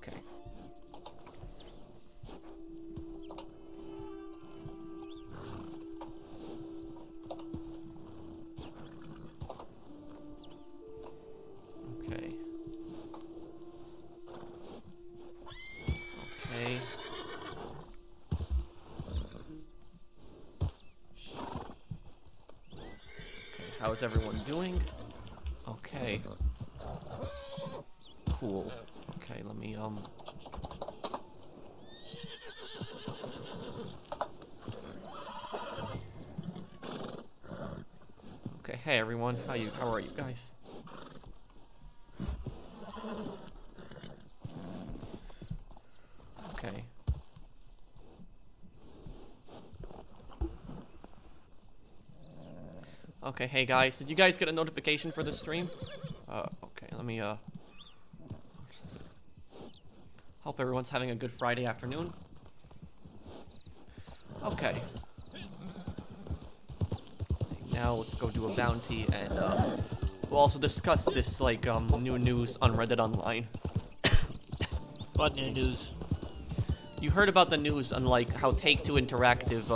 Okay. Okay. Okay. How is everyone doing? Okay. Cool. Okay, let me, Okay, hey everyone, how are you guys? Okay. Okay, hey guys, did you guys get a notification for the stream? Okay, let me, hope everyone's having a good Friday afternoon. Okay. Now let's go do a bounty and, we'll also discuss this, like, new news on Reddit Online. What new news? You heard about the news on, like, how Take-Two Interactive,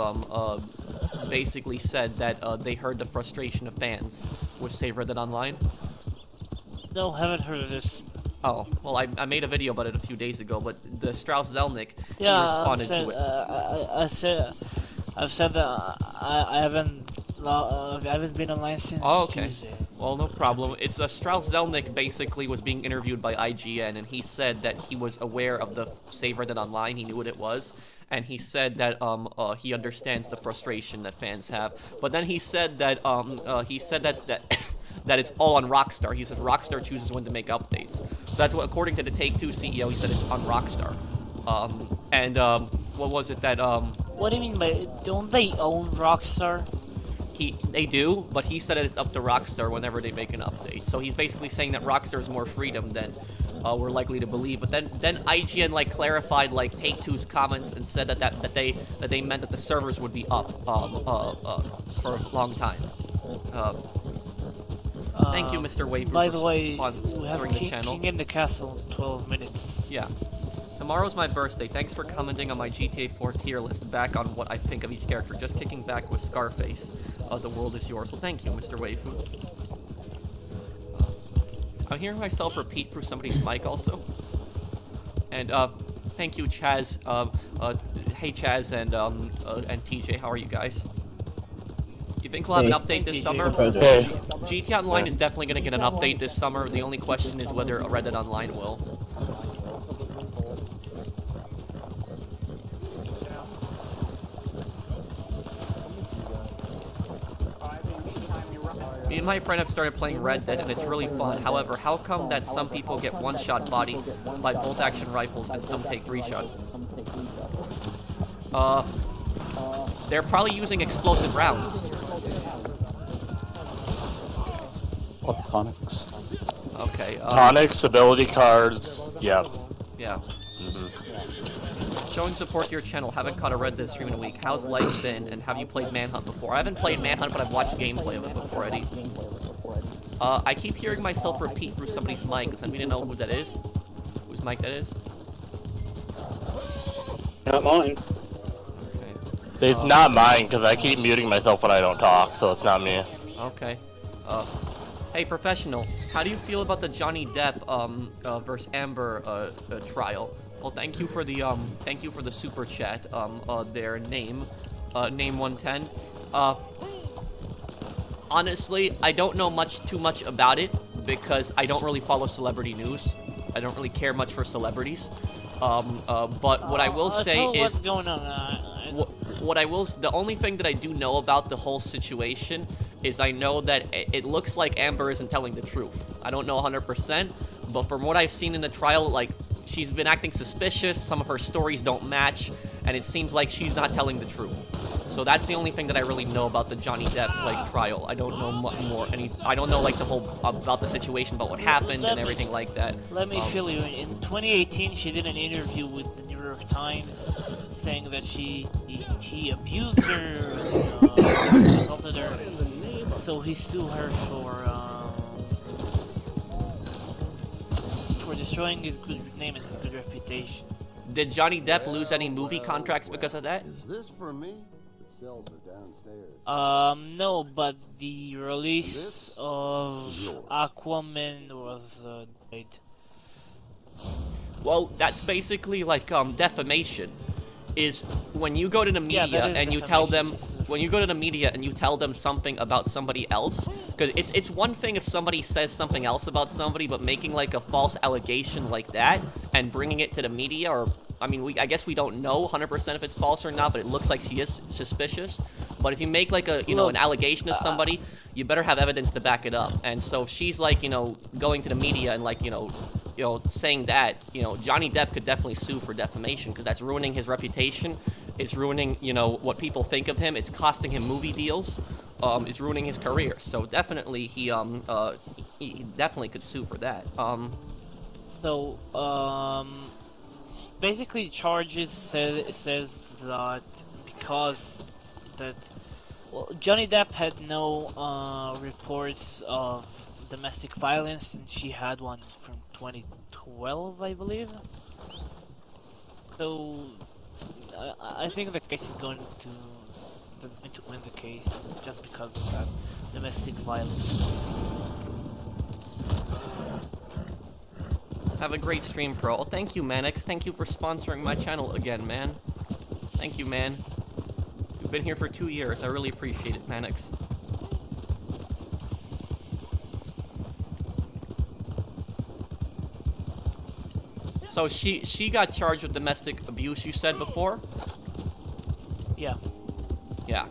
basically said that, they heard the frustration of fans with, say, Reddit Online? No, haven't heard of this. Oh, well, I made a video about it a few days ago, but the Strauss Zelnick, Yeah, he responded to it. I've said that I haven't been online since Okay. Tuesday. Well, no problem. It's Strauss Zelnick basically was being interviewed by IGN, and he said that he was aware of the Save Reddit Online. He knew what it was, and he said that he understands the frustration that fans have. But then he said that that it's all on Rockstar. He said Rockstar chooses when to make updates. So that's what, according to the Take-Two CEO, he said it's on Rockstar. What was it that What do you mean by don't they own Rockstar? They do, but he said that it's up to Rockstar whenever they make an update. So he's basically saying that Rockstar has more freedom than we're likely to believe. But then IGN like clarified like Take-Two's comments and said that they meant that the servers would be up for a long time. Thank you, Mr. Wave, By for the way, sponsoring the channel. King in the Castle in 12 minutes. Yeah. Tomorrow's my birthday. Thanks for commenting on my GTA 4 tier list back on what I think of each character. Just kicking back with Scarface. The world is yours. Well, thank you, Mr. Waifu. I'm hearing myself repeat through somebody's mic also. And thank you, Chaz. Hey, Chaz and TJ. How are you guys? You think we'll have an update this summer? GTA Online is definitely going to get an update this summer. The only question is whether Reddit Online will. Me and my friend have started playing Red Dead, and it's really fun. However, how come that some people get one-shot bodied by bolt-action rifles and some take 3 shots? They're probably using explosive rounds. What tonics? Okay. Tonics, ability cards, yeah. Yeah. Showing support to your channel. Haven't caught a Red Dead stream in a week. How's life been, and have you played Manhunt before? I haven't played Manhunt, but I've watched gameplay of it before, Eddie. I keep hearing myself repeat through somebody's mic. Does anybody know who that is? Whose mic that is? Not mine. Okay. It's not mine, because I keep muting myself when I don't talk, so it's not me. Okay. Hey, Professional, how do you feel about the Johnny Depp versus Amber trial? Well, thank you for the super chat. Their name 110. Honestly, I don't know too much about it because I don't really follow celebrity news. I don't really care much for celebrities. But what I will say is what's going on. the only thing that I do know about the whole situation is I know that it looks like Amber isn't telling the truth. I don't know 100%, but from what I've seen in the trial, like, she's been acting suspicious, some of her stories don't match, and it seems like she's not telling the truth. So that's the only thing that I really know about the Johnny Depp, like, trial. I don't know I don't know, like, the whole, about the situation, about what happened and everything like that. Let me fill you in. In 2018, she did an interview with the New York Times saying that he abused her, assaulted her, so he sued her for for destroying his good name and his good reputation. Did Johnny Depp lose any movie contracts because of that? Is this for me? The cells are downstairs. No, but the release of Aquaman was delayed. Well, that's basically like defamation. Is when you go to the Yeah, media that is and you tell them defamation. when you go to the media and you tell them something about somebody else, because it's one thing if somebody says something else about somebody, but making like a false allegation like that and bringing it to the media, or I mean, I guess we don't know 100% if it's false or not, but it looks like she is suspicious. But if you make like a an allegation to somebody, you better have evidence to back it up. And so if she's like going to the media and like saying that, Johnny Depp could definitely sue for defamation because that's ruining his reputation. It's ruining, what people think of him. It's costing him movie deals. It's ruining his career. So definitely he definitely could sue for that. So, basically charges says that because that Johnny Depp had no reports of domestic violence, and she had one from 2012, I believe. So I think the case is going to win the case just because of that domestic violence. Have a great stream, Pro. Oh, thank you, Manix. Thank you for sponsoring my channel again, man. Thank you, man. You've been here for 2 years. I really appreciate it, Manix. So she got charged with domestic abuse, you said before? Yeah. Yeah.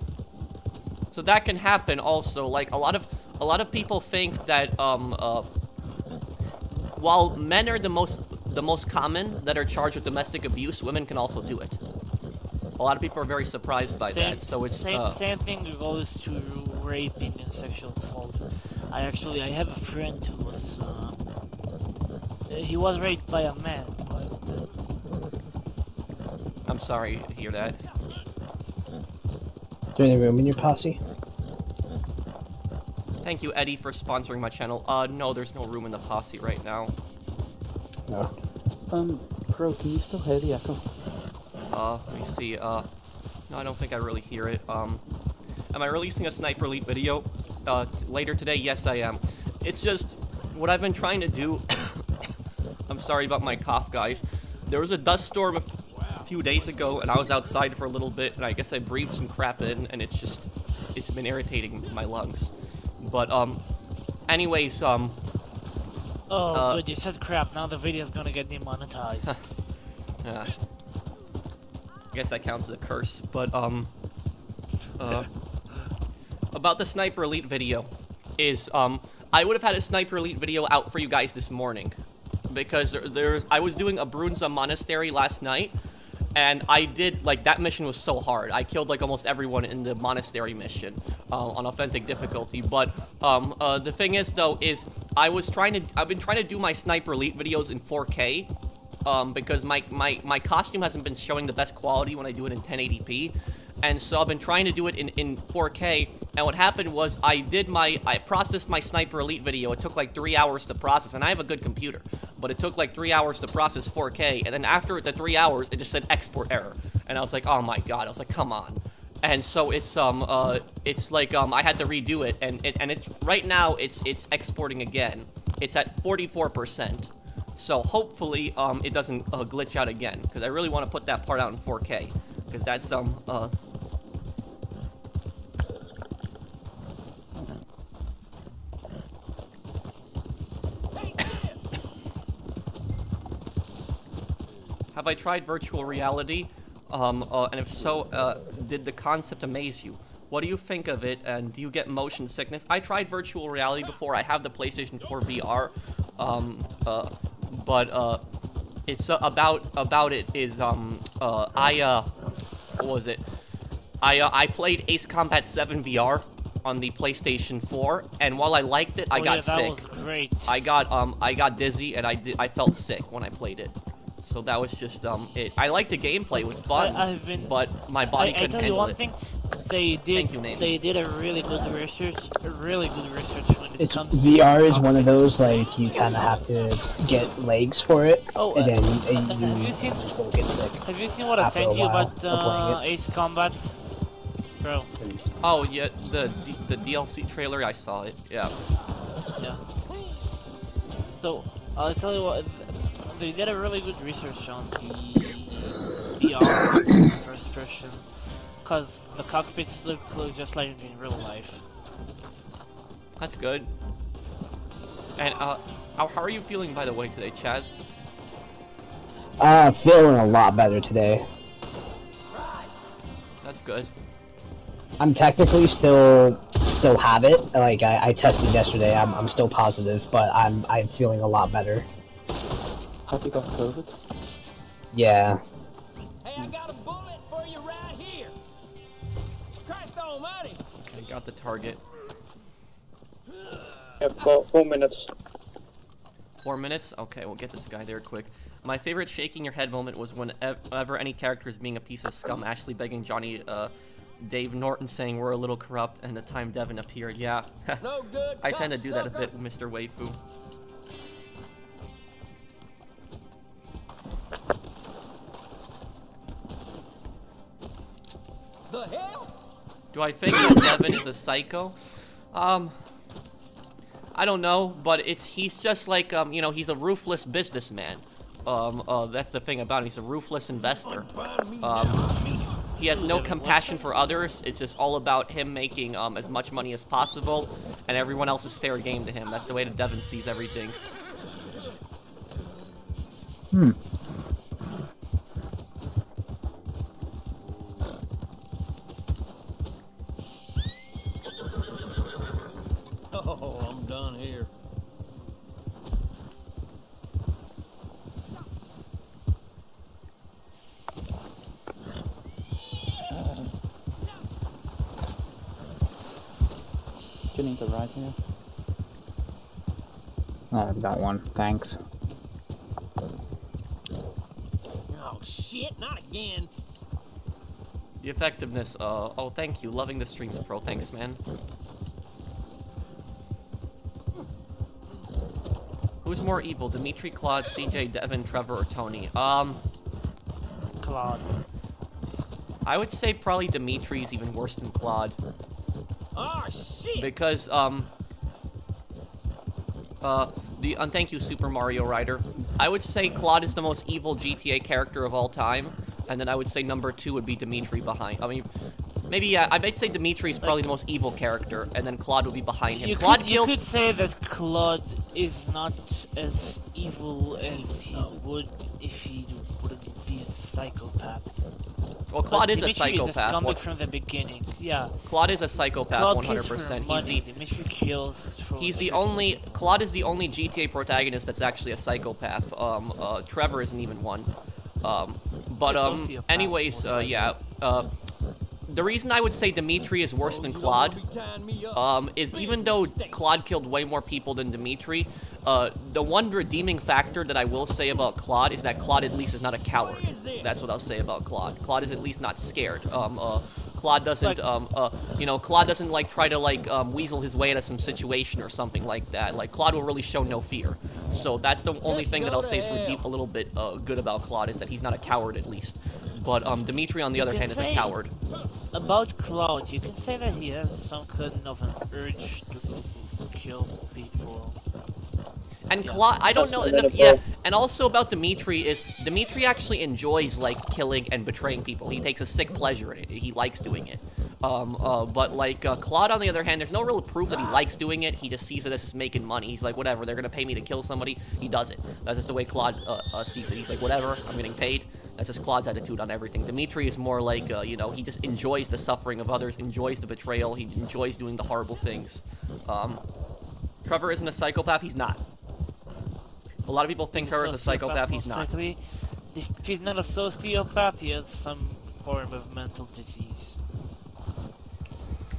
So that can happen also. Like a lot of people think that while men are the most common that are charged with domestic abuse, women can also do it. A lot of people are very surprised by that. So it's same thing goes to raping and sexual assault. I have a friend who was he was raped by a man. I'm sorry to hear that. Is there any room in your posse? Thank you, Eddie, for sponsoring my channel. No, there's no room in the posse right now. No. Pro, can you still hear the echo? Let me see. No, I don't think I really hear it. Am I releasing a Sniper Elite video later today? Yes, I am. It's just what I've been trying to do. I'm sorry about my cough, guys. There was a dust storm a few days ago, and I was outside for a little bit, and I guess I breathed some crap in, and it's been irritating my lungs. But anyways, Oh, good, you said crap. Now the video's gonna get demonetized. I guess that counts as a curse. But about the Sniper Elite video is I would have had a Sniper Elite video out for you guys this morning because I was doing a Brunza Monastery last night, and I did that mission was so hard. I killed like almost everyone in the monastery mission on authentic difficulty. But the thing is though is I've been trying to do my Sniper Elite videos in 4K because my costume hasn't been showing the best quality when I do it in 1080p. And so I've been trying to do it in 4K, and what happened was I processed my Sniper Elite video. It took like 3 hours to process, and I have a good computer, but it took like 3 hours to process 4K, and then after the 3 hours, it just said export error, and I was like, oh my god, I was like, come on. And so it's like I had to redo it, and it's right now it's exporting again. It's at 44%. So hopefully it doesn't glitch out again, because I really want to put that part out in 4K, because that's Have I tried virtual reality? And if so, did the concept amaze you? What do you think of it, and do you get motion sickness? I tried virtual reality before. I have the PlayStation 4 VR, but it's about it is what was it? I played Ace Combat 7 VR on the PlayStation 4, and while I liked it, I got sick. That was great. I got dizzy, and I felt sick when I played it. So that was just it. I liked the gameplay; it was fun, but my body couldn't I tell you handle one it. thing. they did. Thank you, Nate. They did a really good research. When it It's comes VR to is one of those like you kind of have to get legs for it, Oh, and then have you seen? just won't get sick. Have you seen what I After sent a you while about of playing Ace Combat, bro? Oh yeah, the DLC trailer. I saw it. Yeah. Yeah. So I'll tell you what. They did a really good research on the VR first person, cause the cockpits look just like in real life. That's good. And how are you feeling, by the way, today, Chaz? Feeling a lot better today. That's good. I'm technically still have it. Like I tested yesterday. I'm still positive, but I'm feeling a lot better. Have you got COVID? Yeah. Hey, I got a bullet for you right here. Christ almighty. Okay, got the target. I've got 4 minutes. 4 minutes? Okay, we'll get this guy there quick. My favorite shaking your head moment was whenever any character is being a piece of scum, Ashley begging Johnny, Dave Norton saying we're a little corrupt, and the time Devin appeared. Yeah. No good. I tend to do that a cocksucker. bit, Mr. Waifu. The hell? Do I think that Devin is a psycho? I don't know, but he's just like, you know, he's a ruthless businessman. That's the thing about him. He's a ruthless investor. He has no compassion for others. It's just all about him making as much money as possible, and everyone else is fair game to him. That's the way that Devin sees everything. Hmm. Oh, I'm done here. Do you need a ride here? Oh, I've got one. Thanks. Oh shit, not again. The effectiveness, oh, thank you. Loving the streams, Pro. Thanks, man. Who's more evil, Dimitri, Claude, CJ, Devin, Trevor, or Tony? Claude. I would say probably Dimitri's even worse than Claude. Oh shit. Because, thank you, Super Mario Rider. I would say Claude is the most evil GTA character of all time, and then I would say number 2 would be Dimitri behind. I mean, maybe, yeah, I might say Dimitri is probably the most evil character, and then Claude would be behind him. You could say that Claude is not as evil as he would if he wouldn't be a psychopath. Well, Claude But is a Dimitri psychopath. Is a scumbag from the beginning. Yeah. Claude is a psychopath, Claude 100%. kills for He's money. the Dimitri kills for He's the only, Claude is the only GTA protagonist that's actually a psychopath. Trevor isn't even one. Anyways, yeah, the reason I would say Dimitri is worse than Claude, is even though Claude killed way more people than Dimitri, the one redeeming factor that I will say about Claude is that Claude at least is not a coward. That's what I'll say about Claude. Claude is at least not scared. Claude doesn't, you know, Claude doesn't, like, try to, like, weasel his way into some situation or something like that. Like, Claude will really show no fear. So that's the only thing that I'll say is a little bit, good about Claude, is that he's not a coward, at least. But, Dimitri, on the other hand, is a coward. About Claude, you can say that he has some kind of an urge to kill people. And Claude, I don't know, yeah, and also about Dimitri is, Dimitri actually enjoys, like, killing and betraying people. He takes a sick pleasure in it. He likes doing it. But, like, Claude, on the other hand, there's no real proof that he likes doing it. He just sees it as just making money. He's like, whatever, they're gonna pay me to kill somebody. He does it. That's just the way Claude, sees it. He's like, whatever, I'm getting paid. That's just Claude's attitude on everything. Dimitri is more like, you know, he just enjoys the suffering of others, enjoys the betrayal, he enjoys doing the horrible things. Trevor isn't a psychopath, he's not. A lot of people think Trevor's a psychopath, he's not. If he's not a sociopath, he has some form of mental disease.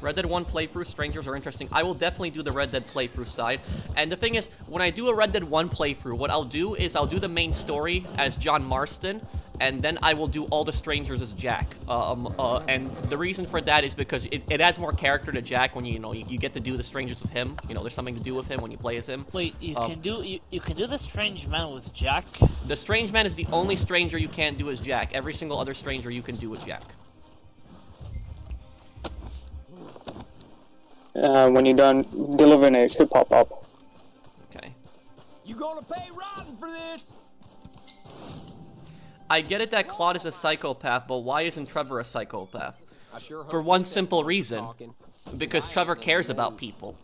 Red Dead 1 playthrough, strangers are interesting. I will definitely do the Red Dead playthrough side. And the thing is, when I do a Red Dead 1 playthrough, what I'll do is I'll do the main story as John Marston, and then I will do all the strangers as Jack. And the reason for that is because it adds more character to Jack when you get to do the strangers with him. You know, there's something to do with him when you play as him. Wait, you can do the strange man with Jack? The strange man is the only stranger you can't do as Jack. Every single other stranger you can do with Jack. When you're done delivering it, it should pop up. Okay. You gonna pay rotten for this? I get it that Claude is a psychopath, but why isn't Trevor a psychopath? I sure For hope one you get simple to reason. talking. Because Trevor cares about people.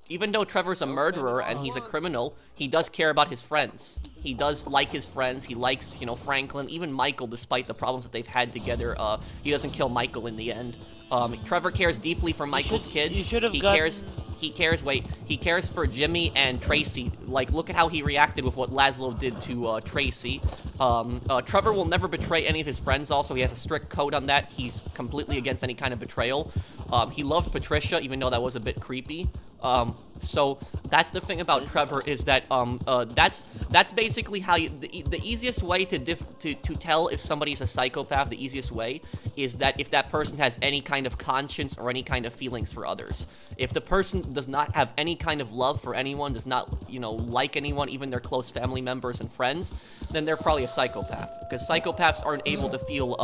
Even though Trevor's a murderer and he's a criminal, he does care about his friends. He does like his friends. He likes, Franklin, even Michael, despite the problems that they've had together. He doesn't kill Michael in the end. Trevor cares deeply for Michael's kids. He cares for Jimmy and Tracy. Like, look at how he reacted with what Laszlo did to Tracy. Trevor will never betray any of his friends also. He has a strict code on that. He's completely against any kind of betrayal. He loved Patricia, even though that was a bit creepy. So that's the thing about Trevor is that that's basically how the easiest way to tell if somebody's a psychopath. The easiest way is that if that person has any kind of conscience or any kind of feelings for others. If the person does not have any kind of love for anyone, does not like anyone, even their close family members and friends, then they're probably a psychopath. Because psychopaths aren't able to feel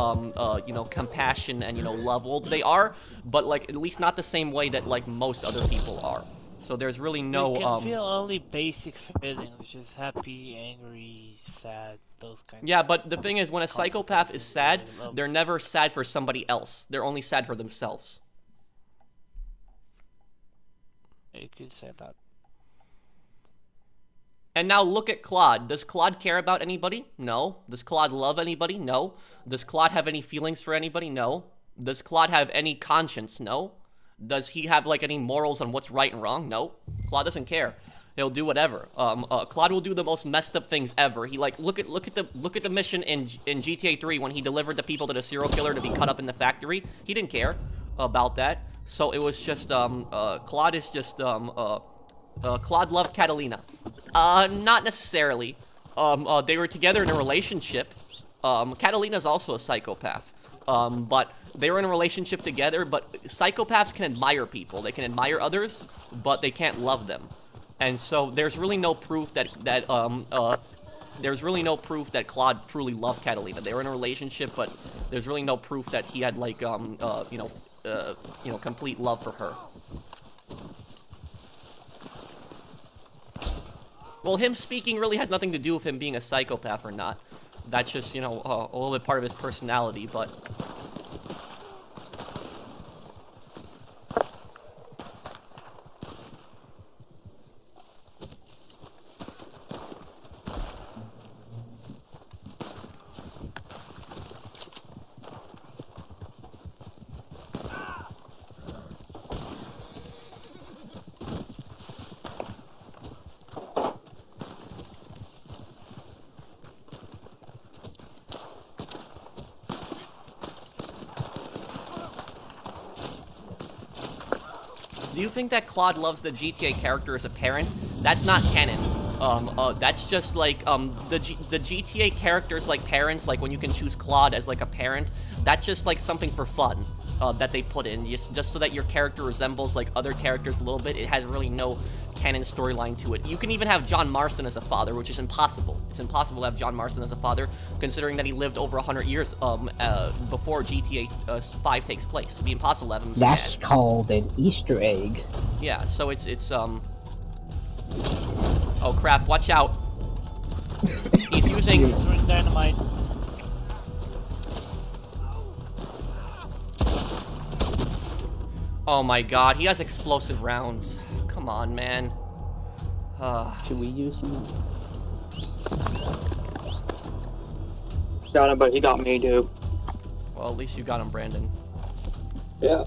compassion and love. Well, they are, but like at least not the same way that like most other people are. So there's really no You can feel only basic feelings, which is happy, angry, sad, those kinds. Yeah, but the thing is, when a psychopath is sad, they're never sad for somebody else. They're only sad for themselves. You could say that. And now look at Claude. Does Claude care about anybody? No. Does Claude love anybody? No. Does Claude have any feelings for anybody? No. Does Claude have any conscience? No. Does he have like any morals on what's right and wrong? No. Claude doesn't care. He'll do whatever. Claude will do the most messed up things ever. He like look at the mission in GTA 3 when he delivered the people to the serial killer to be cut up in the factory. He didn't care about that. So it was just Claude is just Claude loved Catalina. Not necessarily. They were together in a relationship. Catalina's also a psychopath. But they were in a relationship together, but psychopaths can admire people. They can admire others, but they can't love them. And so there's really no proof that Claude truly loved Catalina. They were in a relationship, but there's really no proof that he had like complete love for her. Well, him speaking really has nothing to do with him being a psychopath or not. That's just, a little bit part of his personality, but... Do you think that Claude loves the GTA character as a parent? That's not canon. That's just like, the GTA characters like parents, like when you can choose Claude as like a parent, that's just like something for fun, that they put in, just so that your character resembles like other characters a little bit. It has really no canon storyline to it. You can even have John Marston as a father, which is impossible. It's impossible to have John Marston as a father, considering that he lived over 100 years before GTA 5 takes place. It'd be impossible to have him as a That's dad. called an Easter egg. Yeah, so it's oh crap, watch out. He's using... Throwing dynamite. Oh my god, he has explosive rounds. Come on, man. Should we use him? Got him, but he got me, dude. Well, at least you got him, Brandon. Yeah.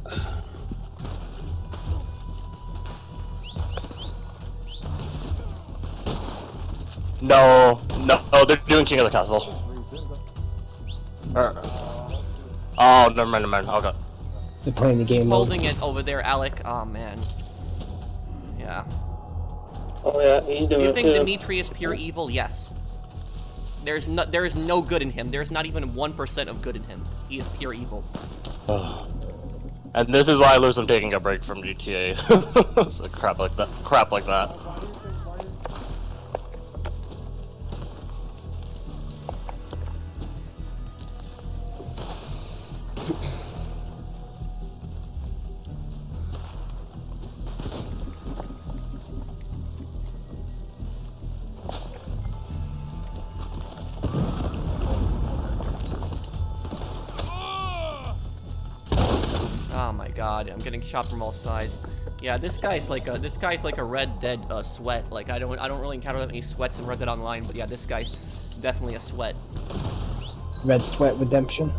No, they're doing King of the Castle. Oh, never mind. Okay. They're playing the game mode. Holding it over there, Alec. Oh man. Yeah. Oh yeah, he's Do doing you it think too. Dimitri is pure evil? Yes. There is no good in him. There's not even 1% of good in him. He is pure evil. And this is why I lose. I'm taking a break from GTA. So crap like that. Crap like that. Oh my god, I'm getting shot from all sides. Yeah, this guy's like a Red Dead sweat. Like I don't really encounter that many sweats in Red Dead Online, but yeah, this guy's definitely a sweat. Red Sweat Redemption.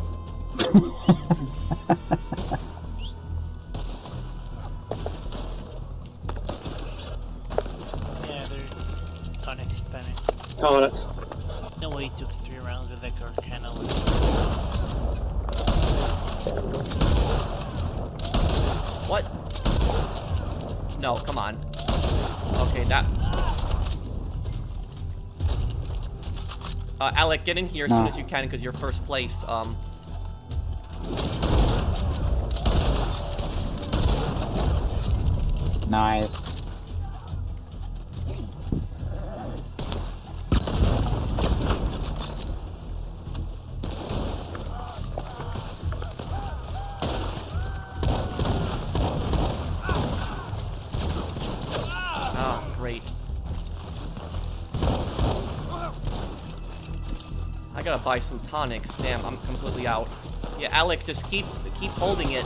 Yeah, they're unexpected. Oh, that's. No way he took 3 rounds with that Gargano. What? No, come on. Okay, that. Alec, get in here as soon as you can, because you're first place. Nice. Oh, great. I gotta buy some tonics. Damn, I'm completely out. Yeah, Alec, just keep holding it.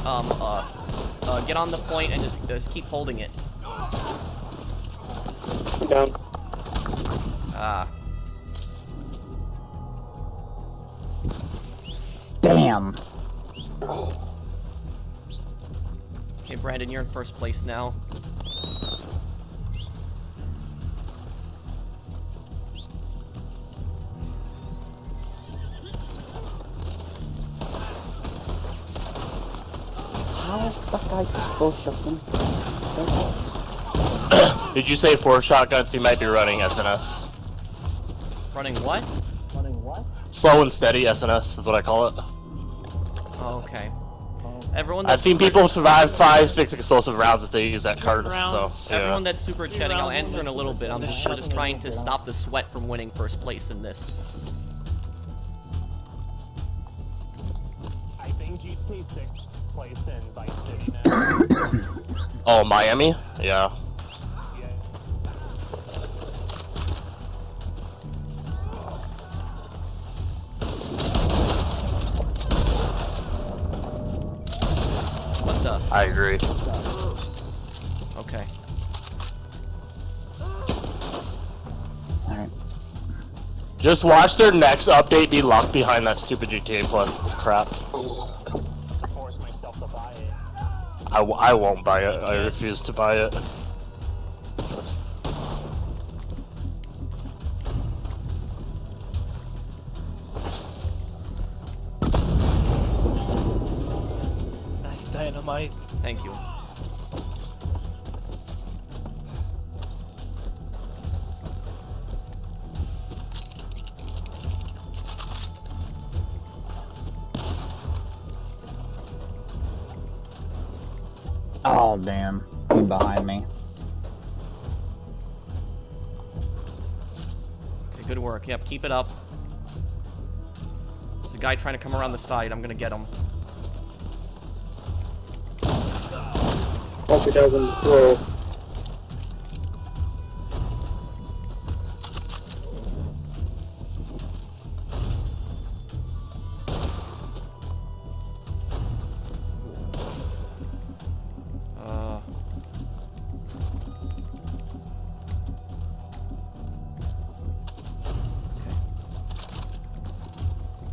Get on the point and just keep holding it. I'm down. Ah. Damn. Okay, Brandon, you're in first place now. How the fuck I full shotgun? Did you say 4 shotguns? You might be running SNS. Running what? Slow and steady SNS is what I call it. Oh, okay. Everyone I've that's seen people survive 5, 6 explosive rounds if they use that card. So yeah. everyone that's super chatting, I'll answer in a little bit. The We're shotgun just trying to stop the sweat from winning first place in this. I think GT 6 place in Vice City now. Oh, Miami? Yeah. Yeah. What the? I agree. Okay. Alright. Just watch their next update be locked behind that stupid GTA Plus crap. Force myself to buy it. I won't buy it. I refuse to buy it. That's dynamite. Thank you. Oh damn. He's behind me. Okay, good work. Yep, keep it up. There's a guy trying to come around the side. I'm gonna get him. Hope he doesn't throw.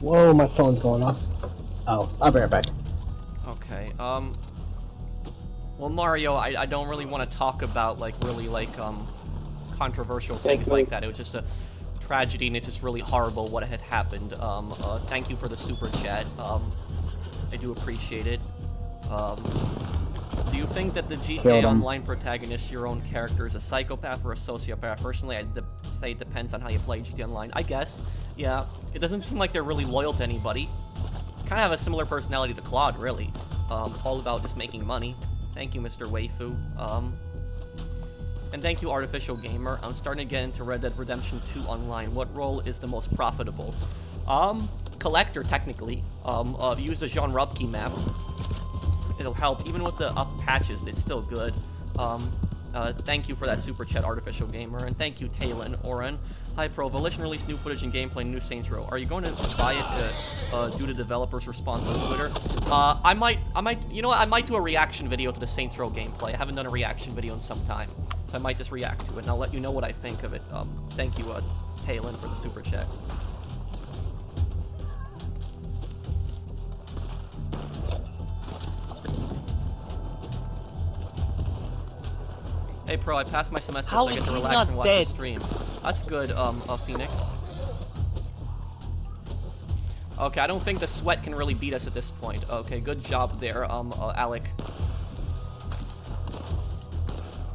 Whoa, my phone's going off. Oh, I'll be right back. Okay, well, Mario, I don't really want to talk about, like, really, like, controversial things like that. It was just a tragedy, and it's just really horrible what had happened. Thank you for the super chat. I do appreciate it. Do you think that the Killed GTA him. Online protagonist, your own character, is a psychopath or a sociopath? Personally, I'd say it depends on how you play GTA Online. I guess, yeah. It doesn't seem like they're really loyal to anybody. Kind of have a similar personality to Claude, really. All about just making money. Thank you, Mr. Waifu. And thank you, Artificial Gamer. I'm starting to get into Red Dead Redemption 2 Online. What role is the most profitable? Collector, technically. Use the Jean Rubke map. It'll help. Even with the up patches, it's still good. Thank you for that super chat, Artificial Gamer. And thank you, Talon Oren. Hi, Pro. Volition released new footage and gameplay in New Saints Row. Are you going to buy it due to developers' response on Twitter? I might, you know what? I might do a reaction video to the Saints Row gameplay. I haven't done a reaction video in some time. So I might just react to it, and I'll let you know what I think of it. Thank you, Talon, for the super chat. Hey, Pro, I passed my semester, How so I get is to he relax not and watch dead? the stream. That's good, Phoenix. Okay, I don't think the sweat can really beat us at this point. Okay, good job there, Alec.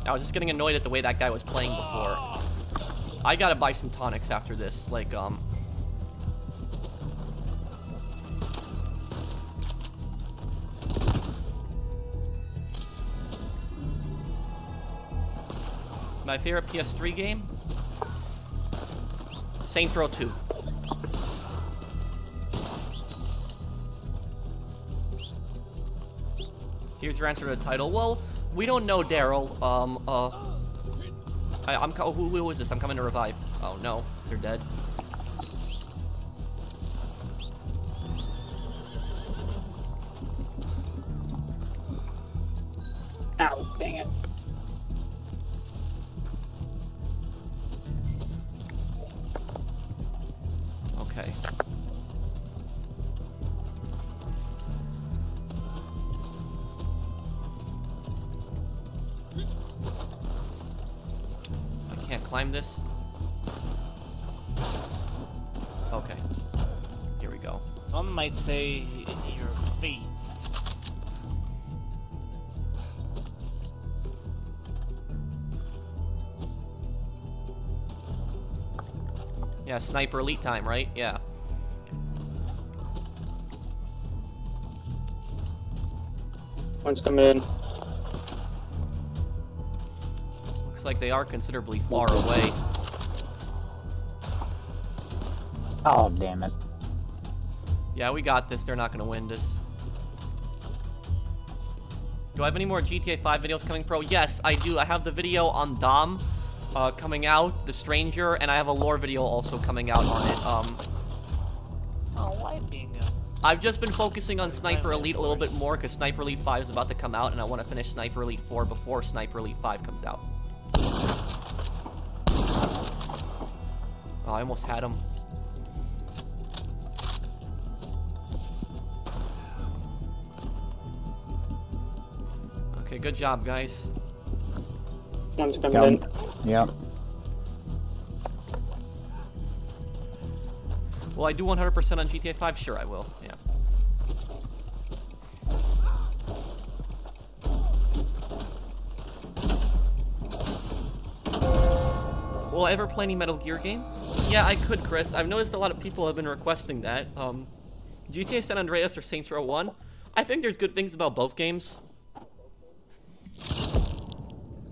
I was just getting annoyed at the way that guy was playing before. I gotta buy some tonics after this, like, my favorite PS3 game? Saints Row 2. Here's your answer to the title. Well, we don't know, Daryl. Who is this? I'm coming to revive. Oh no, they're dead. Ow, dang it. Okay. I can't climb this. Okay. Here we go. Some might say in your face. Yeah, Sniper Elite time, right? Yeah. One's coming in. Looks like they are considerably far away. Oh, damn it. Yeah, we got this. They're not gonna win this. Do I have any more GTA 5 videos coming, Pro? Yes, I do. I have the video on Dom coming out, The Stranger, and I have a lore video also coming out on it. Oh, why being a... I've just been focusing on Sniper Elite a little bit more because Sniper Elite 5 is about to come out, and I want to finish Sniper Elite 4 before Sniper Elite 5 comes out. Oh, I almost had him. Okay, good job, guys. One's coming Go. in. Yep. Will I do 100% on GTA 5? Sure, I will. Yeah. Will I ever play any Metal Gear game? Yeah, I could, Chris. I've noticed a lot of people have been requesting that. GTA San Andreas or Saints Row 1? I think there's good things about both games.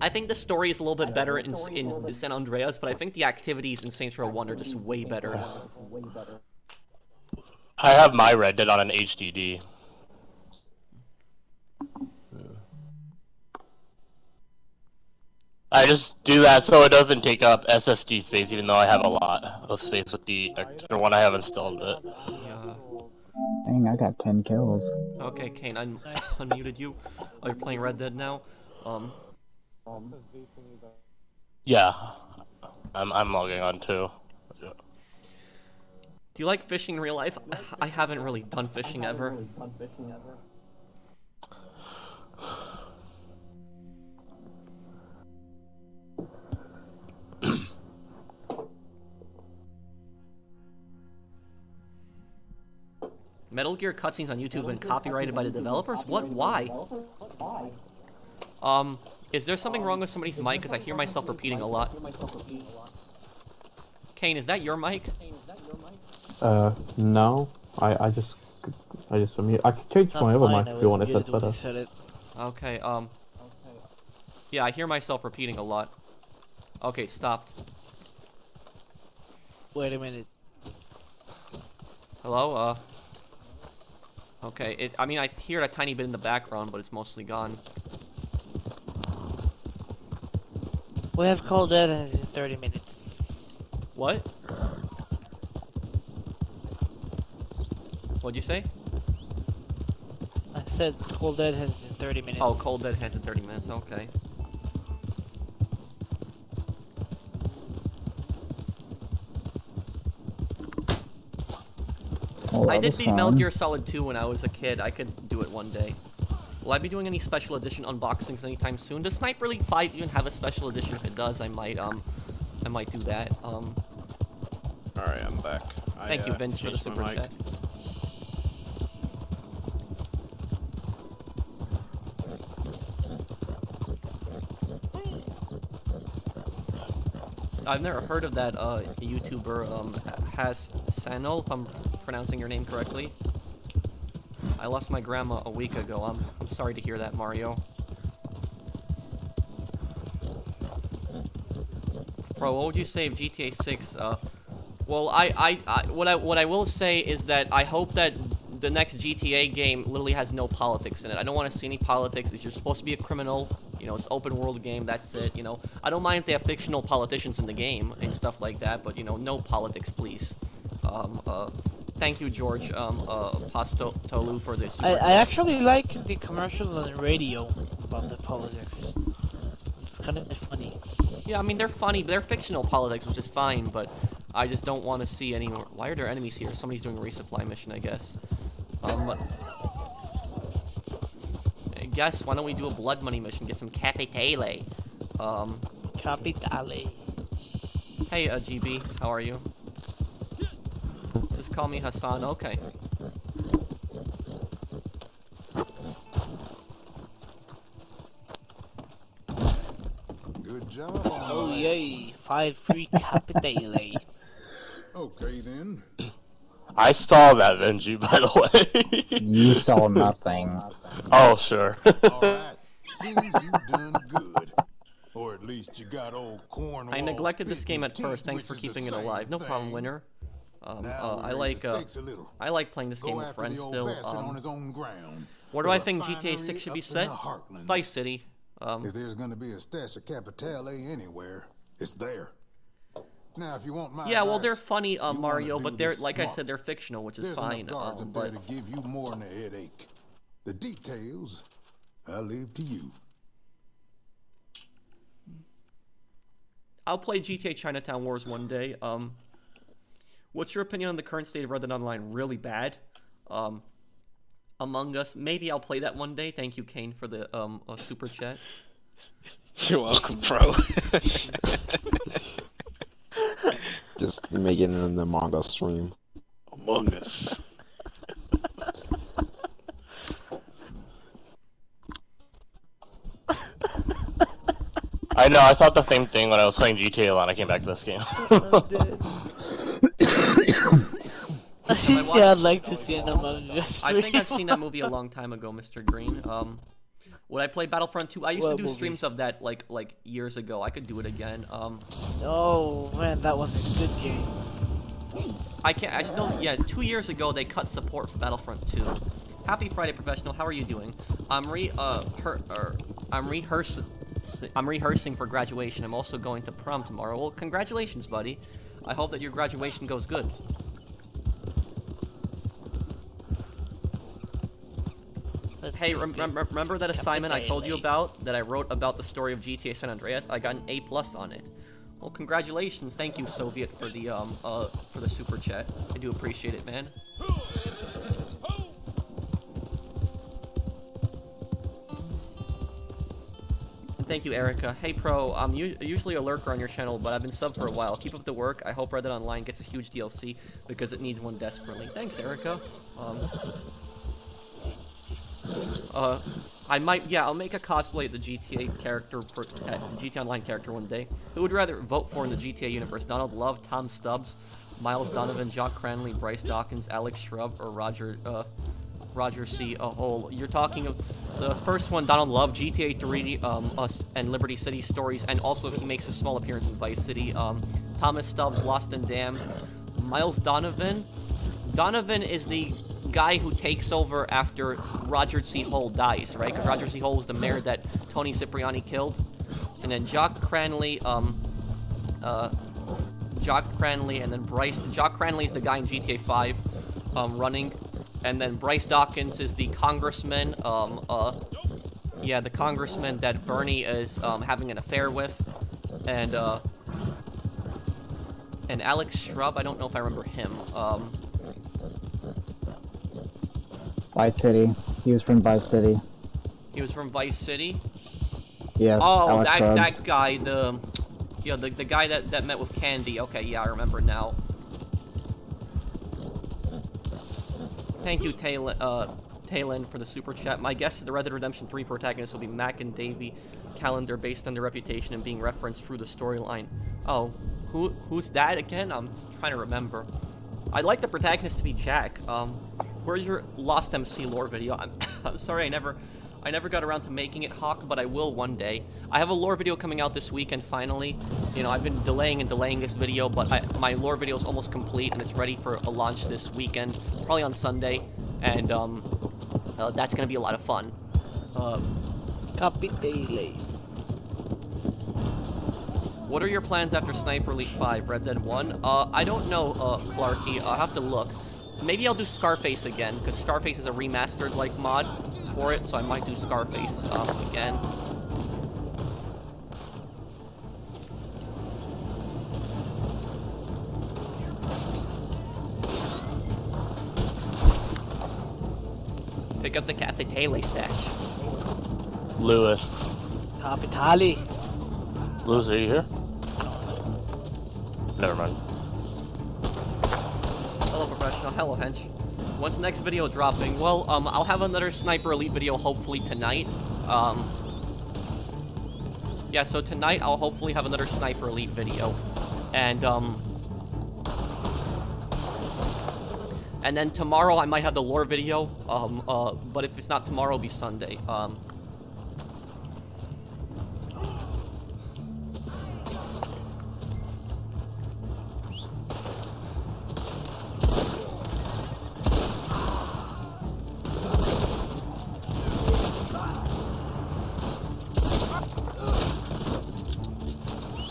I think the story is a little bit better in San Andreas, but I think the activities in Saints Row 1 are just way better. I have my Red Dead on an HDD. I just do that so it doesn't take up SSD space, even though I have a lot of space with the extra one I have installed. But Yeah. Dang, I got 10 kills. Okay, Kane, I unmuted you. Oh, you're playing Red Dead now? yeah, I'm logging on too. Do you like fishing in real life? I haven't really done fishing ever. Metal Gear cutscenes on YouTube been copyrighted by the developers? What? Why? Is there something wrong with somebody's mic? Because I hear myself repeating a lot. Kane, is that your mic? No. I just unmute. I can change my other mic if you want if that's better. Okay, yeah, I hear myself repeating a lot. Okay, it stopped. Wait a minute. Hello, okay, I mean, I hear it a tiny bit in the background, but it's mostly gone. We have called that in 30 minutes. What? What'd you say? I said Cold Dead has in 30 minutes. Oh, Cold Dead has in 30 minutes, okay. Well, I that did was beat Metal fun. Gear Solid 2 when I was a kid. I could do it one day. Will I be doing any special edition unboxings anytime soon? Does Sniper Elite 5 even have a special edition? If it does, I might do that. Alright, I'm back. Thank you, Vince, for the changed my super mic. chat. I've never heard of that YouTuber, Has Sano, if I'm pronouncing your name correctly. I lost my grandma a week ago. I'm sorry to hear that, Mario. Bro, what would you say of GTA 6? Well, what I will say is that I hope that the next GTA game literally has no politics in it. I don't want to see any politics. If you're supposed to be a criminal, you know, it's open world game, that's it, you know. I don't mind if they have fictional politicians in the game and stuff like that, but, you know, no politics, please. Thank you, George, Pastolu, for this. I actually like the commercials on the radio about the politics. It's kind of funny. Yeah, I mean, they're funny, but they're fictional politics, which is fine, but I just don't want to see any more. Why are there enemies here? Somebody's doing a resupply mission, I guess. I guess, why don't we do a blood money mission, get some capitale. Capitale. Hey, GB, how are you? Just call me Hassan, okay. Good job. Oh yay, 5 free capitale. Okay then. I saw that, Benji, by the way. You saw nothing. Oh, sure. Alright. Seems you done good. Or at least you got old corn. I neglected this game at first, thanks for keeping it alive. No problem, winner. I like playing this game with friends still. Where do I think GTA 6 should be set? Vice City. If there's gonna be a stash of Capitale anywhere, it's there. Now, if you want my yeah, well, they're advice, funny, you wanna Mario, do but they're, this like I smart. said, they're fictional, which is There's fine. enough guards up there But to give you more than a headache. The details, I'll leave to you. I'll play GTA Chinatown Wars one day. What's your opinion on the current state of Red Dead Online? Really bad. Among Us, maybe I'll play that one day. Thank you, Kane, for the super chat. You're welcome, bro. Just making an Among Us stream. Among Us. I know, I thought the same thing when I was playing GTA a lot. I came back to this game. Yeah, I'd like to see an Among Us. I think I've seen that movie a long time ago, Mr. Green. Would I play Battlefront 2? I used to do streams of that like years ago. I could do it again. Oh man, that was a good game. I still, yeah, 2 years ago they cut support for Battlefront 2. Happy Friday, Professional. How are you doing? I'm rehearsing for graduation. I'm also going to prom tomorrow. Well, congratulations, buddy. I hope that your graduation goes good. Hey, remember that assignment I told you about, that I wrote about the story of GTA San Andreas? I got an A+ on it. Well, congratulations. Thank you, Soviet, for the super chat. I do appreciate it, man. Thank you, Erica. Hey, Pro, I'm usually a lurker on your channel, but I've been subbed for a while. Keep up the work. I hope Red Dead Online gets a huge DLC because it needs one desperately. Thanks, Erica. I might, yeah, I'll make a cosplay of the GTA character, GTA Online character one day. Who would rather vote for in the GTA universe? Donald Love, Tom Stubbs, Miles Donovan, Jock Cranley, Bryce Dawkins, Alex Shrub, or Roger C. a whole. You're talking of the first one, Donald Love, GTA 3, Us and Liberty City stories, and also he makes a small appearance in Vice City. Thomas Stubbs, Lost and Damned. Miles Donovan. Donovan is the guy who takes over after Roger C. Hole dies, right? Because Roger C. Hole was the mayor that Tony Cipriani killed. And then Jock Cranley, Jock Cranley, and then Bryce. Jock Cranley is the guy in GTA 5 running. And then Bryce Dawkins is the congressman, yeah, the congressman that Bernie is having an affair with. And Alex Shrub, I don't know if I remember him. Vice City. He was from Vice City. He was from Vice City? Yes. Oh, Alex Shrubs. that guy, the guy that met with Candy. Okay, yeah, I remember now. Thank you, Talon, for the super chat. My guess is the Red Dead Redemption 3 protagonists will be Mac and Davey Callender based on their reputation and being referenced through the storyline. Oh, who's that again? I'm trying to remember. I'd like the protagonist to be Jack. Where's your Lost MC lore video? I'm sorry, I never got around to making it, Hawk, but I will one day. I have a lore video coming out this weekend, finally. You know, I've been delaying this video, but my lore video is almost complete, and it's ready for a launch this weekend, probably on Sunday, and that's gonna be a lot of fun. Capitale. What are your plans after Sniper Elite 5, Red Dead 1? I don't know, Clarky. I'll have to look. Maybe I'll do Scarface again, because Scarface is a remastered, like, mod for it, so I might do Scarface, again. Pick up the Capitale stash. Lewis. Capitale. Lewis, are you here? Never mind. Hello, Professional. Hello, Hench. When's the next video dropping? Well, I'll have another Sniper Elite video hopefully tonight. Yeah, so tonight I'll hopefully have another Sniper Elite video. And then tomorrow I might have the lore video. But if it's not tomorrow, it'll be Sunday.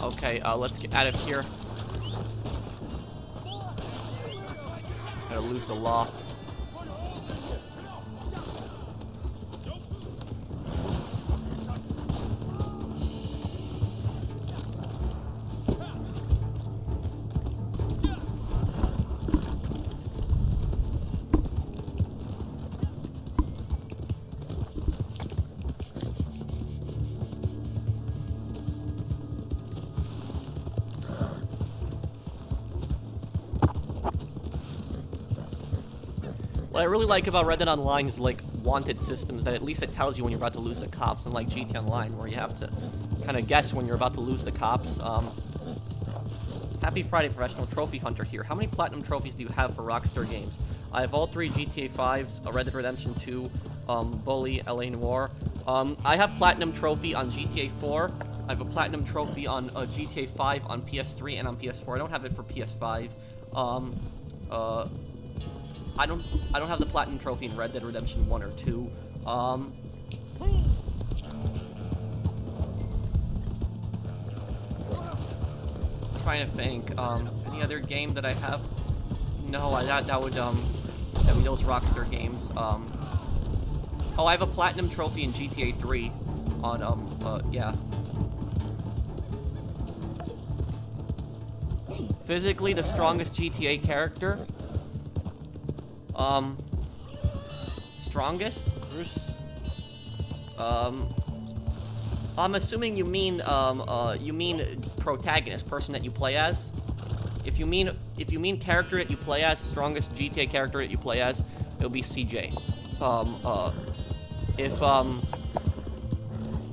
Okay, let's get out of here. Gotta lose the law. What I really like about Red Dead Online is, like, wanted systems, that at least it tells you when you're about to lose the cops, unlike GTA Online, where you have to kind of guess when you're about to lose the cops. Happy Friday, Professional Trophy Hunter here. How many Platinum trophies do you have for Rockstar games? I have all 3 GTA 5s, Red Dead Redemption 2, Bully, LA Noire. I have Platinum Trophy on GTA 4. I have a Platinum Trophy on GTA 5 on PS3 and on PS4. I don't have it for PS5. I don't have the Platinum Trophy in Red Dead Redemption 1 or 2. Trying to think, any other game that I have? No, that would be those Rockstar games. Oh, I have a Platinum Trophy in GTA 3 on, yeah. Physically, the strongest GTA character? Strongest? Bruce. I'm assuming you mean protagonist, person that you play as. If you mean character that you play as, strongest GTA character that you play as, it'll be CJ.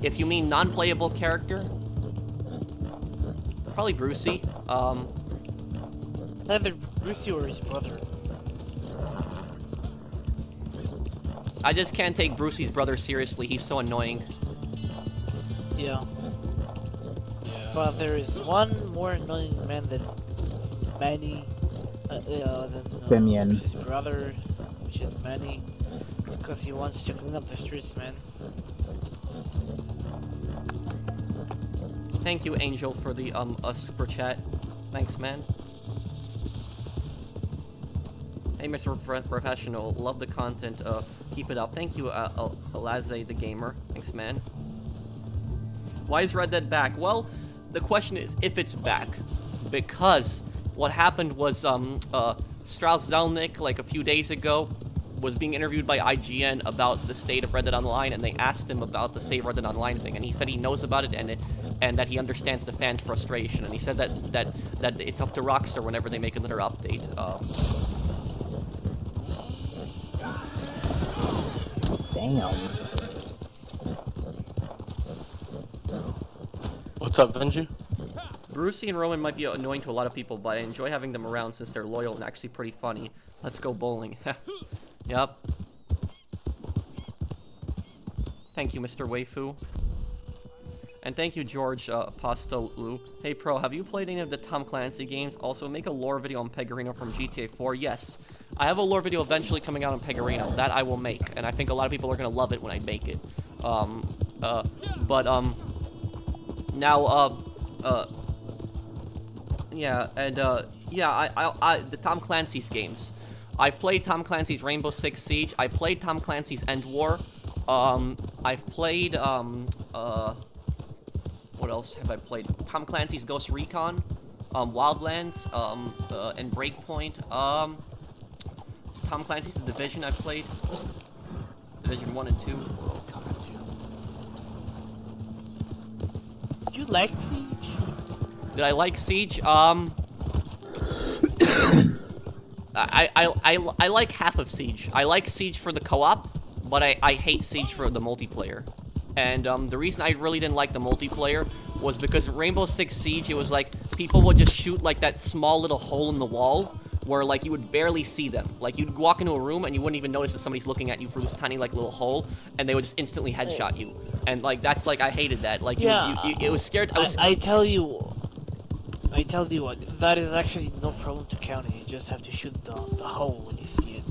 If you mean non-playable character, probably Brucey. Either Brucey or his brother. I just can't take Brucey's brother seriously. He's so annoying. Yeah. But there is one more annoying man than Manny. Simeon. His brother, which is Manny, because he wants to clean up the streets, man. Thank you, Angel, for the super chat. Thanks, man. Hey, Mr. Professional, love the content. Keep it up. Thank you, Alaze the gamer. Thanks, man. Why is Red Dead back? Well, the question is if it's back, because what happened was Strauss Zelnick, like a few days ago, was being interviewed by IGN about the state of Red Dead Online, and they asked him about the Save Red Dead Online thing, and he said he knows about it and that he understands the fans' frustration, and he said that it's up to Rockstar whenever they make another update. Damn. What's up, Benji? Brucey and Roman might be annoying to a lot of people, but I enjoy having them around since they're loyal and actually pretty funny. Let's go bowling. Yep. Thank you, Mr. Waifu. And thank you, George Apostolou. Hey, Pro, have you played any of the Tom Clancy games? Also, make a lore video on Pegorino from GTA 4. Yes. I have a lore video eventually coming out on Pegorino. That I will make, and I think a lot of people are going to love it when I make it. The Tom Clancy's games. I've played Tom Clancy's Rainbow Six Siege. I played Tom Clancy's End War. I've played, what else have I played? Tom Clancy's Ghost Recon, Wildlands, and Breakpoint. Tom Clancy's The Division I've played. Division 1 and 2. Did you like Siege? Did I like Siege? I like half of Siege. I like Siege for the co-op, but I hate Siege for the multiplayer. And the reason I really didn't like the multiplayer was because Rainbow Six Siege, it was like people would just shoot like that small little hole in the wall where like you would barely see them. Like you'd walk into a room and you wouldn't even notice that somebody's looking at you through this tiny like little hole, and they would just instantly headshot you. And like that's like I hated that. Like it was scared. I tell you what, that is actually no problem to counter. You just have to shoot the hole when you see it.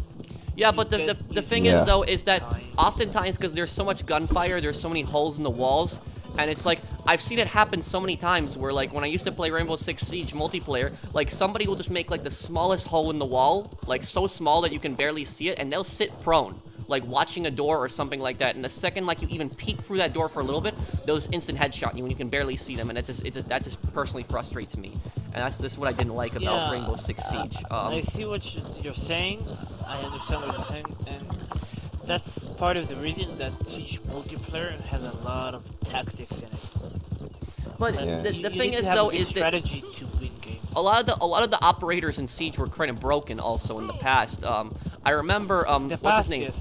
Yeah, but the thing is though is that oftentimes because there's so much gunfire, there's so many holes in the walls, and it's like I've seen it happen so many times where like when I used to play Rainbow Six Siege multiplayer, like somebody will just make like the smallest hole in the wall, like so small that you can barely see it, and they'll sit prone, like watching a door or something like that. And the second like you even peek through that door for a little bit, they'll just instant headshot you and you can barely see them, and that just personally frustrates me. And that's just what I didn't like about Rainbow Six Siege. I see what you're saying. I understand what you're saying, and that's part of the reason that Siege multiplayer has a lot of tactics in it. But the thing is though is that strategy to win games. a lot of the operators in Siege were kind of broken also in the past. I remember what's his name?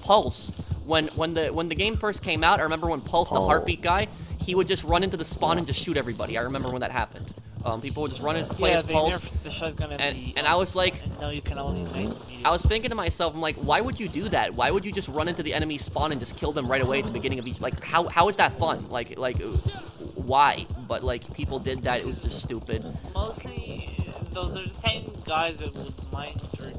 Pulse. When the game first came out, I remember when Pulse, the heartbeat guy, he would just run into the spawn and just shoot everybody. I remember when that happened. People would just run and play as Pulse, the shotgun and I was like, and now you can only I was thinking to myself, I'm like, why would you do that? Why would you just run into the enemy spawn and just kill them right away at the beginning of each? Like, how is that fun? Like, why? But like, people did that. It was just stupid. Mostly, those are the same guys that would mine their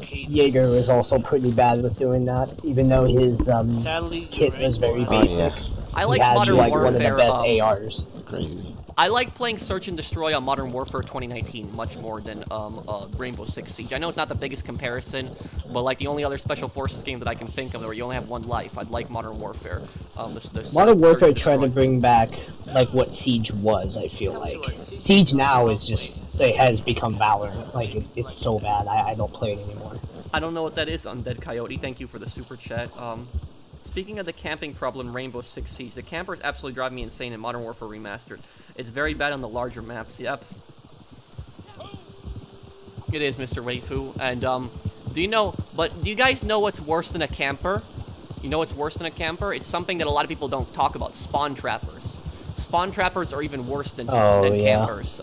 cage. Jaeger was also pretty bad with doing that, even though his kit was very basic. I like he had, Modern like, Warfare. One of the best ARs. Crazy. I like playing Search and Destroy on Modern Warfare 2019 much more than Rainbow Six Siege. I know it's not the biggest comparison, but like the only other Special Forces game that I can think of where you only have one life, I'd like Modern Warfare. Modern Warfare tried to bring back like what Siege was. I feel like Siege now is just it has become Valorant. Like it's so bad. I don't play it anymore. I don't know what that is, Undead Coyote. Thank you for the super chat. Speaking of the camping problem in Rainbow Six Siege, the campers absolutely drive me insane in Modern Warfare Remastered. It's very bad on the larger maps, yep. It is, Mr. Weifu, and, do you guys know what's worse than a camper? You know what's worse than a camper? It's something that a lot of people don't talk about, spawn trappers. Spawn trappers are even worse than campers.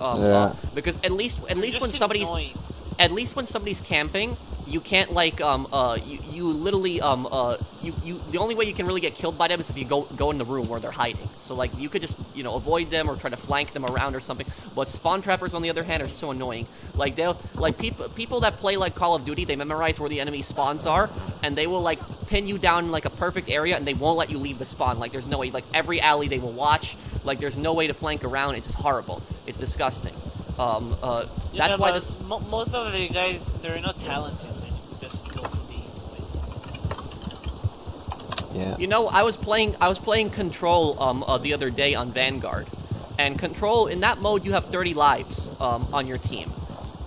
Because at least when somebody's... annoying. At least when somebody's camping, you can't, like, you literally, the only way you can really get killed by them is if you go in the room where they're hiding. So, like, you could just, you know, avoid them or try to flank them around or something. But spawn trappers, on the other hand, are so annoying. Like, people that play, like, Call of Duty, they memorize where the enemy spawns are, and they will, like, pin you down in, like, a perfect area, and they won't let you leave the spawn. Like, there's no way, like, every alley they will watch. Like, there's no way to flank around. It's just horrible. It's disgusting. That's why this... Most of the guys, they're not talented. They just go for the easy way. Yeah. You know, I was playing Control the other day on Vanguard, and Control, in that mode you have 30 lives on your team,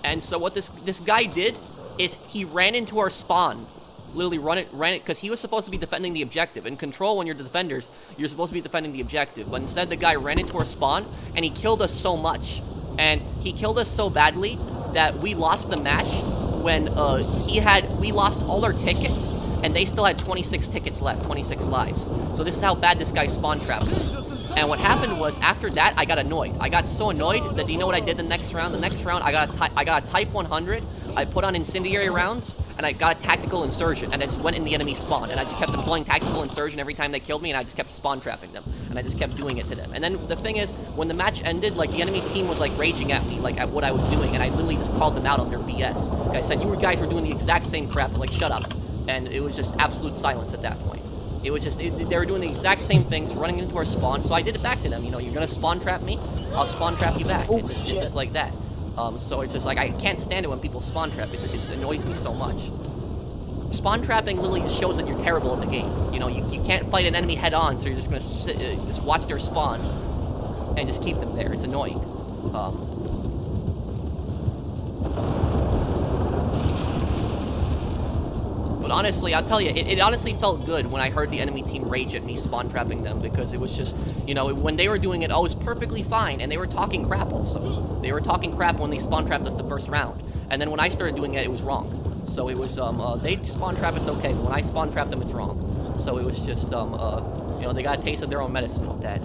and so what this guy did is he ran into our spawn, literally ran it because he was supposed to be defending the objective. In Control, when you're the defenders, you're supposed to be defending the objective, but instead the guy ran into our spawn and he killed us so much, and he killed us so badly that we lost the match when we lost all our tickets, and they still had 26 tickets left, 26 lives. So this is how bad this guy's spawn trap was. And what happened was, after that, I got annoyed. I got so annoyed that, do you know what I did the next round? The next round, I got a Type 100, I put on incendiary rounds, and I got a tactical insurgent, and I just went in the enemy spawn, and I just kept deploying tactical insurgent every time they killed me, and I just kept spawn trapping them, and I just kept doing it to them. And then the thing is, when the match ended, like, the enemy team was, like, raging at me, like, at what I was doing, and I literally just called them out on their BS. I said, you guys were doing the exact same crap, but, like, shut up. And it was just absolute silence at that point. It was just, they were doing the exact same things, running into our spawn, so I did it back to them. You know, you're gonna spawn trap me, I'll spawn trap you back. It's just like that. So it's just like, I can't stand it when people spawn trap. It annoys me so much. Spawn trapping literally shows that you're terrible at the game. You know, you can't fight an enemy head on, so you're just gonna just watch their spawn and just keep them there. It's annoying. But honestly, I'll tell you, it honestly felt good when I heard the enemy team rage at me spawn trapping them, because it was just, you know, when they were doing it, oh, it was perfectly fine, and they were talking crap also. They were talking crap when they spawn trapped us the first round, and then when I started doing it was wrong. So it was, they spawn trap, it's okay, but when I spawn trap them, it's wrong. So it was just, you know, they got a taste of their own medicine with that.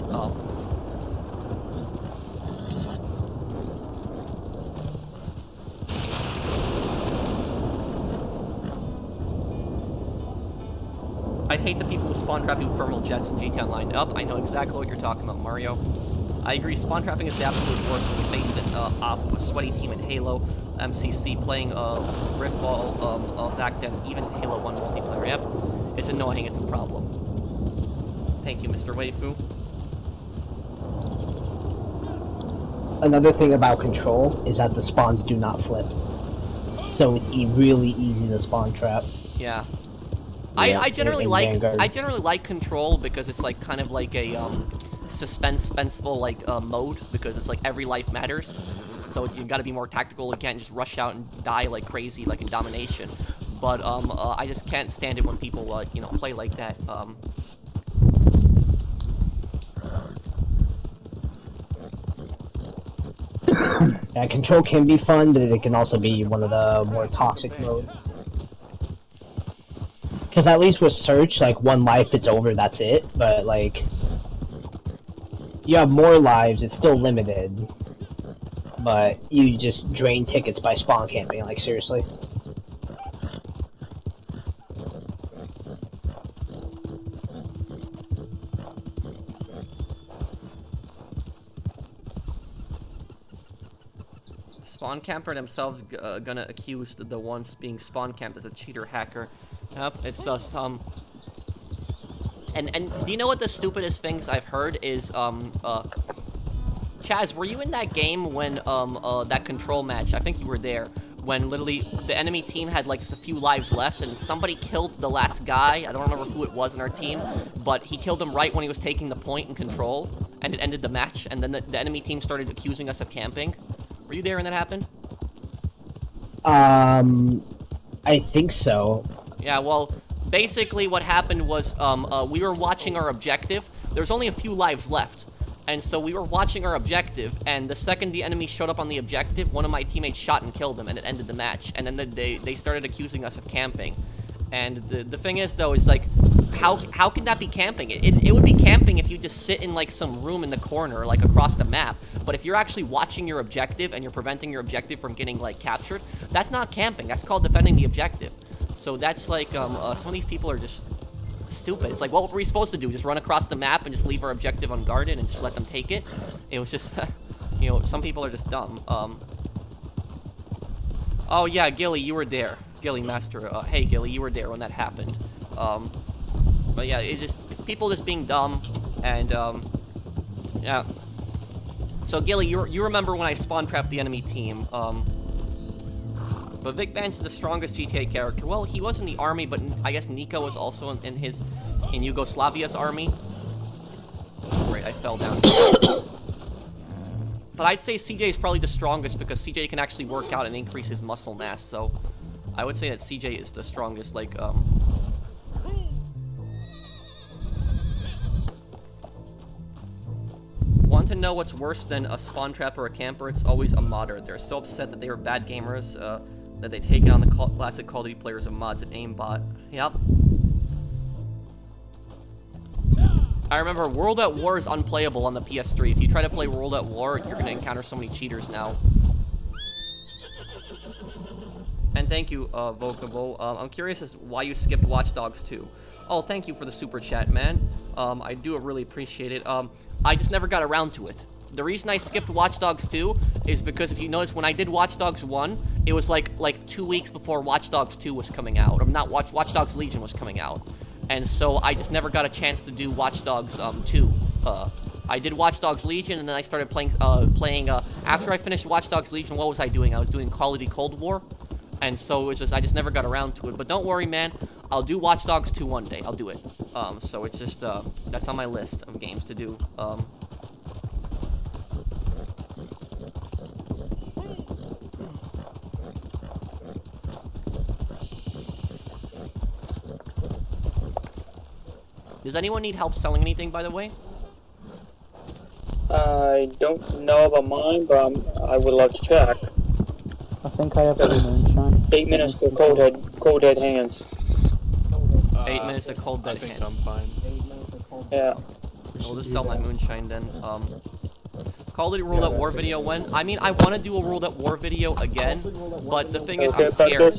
I hate the people who spawn trap you thermal jets in GTA Online. I know exactly what you're talking about, Mario. I agree, spawn trapping is the absolute worst. When we faced it off of a sweaty team in Halo, MCC, playing Riftball back then, even Halo 1 multiplayer. Yep, it's annoying, it's a problem. Thank you, Mr. Weifu. Another thing about Control is that the spawns do not flip. So it's really easy to spawn trap. Yeah. Yeah, I generally Vanguard. like Control because it's like kind of like a suspenseful like mode, because it's like every life matters. So you got to be more tactical. You can't just rush out and die like crazy like in Domination. But I just can't stand it when people you know, play like that. Yeah, Control can be fun, but it can also be one of the more toxic modes. Because at least with Search, like, one life, it's over, that's it. But, like, you have more lives, it's still limited. But you just drain tickets by spawn camping, like, seriously. Spawn camper themselves gonna accuse the ones being spawn camped as a cheater hacker. Yep, it's some. And do you know what the stupidest things I've heard is Chaz, were you in that game when that Control match? I think you were there when literally the enemy team had like just a few lives left, and somebody killed the last guy. I don't remember who it was in our team, but he killed him right when he was taking the point in Control, and it ended the match. And then the enemy team started accusing us of camping. Were you there when that happened? I think so. Yeah, well, basically what happened was we were watching our objective. There's only a few lives left. And so we were watching our objective, and the second the enemy showed up on the objective, one of my teammates shot and killed him, and it ended the match. And then they started accusing us of camping. And the thing is, though, is like, how can that be camping? It would be camping if you just sit in like some room in the corner, like across the map. But if you're actually watching your objective and you're preventing your objective from getting like captured, that's not camping. That's called defending the objective. So that's like some of these people are just stupid. It's like, what were we supposed to do? Just run across the map and just leave our objective unguarded and just let them take it? It was just, you know, some people are just dumb. Oh yeah, Gilly, you were there. Gilly Master. Hey Gilly, you were there when that happened. But yeah, it's just people just being dumb, and yeah. So Gilly, you remember when I spawn trapped the enemy team? But Vic Vance is the strongest GTA character. Well, he was in the army, but I guess Nico was also in Yugoslavia's army. Right, I fell down. But I'd say CJ is probably the strongest because CJ can actually work out and increase his muscle mass. So I would say that CJ is the strongest. Like Want to know what's worse than a spawn trap or a camper? It's always a modder. They're so upset that they were bad gamers. That they take it on the classic Call of Duty players and mods and aimbot. Yep. I remember World at War is unplayable on the PS3. If you try to play World at War, you're going to encounter so many cheaters now. And thank you, Vocable. I'm curious as why you skipped Watch Dogs 2. Oh, thank you for the super chat, man. I do really appreciate it. I just never got around to it. The reason I skipped Watch Dogs 2 is because if you notice, when I did Watch Dogs 1, it was like 2 weeks before Watch Dogs 2 was coming out. Or not Watch Dogs Legion was coming out. And so I just never got a chance to do Watch Dogs 2. I did Watch Dogs Legion, and then I started playing, after I finished Watch Dogs Legion, what was I doing? I was doing Call of Duty Cold War. And so it was just, I just never got around to it. But don't worry, man. I'll do Watch Dogs 2 one day. I'll do it. So it's just, that's on my list of games to do. Does anyone need help selling anything, by the way? I don't know about mine, but I would love to check. I think I have a moonshine. 8 minutes for cold dead hands. 8 minutes of cold dead hands. I think I'm fine. Yeah. I'll just sell my moonshine then. Call of Duty World at War video when? I mean, I want to do a World at War video again, but the thing is, I'm scared.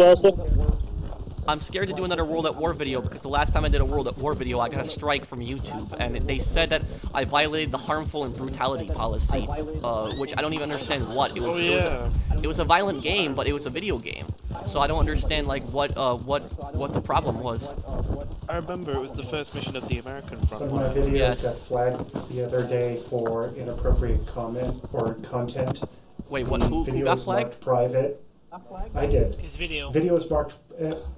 I'm scared to do another World at War video because the last time I did a World at War video, I got a strike from YouTube, and they said that I violated the harmful and brutality policy, which I don't even understand what. It was a violent game, but it was a video game, so I don't understand like what the problem was. I remember it was the first mission of the American front. One of my videos got flagged the other day for inappropriate comment or content. Wait, what? Who got flagged? Private. I did. His video. Video was marked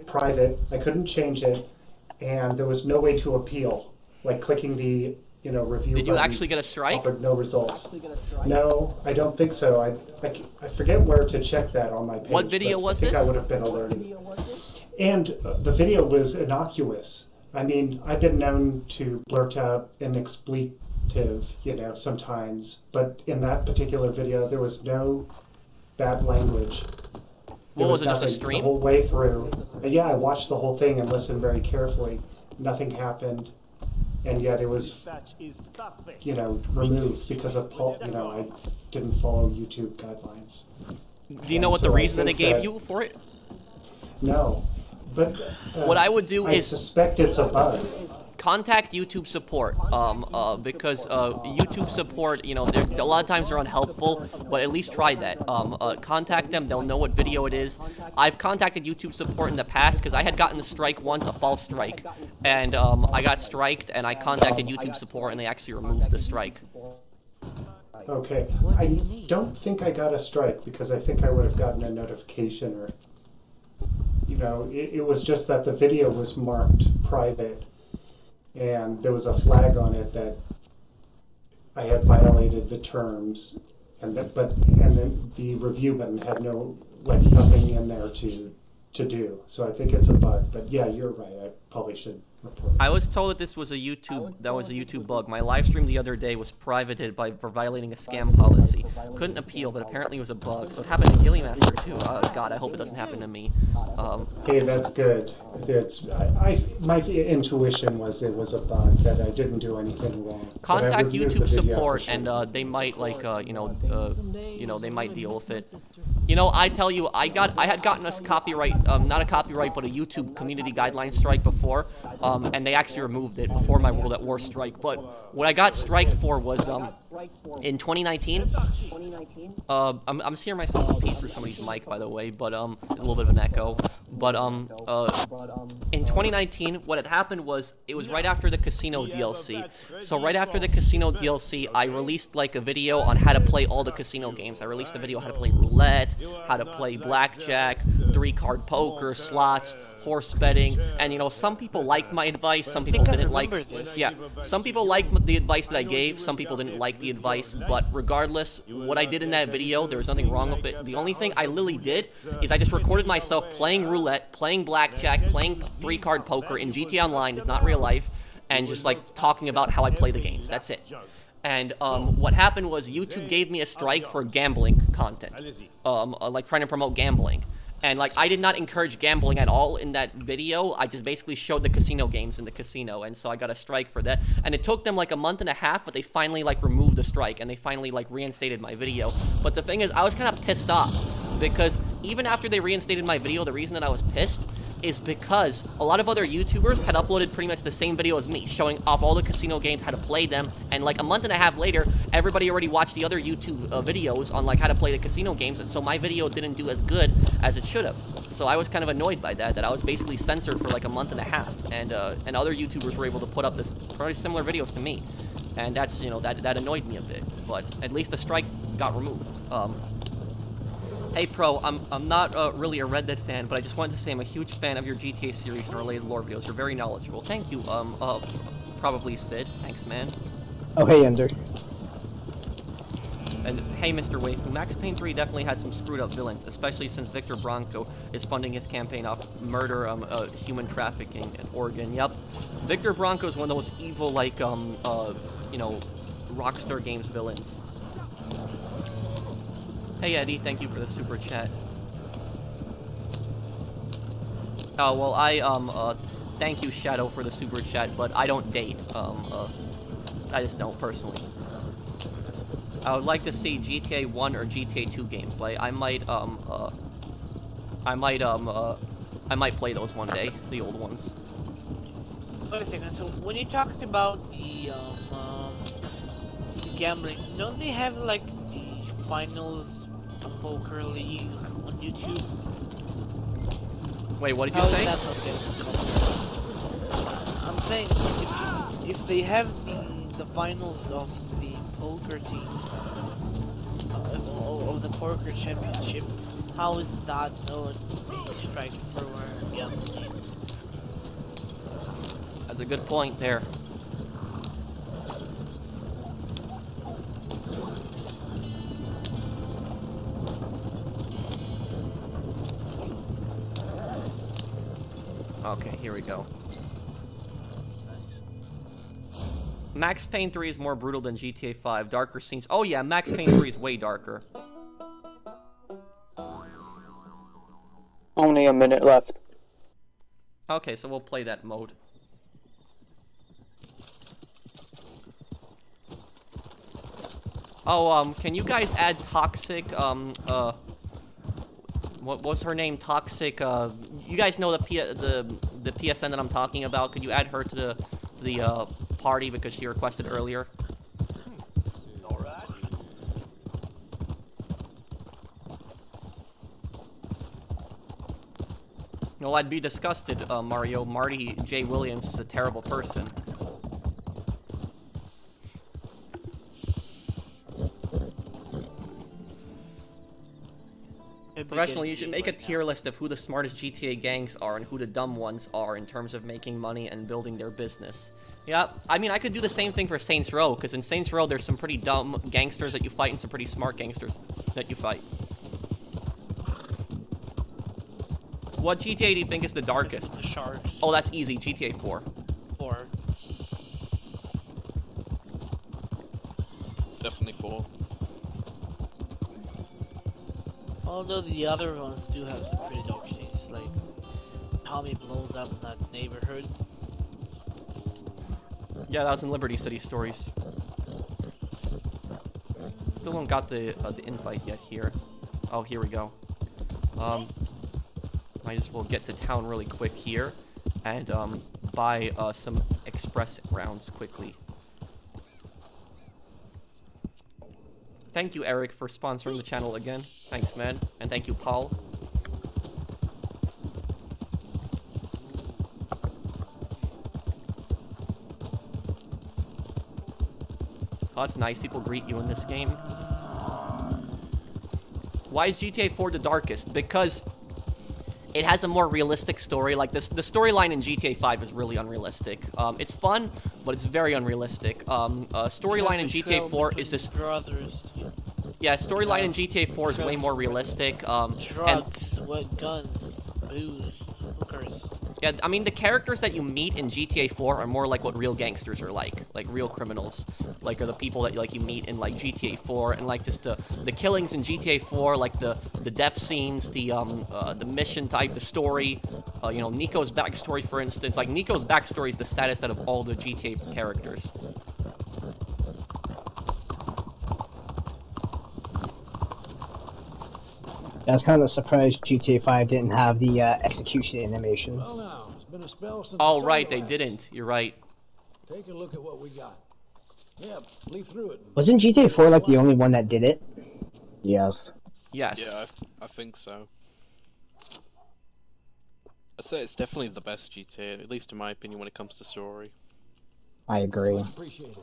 private. I couldn't change it, and there was no way to appeal. Like clicking the review. Did you actually get a strike? Offered no results. No, I don't think so. I forget where to check that on my page. What video was this? I think I would have been alerted. And the video was innocuous. I mean, I've been known to blurt out an expletive, sometimes, but in that particular video, there was no bad language. What was it, just a stream? The whole way through. Yeah, I watched the whole thing and listened very carefully. Nothing happened, and yet it was, removed because of, I didn't follow YouTube guidelines. Do you know what the reason that they gave you for it? No, but what I would do is I suspect it's a bug. Contact YouTube support, because YouTube support, a lot of times they're unhelpful, but at least try that. Contact them, they'll know what video it is. I've contacted YouTube support in the past because I had gotten a strike once, a false strike, and I got striked, and I contacted YouTube support, and they actually removed the strike. Okay, I don't think I got a strike because I think I would have gotten a notification, or, it was just that the video was marked private. And there was a flag on it that I had violated the terms, and then the review button had nothing in there to to do. So I think it's a bug. But yeah, you're right. I probably should report it. I was told that this was a YouTube bug. My live stream the other day was privated for violating a scam policy. Couldn't appeal, but apparently it was a bug. So it happened to Gilly Master too. God, I hope it doesn't happen to me. Hey, that's good. My intuition was it was a bug, that I didn't do anything wrong. Contact YouTube support, and they might they might deal with it. You know, I tell you, I had gotten us copyright, not a copyright, but a YouTube community guidelines strike before, and they actually removed it before my World at War strike. But what I got striked for was in 2019. I'm hearing myself repeat through somebody's mic, by the way, but a little bit of an echo. But in 2019, what had happened was it was right after the casino DLC. So right after the casino DLC, I released like a video on how to play all the casino games. I released a video on how to play roulette, how to play blackjack, 3-card poker, slots, horse betting, and you know, some people liked my advice, some people didn't like. Yeah, some people liked the advice that I gave, some people didn't like the advice. But regardless, what I did in that video, there was nothing wrong with it. The only thing I literally did is I just recorded myself playing roulette, playing blackjack, playing 3-card poker in GTA Online. It's not real life, and just like talking about how I play the games. That's it. And what happened was YouTube gave me a strike for gambling content, like trying to promote gambling. And like, I did not encourage gambling at all in that video. I just basically showed the casino games in the casino, and so I got a strike for that. And it took them like a month and a half, but they finally like removed the strike, and they finally like reinstated my video. But the thing is, I was kind of pissed off, because even after they reinstated my video, the reason that I was pissed is because a lot of other YouTubers had uploaded pretty much the same video as me, showing off all the casino games, how to play them, and like a month and a half later, everybody already watched the other YouTube videos on like how to play the casino games, and so my video didn't do as good as it should have. So I was kind of annoyed by that I was basically censored for like a month and a half, and other YouTubers were able to put up this very similar videos to me, and that's, you know, that annoyed me a bit, but at least the strike got removed. Hey Pro, I'm not really a Red Dead fan, but I just wanted to say I'm a huge fan of your GTA series and related lore videos. You're very knowledgeable. Thank you, probably Sid. Thanks, man. Oh, hey, Ender. And hey, Mr. Waifu, Max Payne 3 definitely had some screwed up villains, especially since Victor Bronco is funding his campaign off murder, human trafficking in Oregon. Yep. Victor Bronco is one of those evil, like, you know, Rockstar Games villains. Hey Eddie, thank you for the super chat. Oh, well, thank you Shadow for the super chat, but I don't date. I just don't personally. I would like to see GTA 1 or GTA 2 gameplay. I might play those one day, the old ones. Wait a second, so when you talked about the gambling, don't they have like the finals poker league on YouTube? Wait, what did you say? I'm saying if they have the finals of the poker team of the poker championship, how is that not a strike for gambling? That's a good point there. Okay, here we go. Max Payne 3 is more brutal than GTA 5. Darker scenes. Oh yeah, Max Payne 3 is way darker. Only a minute left. Okay, so we'll play that mode. Oh, can you guys add Toxic, what was her name? Toxic, you guys know the PSN that I'm talking about. Could you add her to the party because she requested earlier? Alright. No, I'd be disgusted, Mario. Marty J. Williams is a terrible person. Professional, you should make a tier list of who the smartest GTA gangs are and who the dumb ones are in terms of making money and building their business. Yeah, I mean, I could do the same thing for Saints Row, because in Saints Row, there's some pretty dumb gangsters that you fight and some pretty smart gangsters that you fight. What GTA do you think is the darkest? The sharks. Oh, that's easy. GTA 4. 4. Definitely 4. Although the other ones do have some pretty dark shades, like Tommy blows up in that neighborhood. Yeah, that was in Liberty City Stories. Still don't got the invite yet here. Oh, here we go. Might as well get to town really quick here and buy some express rounds quickly. Thank you, Eric, for sponsoring the channel again. Thanks, man. And thank you, Paul. Oh, that's nice. People greet you in this game. Why is GTA 4 the darkest? Because it has a more realistic story. Like, this, the storyline in GTA 5 is really unrealistic. It's fun, but it's very unrealistic. Storyline in GTA 4 is just... Yeah, storyline in GTA 4 is way more realistic. Drugs, guns, booze, hookers. Yeah, I mean, the characters that you meet in GTA 4 are more like what real gangsters are like real criminals. Like, are the people that, like, you meet in, like, GTA 4, and, like, just the killings in GTA 4, like, the death scenes, the mission type, the story, you know, Nico's backstory, for instance. Like, Nico's backstory is the saddest out of all the GTA characters. I was kind of surprised GTA 5 didn't have the execution animations. Well, now, it's been a spell since Oh, the right, sun they last. didn't. You're right. Take a look at what we got. Yeah, leaf through it. Wasn't GTA 4 like the only one that did it? Yes. Yes. Yeah, I think so. I'd say it's definitely the best GTA, at least in my opinion, when it comes to story. I agree.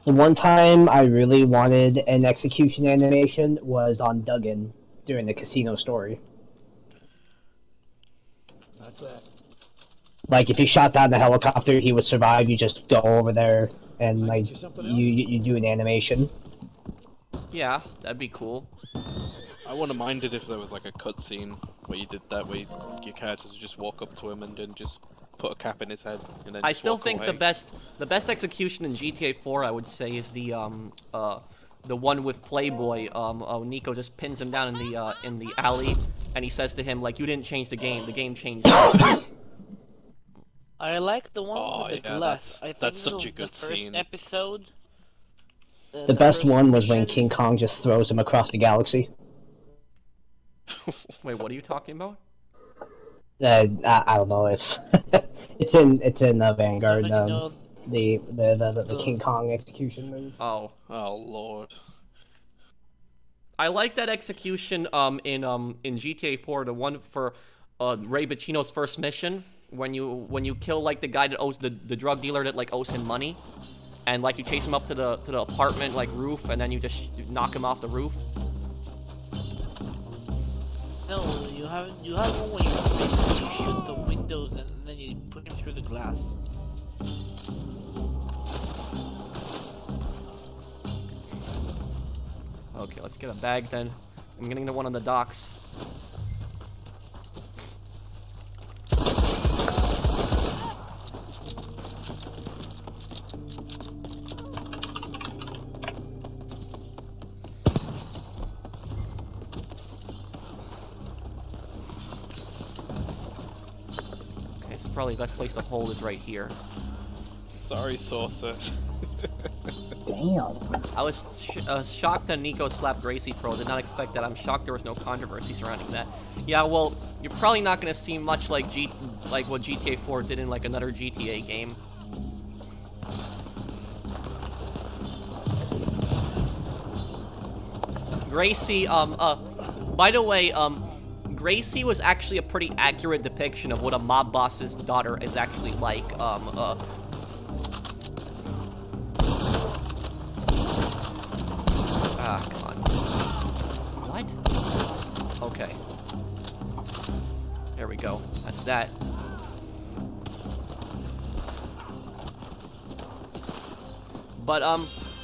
The one time I really wanted an execution animation was on Duggan during the casino story. That's that. Like, if he shot down the helicopter, he would survive. You just go over there and, like, get you something else? you do an animation. Yeah, that'd be cool. I wouldn't mind it if there was like a cutscene where you did that, where your characters would just walk up to him and then just put a cap in his head and then I just still walk think away. the best execution in GTA 4, I would say, is the one with Playboy. Nico just pins him down in the alley, and he says to him, like, "You didn't change the game changed you." I like the one Oh, with the yeah, glass. that's- I think that's it such was a good the first scene. episode. The best first one was when mission. King Kong just throws him across the galaxy. Wait, what are you talking about? I don't know if it's in Vanguard. Don't you know The King Kong execution move. Oh. Oh lord. I like that execution in GTA 4, the one for Ray Bacino's first mission, when you kill, like, the guy that owes the drug dealer that, like, owes him money, and, like, you chase him up to the apartment, like, roof, and then you just knock him off the roof. No, you haven't. You have one where you shoot the windows and then you put him through the glass. Okay, let's get a bag then. I'm getting the one on the docks. Okay, so probably the best place to hold is right here. Sorry, Saucer. Damn. I was shocked that Nico slapped Gracie Pro. Did not expect that. I'm shocked there was no controversy surrounding that. Yeah, well, you're probably not going to see much like what GTA 4 did in, like, another GTA game. Gracie, by the way, Gracie was actually a pretty accurate depiction of what a mob boss's daughter is actually like. Ah, come on. What? Okay. There we go. That's that. But,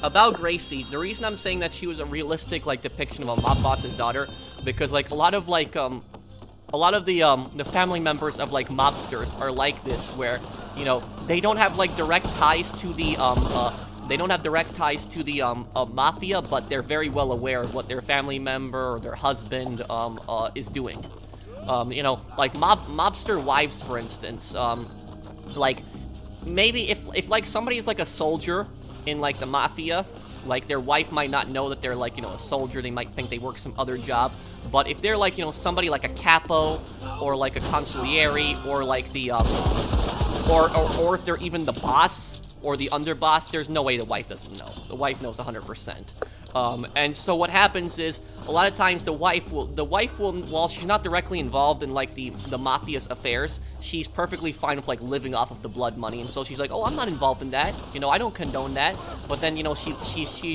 about Gracie, the reason I'm saying that she was a realistic, like, depiction of a mob boss's daughter, because, like, a lot of a lot of the family members of like mobsters are like this, where you know they don't have like direct ties to the mafia, but they're very well aware of what their family member or their husband is doing. You know, like mobster wives, for instance. Like maybe if like somebody is like a soldier in like the mafia, like their wife might not know that they're like, you know, a soldier. They might think they work some other job. But if they're like, you know, somebody like a capo or like a consigliere or like the or if they're even the boss or the underboss, there's no way the wife doesn't know. The wife knows 100%. And so what happens is, a lot of times the wife will, while she's not directly involved in like the mafia's affairs, she's perfectly fine with like living off of the blood money, and so she's like, oh, I'm not involved in that, you know, I don't condone that. But then, you know, she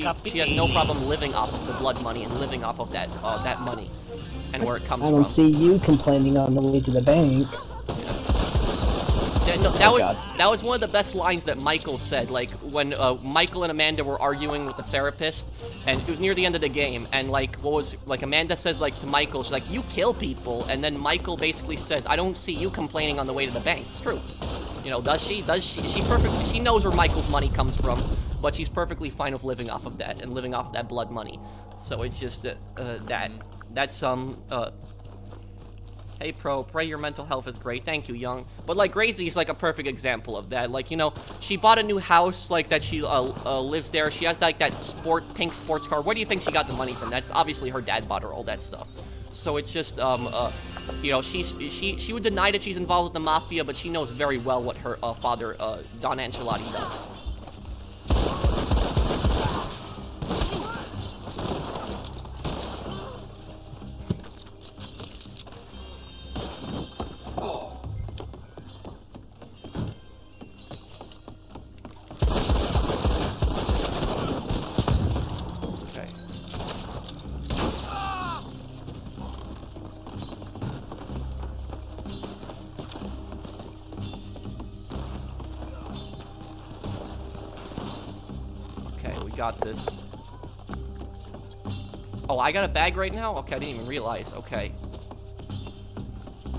has no problem living off of the blood money and living off of that that money and where it comes from. I don't see you complaining on the way to the bank. Yeah, no, that was one of the best lines that Michael said, like when Michael and Amanda were arguing with the therapist, and it was near the end of the game, and like Amanda says like to Michael, she's like, you kill people, and then Michael basically says, I don't see you complaining on the way to the bank. It's true. You know, does she? She knows where Michael's money comes from, but she's perfectly fine with living off of that and living off of that blood money. So it's just that's hey, Pro, pray your mental health is great. Thank you, Young. But, like, Gracie's, like, a perfect example of that. Like, you know, she bought a new house, like, that she lives there. She has, like, that pink sports car. Where do you think she got the money from? That's obviously her dad bought her all that stuff. So it's just, you know, she would deny that she's involved with the mafia, but she knows very well what her father, Don Ancelotti, does. Got this. Oh, I got a bag right now? Okay, I didn't even realize. Okay.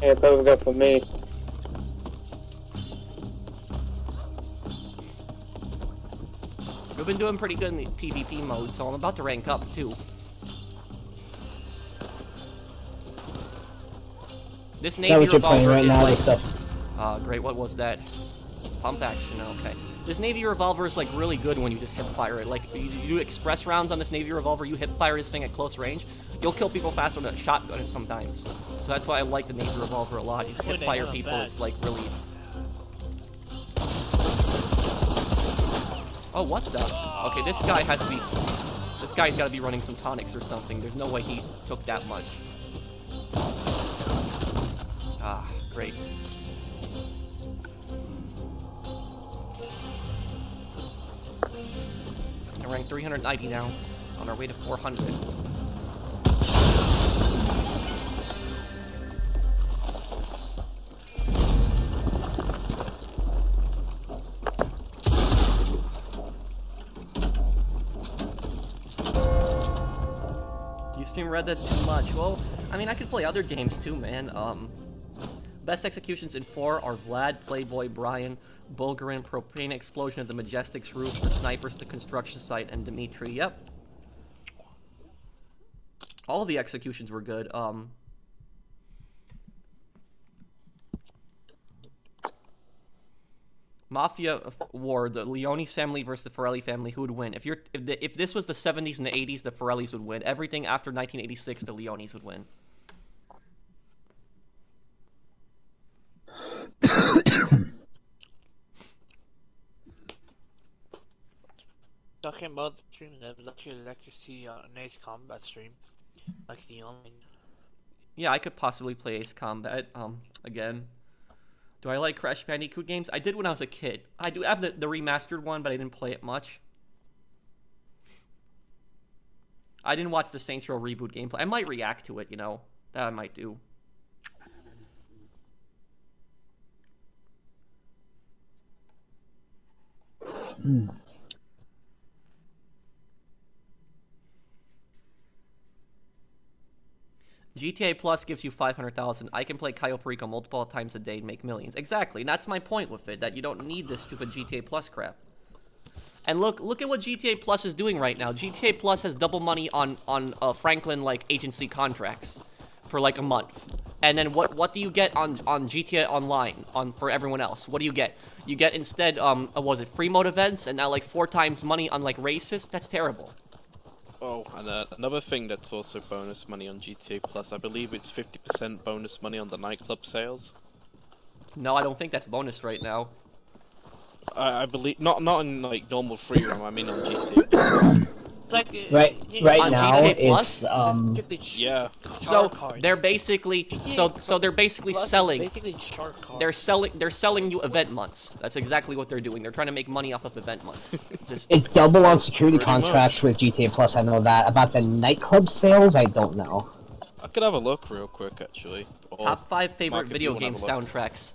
Yeah, probably got for me. We've been doing pretty good in the PvP mode, so I'm about to rank up too. This Navy revolver is like... great, what was that? Pump action, okay. This Navy revolver is like really good when you just hip fire it. Like, you do express rounds on this Navy revolver, you hip fire this thing at close range, you'll kill people faster than a shotgun sometimes. So that's why I like the Navy revolver a lot. You just hip fire people, it's like really... Oh, what the? Okay, this guy has to be... This guy's gotta be running some tonics or something. There's no way he took that much. Ah, great. We're rank 390 now, on our way to 400. You stream Red Dead too much. Well, I mean, I could play other games too, man. Best executions in 4 are Vlad, Playboy, Brian, Bulgarin, Propane Explosion at the Majestic's roof, the Snipers, the construction site, and Dimitri. Yep. All the executions were good. Mafia War, the Leone's family versus the Forelli family, who would win? If this was the 70s and the 80s, the Forellis would win. Everything after 1986, the Leones would win. Talking about the stream, I would actually like to see an Ace Combat stream, like the online. Yeah, I could possibly play Ace Combat again. Do I like Crash Bandicoot games? I did when I was a kid. I do have the remastered one, but I didn't play it much. I didn't watch the Saints Row reboot gameplay. I might react to it, you know. That I might do. GTA Plus gives you 500,000. I can play Cayo Perico multiple times a day and make millions. Exactly, and that's my point with it, that you don't need this stupid GTA Plus crap. And look at what GTA Plus is doing right now. GTA Plus has double money on Franklin like agency contracts for like a month. And then what do you get on GTA Online for everyone else? What do you get? You get instead was it free mode events and now like 4 times money on like races? That's terrible. Oh, and another thing that's also bonus money on GTA Plus, I believe it's 50% bonus money on the nightclub sales. No, I don't think that's bonus right now. I believe not in like normal free roam. I mean on GTA Plus. Like, right on now GTA Plus? it's Yeah. So they're basically they're basically selling. Basically shark cards. They're selling you event months. That's exactly what they're doing. They're trying to make money off of event months. it's double on security Pretty contracts with GTA Plus. I know that. About the nightclub sales, I don't know. I could have a look real quick actually. Or Top 5 favorite Mark, if video you game wanna have a look. soundtracks.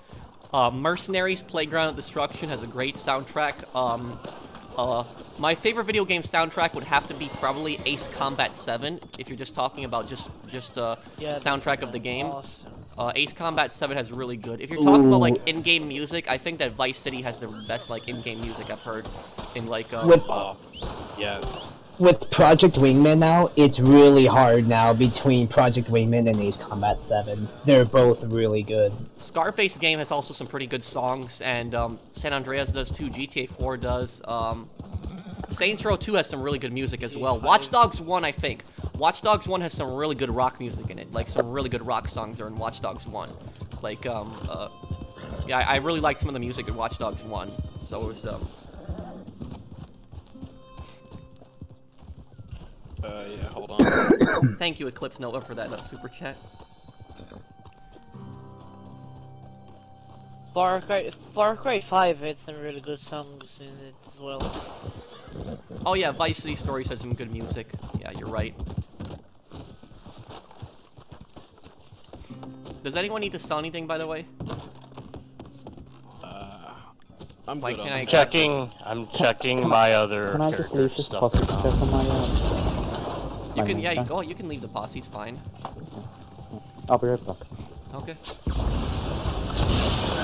Mercenaries Playground of Destruction has a great soundtrack. My favorite video game soundtrack would have to be probably Ace Combat 7, if you're just talking about just soundtrack of the game. Awesome. Ace Combat 7 has really good. If you're talking about like in-game music, I think that Vice City has the best like in-game music I've heard in like Yes. With Project Wingman now, it's really hard now between Project Wingman and Ace Combat 7. They're both really good. Scarface game has also some pretty good songs, and San Andreas does too. GTA 4 does. Saints Row 2 has some really good music as well. Watch Dogs 1, I think. Watch Dogs 1 has some really good rock music in it. Like some really good rock songs are in Watch Dogs 1. Like yeah, I really liked some of the music in Watch Dogs 1. So it was Yeah, hold on. Thank you, Eclipse Nova, for that super chat. Far Cry 5 had some really good songs in it as well. Oh yeah, Vice City Stories has some good music. Yeah, you're right. Does anyone need to sell anything, by the way? I'm Why good can't on I that. I'm checking my other Can I just leave character this stuff posse now. check on my You can, my yeah, name, you can leave the posse, it's fine. I'll be right back. Okay.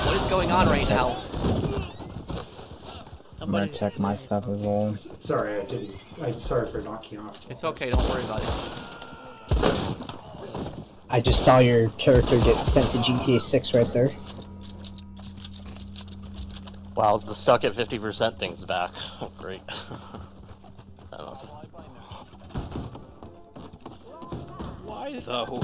What is going on right now? I'm gonna check my stuff as well. Sorry, I'm sorry for knocking off. It's okay, don't worry about it. I just saw your character get sent to GTA 6 right there. Wow, the stuck at 50% thing's back. Great. Why though?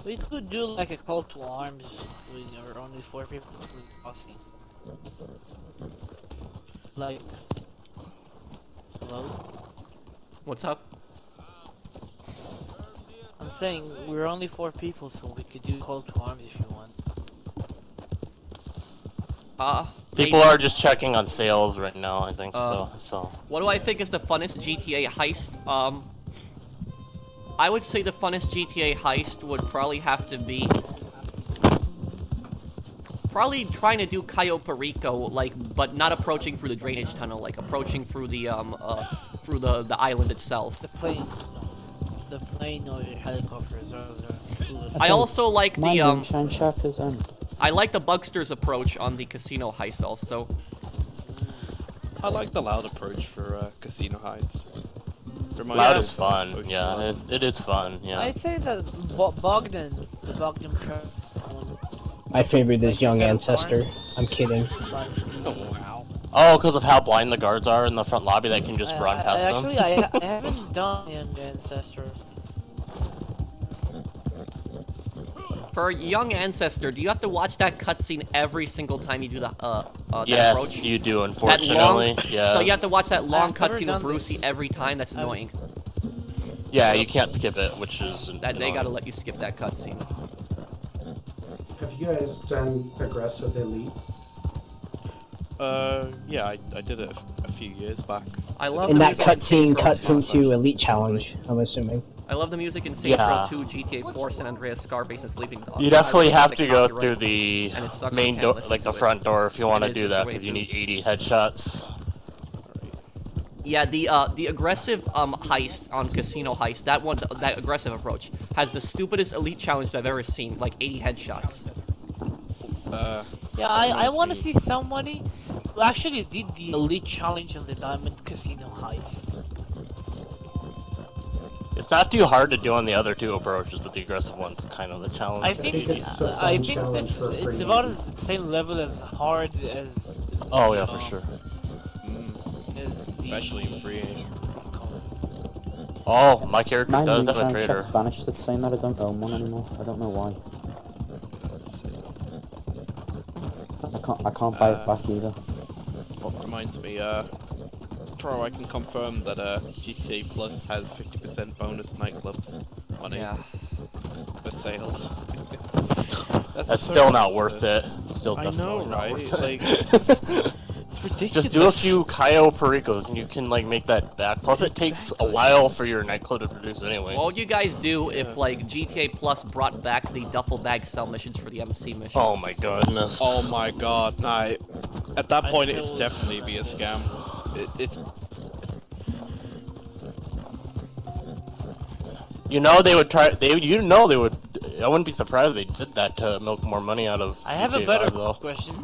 We could do like a call to arms with our only 4 people with posse. Like, hello? What's up? I'm saying we're only 4 people, so we could do call to arms if you want. People are just checking on sales right now, I think. So. What do I think is the funnest GTA heist? I would say the funnest GTA heist would probably have to be trying to do Cayo Perico, like, but not approaching through the drainage tunnel, like approaching through the island itself. The plane or the helicopters are I also like the Shine shaft is on. I like the Bugster's approach on the casino heist also. I like the loud approach for casino heists. Loud is fun. Yeah, it is fun. Yeah. I'd say that Bogdan one. My favorite is Young Ancestor. I'm kidding. Oh wow. Oh, because of how blind the guards are in the front lobby, they can just run past them. Actually, I haven't done Young Ancestor. For Young Ancestor, do you have to watch that cutscene every single time you do the that yes, approach? you do, unfortunately. Yeah. So you have to watch that long I've never cutscene done with Brucey every time? That's annoying. Yeah, you can't skip it, which is That they gotta let you skip that cutscene. Have you guys done Aggressive Elite? Yeah, I did it a few years back. I love And the that music in Saints cutscene Row cuts 2. into Elite Challenge, I'm assuming. I love the music in Saints Yeah. Row 2, GTA 4, San Andreas, Scarface, and Sleeping Dogs. You definitely I have listen to to go copyright, through the and it sucks main I can't door, listen like to the it. front door, if you want to It is, do it's that, way because you through. need 80 headshots. Yeah, the aggressive heist on Casino Heist, that aggressive approach, has the stupidest elite challenge I've ever seen, like 80 headshots. Yeah, I want to see somebody who actually did the elite challenge on the Diamond Casino Heist. It's not too hard to do on the other two approaches, but the aggressive one's kind of the challenge. I think it's a fun I think challenge for it's free. about the same level as hard as. Oh yeah, for sure. Especially in free. Oh, my character My does have a moonshine trader. check's vanished. It's saying that I don't own one anymore. I don't know why. I can't buy it back either. Reminds me, Tro, I can confirm that GTA Plus has 50% bonus nightclubs money for sales. That's still not worth it. Still I definitely know, not right? worth it. Like, it's ridiculous. Just do a few Cayo Pericos and you can like make that back. Plus it takes a while for your nightclub to produce anyway. What would you guys do if like GTA Plus brought back the duffel bag sell missions for the MC missions? Oh my goodness. Oh my god, nah. At that point, it's definitely be a scam. It's. You know they would try. You know they would. I wouldn't be surprised if they did that to milk more money out of. I have a GTA better 5, though. question.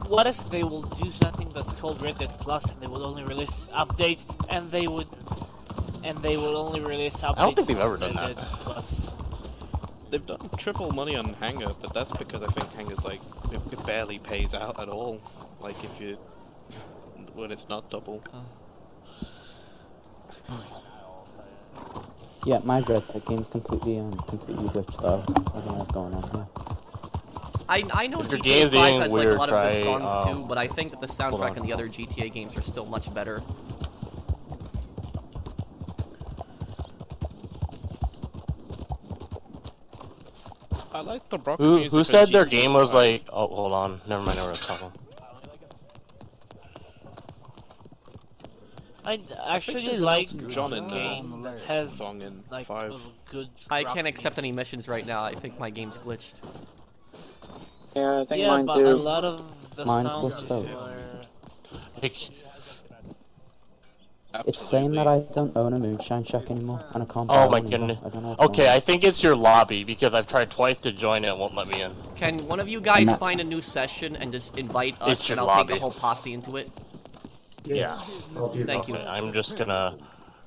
What if they will do something that's called Red Dead Plus and they will only release updates and they will only release updates? I don't think they've ever for done Red that. Dead Plus. They've done triple money on Hangar, but that's because I think Hangar's like it barely pays out at all. Like if you when it's not double. Yeah, my Red Dead game's completely glitched out. I don't know what's going on here. I know If your GTA game's 5 being has like a weird, lot of good try, songs too, but I think that the soundtrack on. in the other GTA games are still much better. I like the rock Who music. said on their GTA game was 5. like? Oh, hold on. Never mind. I was talking. I actually there's like an Elton John in a there. game that has Song in like 5. a good. I rock can't accept music. any missions right now. I think my game's glitched. Yeah, I think Yeah, mine but too. a lot of the Mine's sounds glitched out. were. It's saying that I don't own a moonshine shack anymore, and I can't buy Oh one my either. goodness. I don't know what's Okay, going I think it's your lobby because I've tried twice to join it. It won't let me in. Can one of you guys not- find a new session and just invite It's us, your and I'll take lobby. the whole posse into it? Yes, I'll do Thank that. you. Okay, I'm just gonna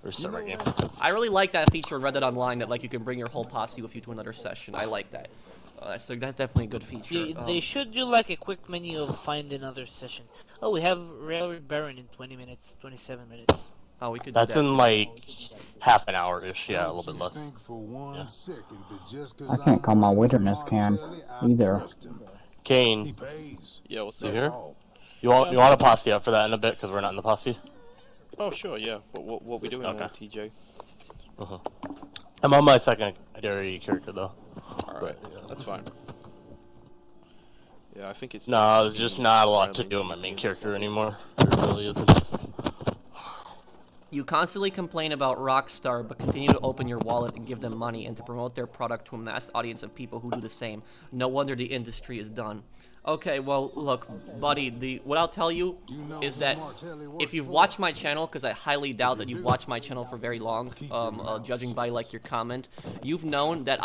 restart my game. I really like that feature in Red Dead Online that like you can bring your whole posse with you to another session. I like that. That's definitely a good feature. They should do like a quick menu of find another session. Oh, we have Railroad Baron in 20 minutes, 27 minutes. Oh, we could. That's do that in too. like half an hour-ish. Yeah, a little bit less. Think for one second that just 'cause I can't call my wilderness Martelli, can I either. trust him. He Kane, pays. Yeah, what's you up? here? All. You want a posse up for that in a bit because we're not in the posse. Oh sure, yeah. What we doing Okay. now, TJ? I'm on my secondary character though. Alright, that's fine. Yeah, I think it's. No, there's just not a lot to do with my main character anymore. There really isn't. You constantly complain about Rockstar, but continue to open your wallet and give them money and to promote their product to a mass audience of people who do the same. No wonder the industry is done. Okay, well, look, buddy, what I'll tell you is that if you've watched my channel, because I highly doubt that you've watched my channel for very long, judging by, like, your comment, you've known that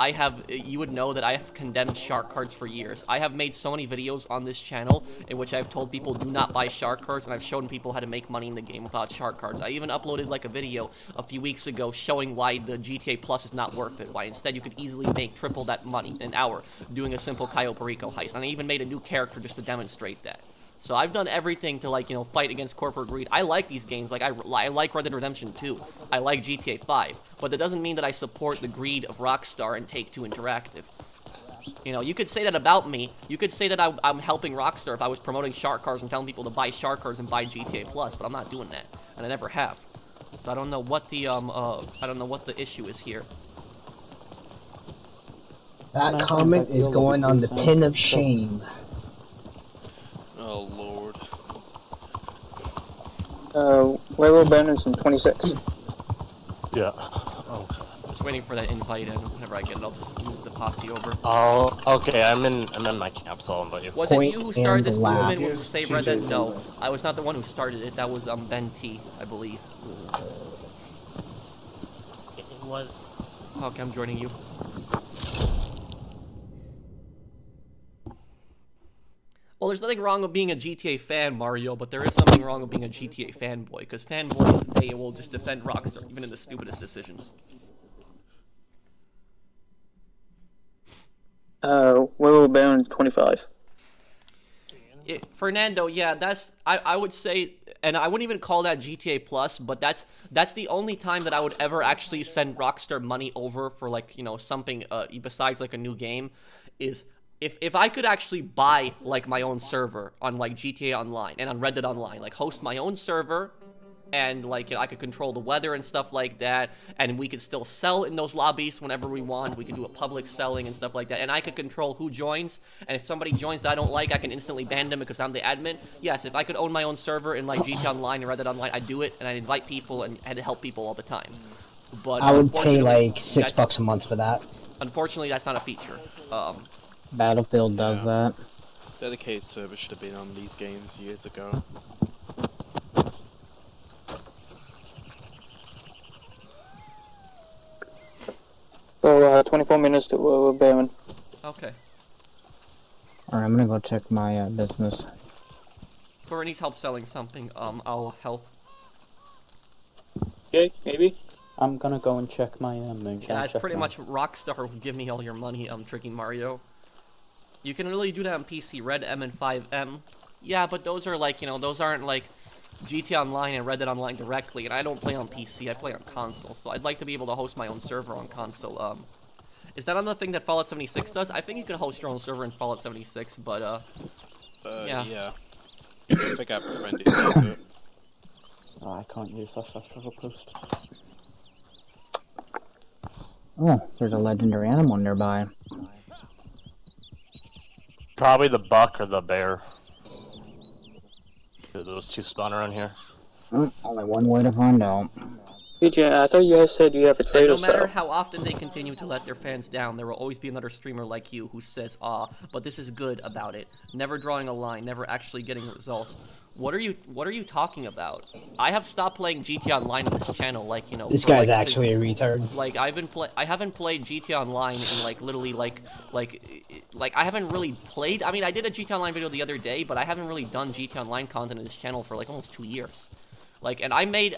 you would know that I have condemned shark cards for years. I have made so many videos on this channel in which I've told people do not buy shark cards, and I've shown people how to make money in the game without shark cards. I even uploaded, like, a video a few weeks ago showing why the GTA Plus is not worth it, why instead you could easily make triple that money in an hour doing a simple Cayo Perico heist, and I even made a new character just to demonstrate that. So I've done everything to, like, you know, fight against corporate greed. I like these games. Like, I like Red Dead Redemption 2. I like GTA 5. But that doesn't mean that I support the greed of Rockstar and Take-Two Interactive. You know, you could say that about me. You could say that I'm helping Rockstar if I was promoting shark cards and telling people to buy shark cards and buy GTA Plus, but I'm not doing that. And I never have. So I don't know what the, I don't know what the issue is here. That comment is going on the pin of shame. Oh lord. Railroad Baron is in 26. Yeah. Okay. just waiting for that invite, and whenever I get it, I'll just move the posse over. Oh, okay. I'm in my camp, so I'll invite you. Was it you who started this movement with Here's Save Red Dead? TJ's No, invite. I was not the one who started it. That was Ben T, I believe. It was. Okay, I'm joining you. Well, there's nothing wrong with being a GTA fan, Mario, but there is something wrong with being a GTA fanboy, because fanboys, they will just defend Rockstar, even in the stupidest decisions. When will be on 25? Fernando, yeah, I would say, and I wouldn't even call that GTA Plus, but that's the only time that I would ever actually send Rockstar money over for, like, you know, something besides like a new game, is if I could actually buy like my own server on like GTA Online and on Red Dead Online, like host my own server, and like, you know, I could control the weather and stuff like that, and we could still sell in those lobbies whenever we want. We could do a public selling and stuff like that, and I could control who joins, and if somebody joins that I don't like, I can instantly ban them because I'm the admin. Yes, if I could own my own server in like GTA Online and Red Dead Online, I'd do it, and I'd invite people and I'd help people all the time. But I would pay unfortunately, like $6 a month for that. Unfortunately, that's not a feature. Battlefield does that. Dedicated server should have been on these games years ago. So, 24 minutes to Bayman. Okay. Alright, I'm gonna go check my business. Whoever needs help selling something, I'll help. Okay, maybe. I'm gonna go and check my moonshine. Yeah, it's pretty much Rockstar who give me all your money, tricking Mario. You can really do that on PC, Red M and 5M. Yeah, but those are like, you know, those aren't like GTA Online and Red Dead Online directly, and I don't play on PC, I play on console, so I'd like to be able to host my own server on console. Is that another thing that Fallout 76 does? I think you can host your own server in Fallout 76, but, yeah. I think I befriended you to it. Oh, I can't use /travel post. Oh, there's a legendary animal nearby. Probably the buck or the bear. Those two spawn around here. Only one way to find out. BJ, I thought you guys said you have a trader no matter cell. how often they continue to let their fans down, there will always be another streamer like you who says, but this is good about it. Never drawing a line, never actually getting a result. What are you talking about? I have stopped playing GTA Online on this channel, like, you know. This guy's actually a retard. Like, I haven't played GTA Online in like literally like I haven't really played. I mean, I did a GTA Online video the other day, but I haven't really done GTA Online content on this channel for like almost 2 years. Like, and I made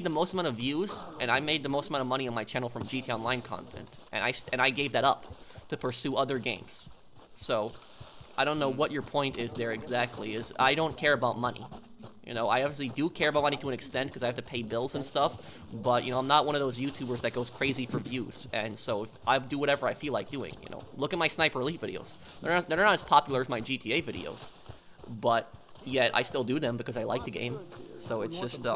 the most amount of views, and I made the most amount of money on my channel from GTA Online content, and I gave that up to pursue other games. So, I don't know what your point is there exactly. Is I don't care about money. You know, I obviously do care about money to an extent because I have to pay bills and stuff, but, you know, I'm not one of those YouTubers that goes crazy for views, and so if I do whatever I feel like doing, you know. Look at my Sniper Elite videos. They're not as popular as my GTA videos, but yet I still do them because I like the game. So it's just I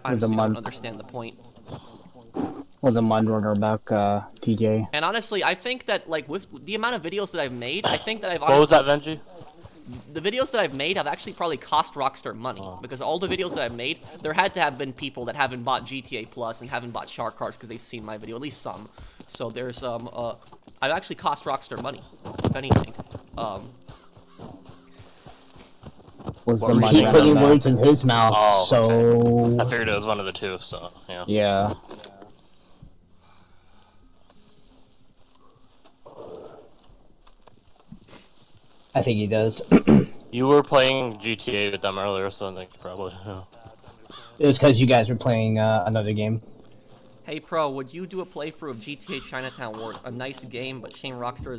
honestly don't understand the point. Was a mud runner about TJ. And honestly, I think that, like, with the amount of videos that I've made, I think that I've honestly... What was that, Venji? The videos that I've made have actually probably cost Rockstar money, because all the videos that I've made, there had to have been people that haven't bought GTA Plus and haven't bought Shark Cards because they've seen my video, at least some. So there's, I've actually cost Rockstar money, if anything. Was the money putting words in his mouth, so... Okay. I figured it was one of the two, so, yeah. Yeah. I think he does. You were playing GTA with them earlier, so I think probably, yeah. It was because you guys were playing another game. Hey, Pro, would you do a playthrough of GTA Chinatown Wars? A nice game, but shame Rockstar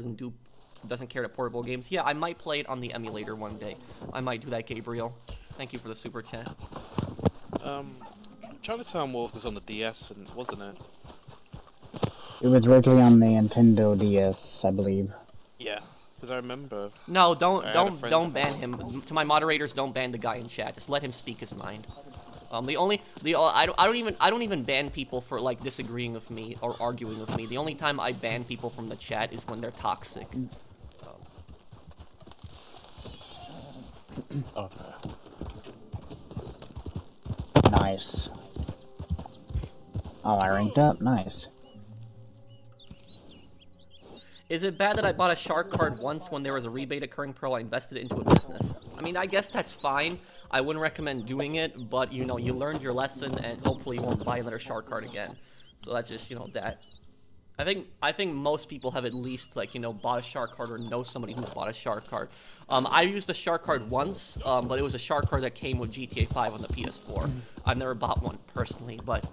doesn't care to portable games. Yeah, I might play it on the emulator one day. I might do that, Gabriel. Thank you for the super chat. Chinatown Wars was on the DS, and wasn't it? It was originally on the Nintendo DS, I believe. Yeah, because I remember. No, don't ban him. To my moderators, don't ban the guy in chat. Just let him speak his mind. I don't even ban people for like disagreeing with me or arguing with me. The only time I ban people from the chat is when they're toxic. Okay. Nice. Oh, I ranked up? Nice. Is it bad that I bought a shark card once when there was a rebate occurring pro? I invested it into a business. I mean, I guess that's fine. I wouldn't recommend doing it, but, you know, you learned your lesson, and hopefully you won't buy another shark card again. So that's just, you know, that. I think most people have at least, like, you know, bought a shark card or know somebody who's bought a shark card. I used a shark card once, but it was a shark card that came with GTA 5 on the PS4. I've never bought one personally, but...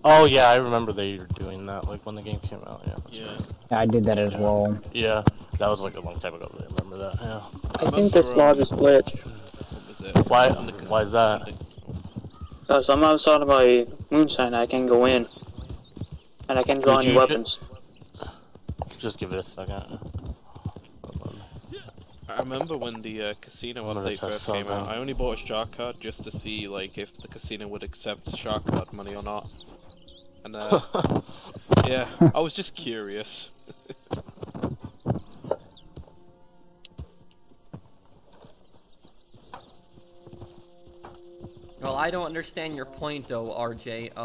Oh yeah, I remember they were doing that, like when the game came out. Yeah. I did that as well. Yeah, that was like a long time ago. I remember that. Yeah. I think this log is glitched. Why? Why is that? Because I'm outside of my moonshine, I can go in. And I can draw any weapons. Just give it a second. I remember when the casino update first came out, I only bought a shark card just to see like if the casino would accept shark card money or not. And yeah, I was just curious. Well, I don't understand your point, though, RJ,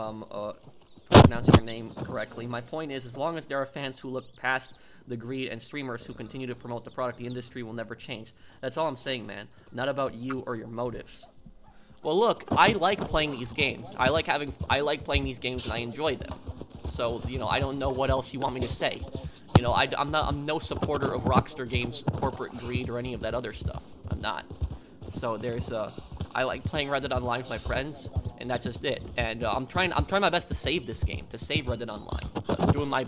pronouncing your name correctly. My point is, as long as there are fans who look past the greed and streamers who continue to promote the product, the industry will never change. That's all I'm saying, man. Not about you or your motives. Well, look, I like playing these games. I like playing these games and I enjoy them. So, you know, I don't know what else you want me to say. You know, I'm no supporter of Rockstar Games' corporate greed or any of that other stuff. I'm not. So there's I like playing Red Dead Online with my friends, and that's just it. And I'm trying my best to save this game, to save Red Dead Online.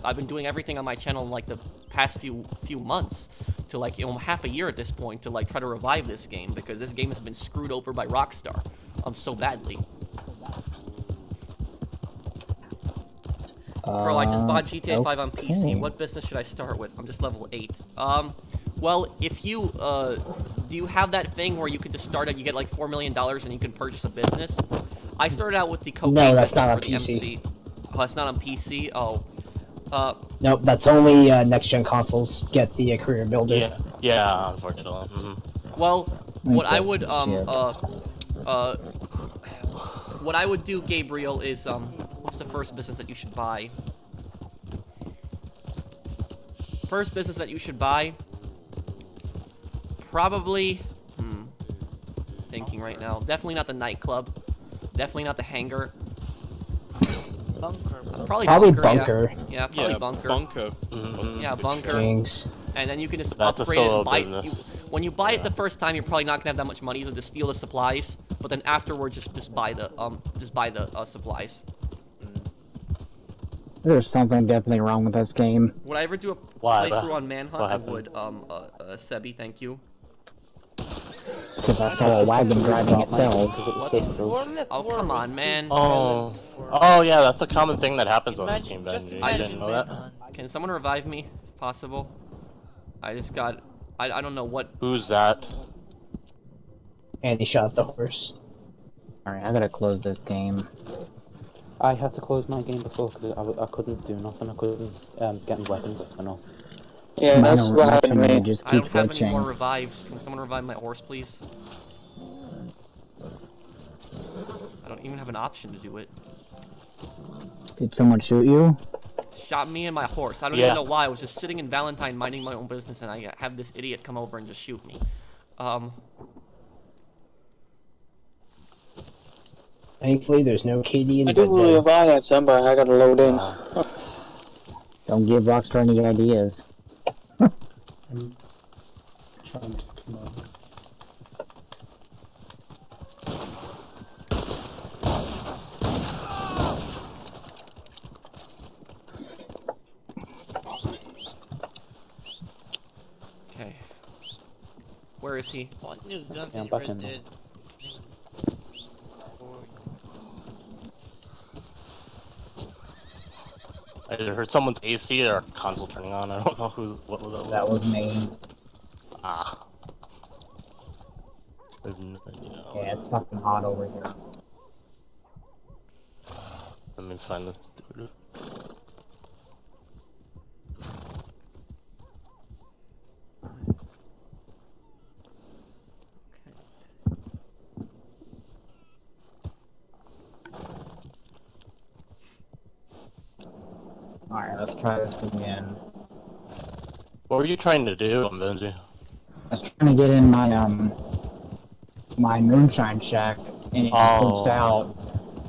I've been doing everything on my channel in like the past few months, to like, you know, half a year at this point, to like try to revive this game, because this game has been screwed over by Rockstar so badly. Bro, I just bought GTA 5 on PC. What business should I start with? I'm just level 8. Well, if you, do you have that thing where you could just start it, you get like $4 million and you can purchase a business? I started out with the cocaine business for the MC. Oh, that's not on PC? Oh. Nope, that's only next-gen consoles get the career builder. Yeah, unfortunately. Well, what I would, what I would do, Gabriel, is, what's the first business that you should buy? First business that you should buy? Probably, thinking right now. Definitely not the nightclub. Definitely not the hangar. Bunker. Probably bunker. Yeah, probably bunker. Bunker. Yeah, bunker. Jinx. And then you can just upgrade it and buy it. When you buy it the first time, you're probably not gonna have that much money, so just steal the supplies. But then afterwards, just buy the supplies. There's something definitely wrong with this game. Would I ever do a playthrough on Manhunt? I would. Sebi, thank you. Because I saw a wagon driving itself. Oh, come on, man. Oh yeah, that's a common thing that happens on this game, Benji. I didn't know that. Can someone revive me, if possible? I just got... I don't know what... Who's that? And he shot the horse. Alright, I gotta close this game. I had to close my game before because I couldn't do nothing. I couldn't get any weapons enough. Yeah, that's what happened to me. I don't have any more revives. Can someone revive my horse, please? I don't even have an option to do it. Did someone shoot you? Shot me and my horse. I don't even know why. I was just sitting in Valentine minding my own business, and I have this idiot come over and just shoot me. Thankfully, there's no KD in the I do believe I had some, but I gotta load in. Don't give Rockstar any ideas. I'm trying to come on. Okay. Where is he? What new gun Yeah, I'm did back Red in Dead? I either heard someone's AC or console turning on. I don't know what was that. That was me. Ah. Yeah, it's fucking hot over here. Let me find the... Alright, let's try this again. What were you trying to do, Benji? I was trying to get in my my moonshine shack and it just glitched out.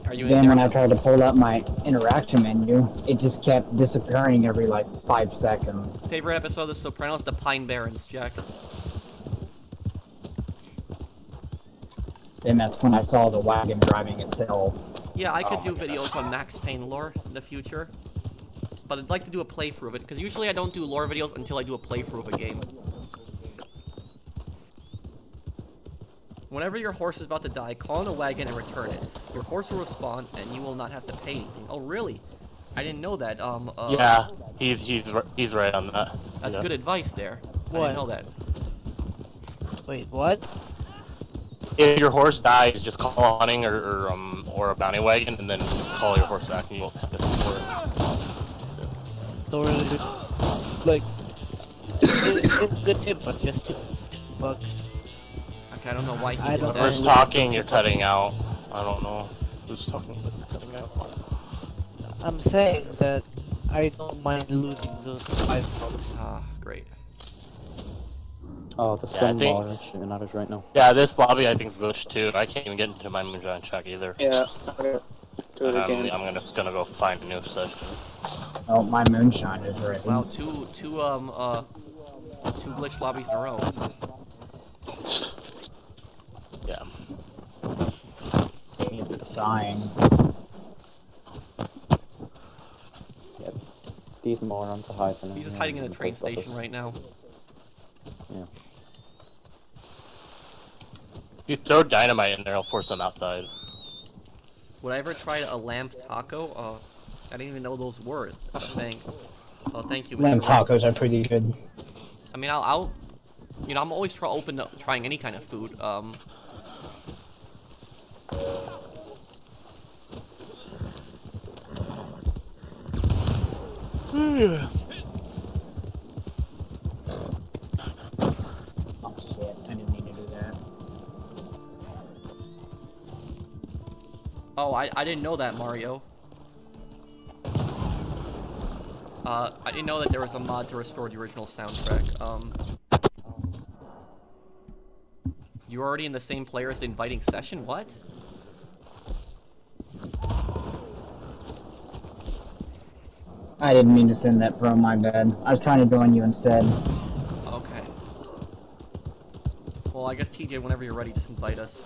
Are you in Then there when I now? tried to pull up my interaction menu, it just kept disappearing every like 5 seconds. Favorite episode of The Sopranos? The Pine Barrens, Jack. Then that's when I saw the wagon driving itself. Yeah, I could do videos on Max Payne lore in the future. But I'd like to do a playthrough of it, because usually I don't do lore videos until I do a playthrough of a game. Whenever your horse is about to die, call in a wagon and return it. Your horse will respawn, and you will not have to pay anything. Oh, really? I didn't know that. Yeah, he's right on that. That's good advice there. I What? didn't know that. Wait, what? If your horse dies, just call a hunting or a bounty wagon, and then call your horse back, and you'll have to Or, like, it's a good tip, but just $2. Okay, I don't know why he I did don't that. Who's talking? You're cutting out. I don't know. Who's talking? But you're cutting out. I'm saying that I don't mind losing those $5. Ah, great. Oh, the Yeah, I sun think- law is shooting at us right now. Yeah, this lobby I think is glitched too. I can't even get into my moonshine shack either. Yeah, okay. Do it again. I'm just gonna go find a new session. Oh, my moonshine is ready. Wow, two glitch lobbies in a row. Yeah. It's dying. Yep. These morons are hiding. He's just hiding in the train station right now. Yeah. You throw dynamite in there, I'll force them outside. Would I ever try a lamb taco? I didn't even know those words. Thank you, Mr. Lamb Ray. tacos are pretty good. I mean, I'll you know, I'm always open to trying any kind of food. Oh shit, I didn't mean to do that. Oh, I didn't know that, Mario. I didn't know that there was a mod to restore the original soundtrack. You're already in the same player as the inviting session? What? I didn't mean to send that pro, my bad. I was trying to join you instead. Okay. Well, I guess TJ, whenever you're ready, just invite us.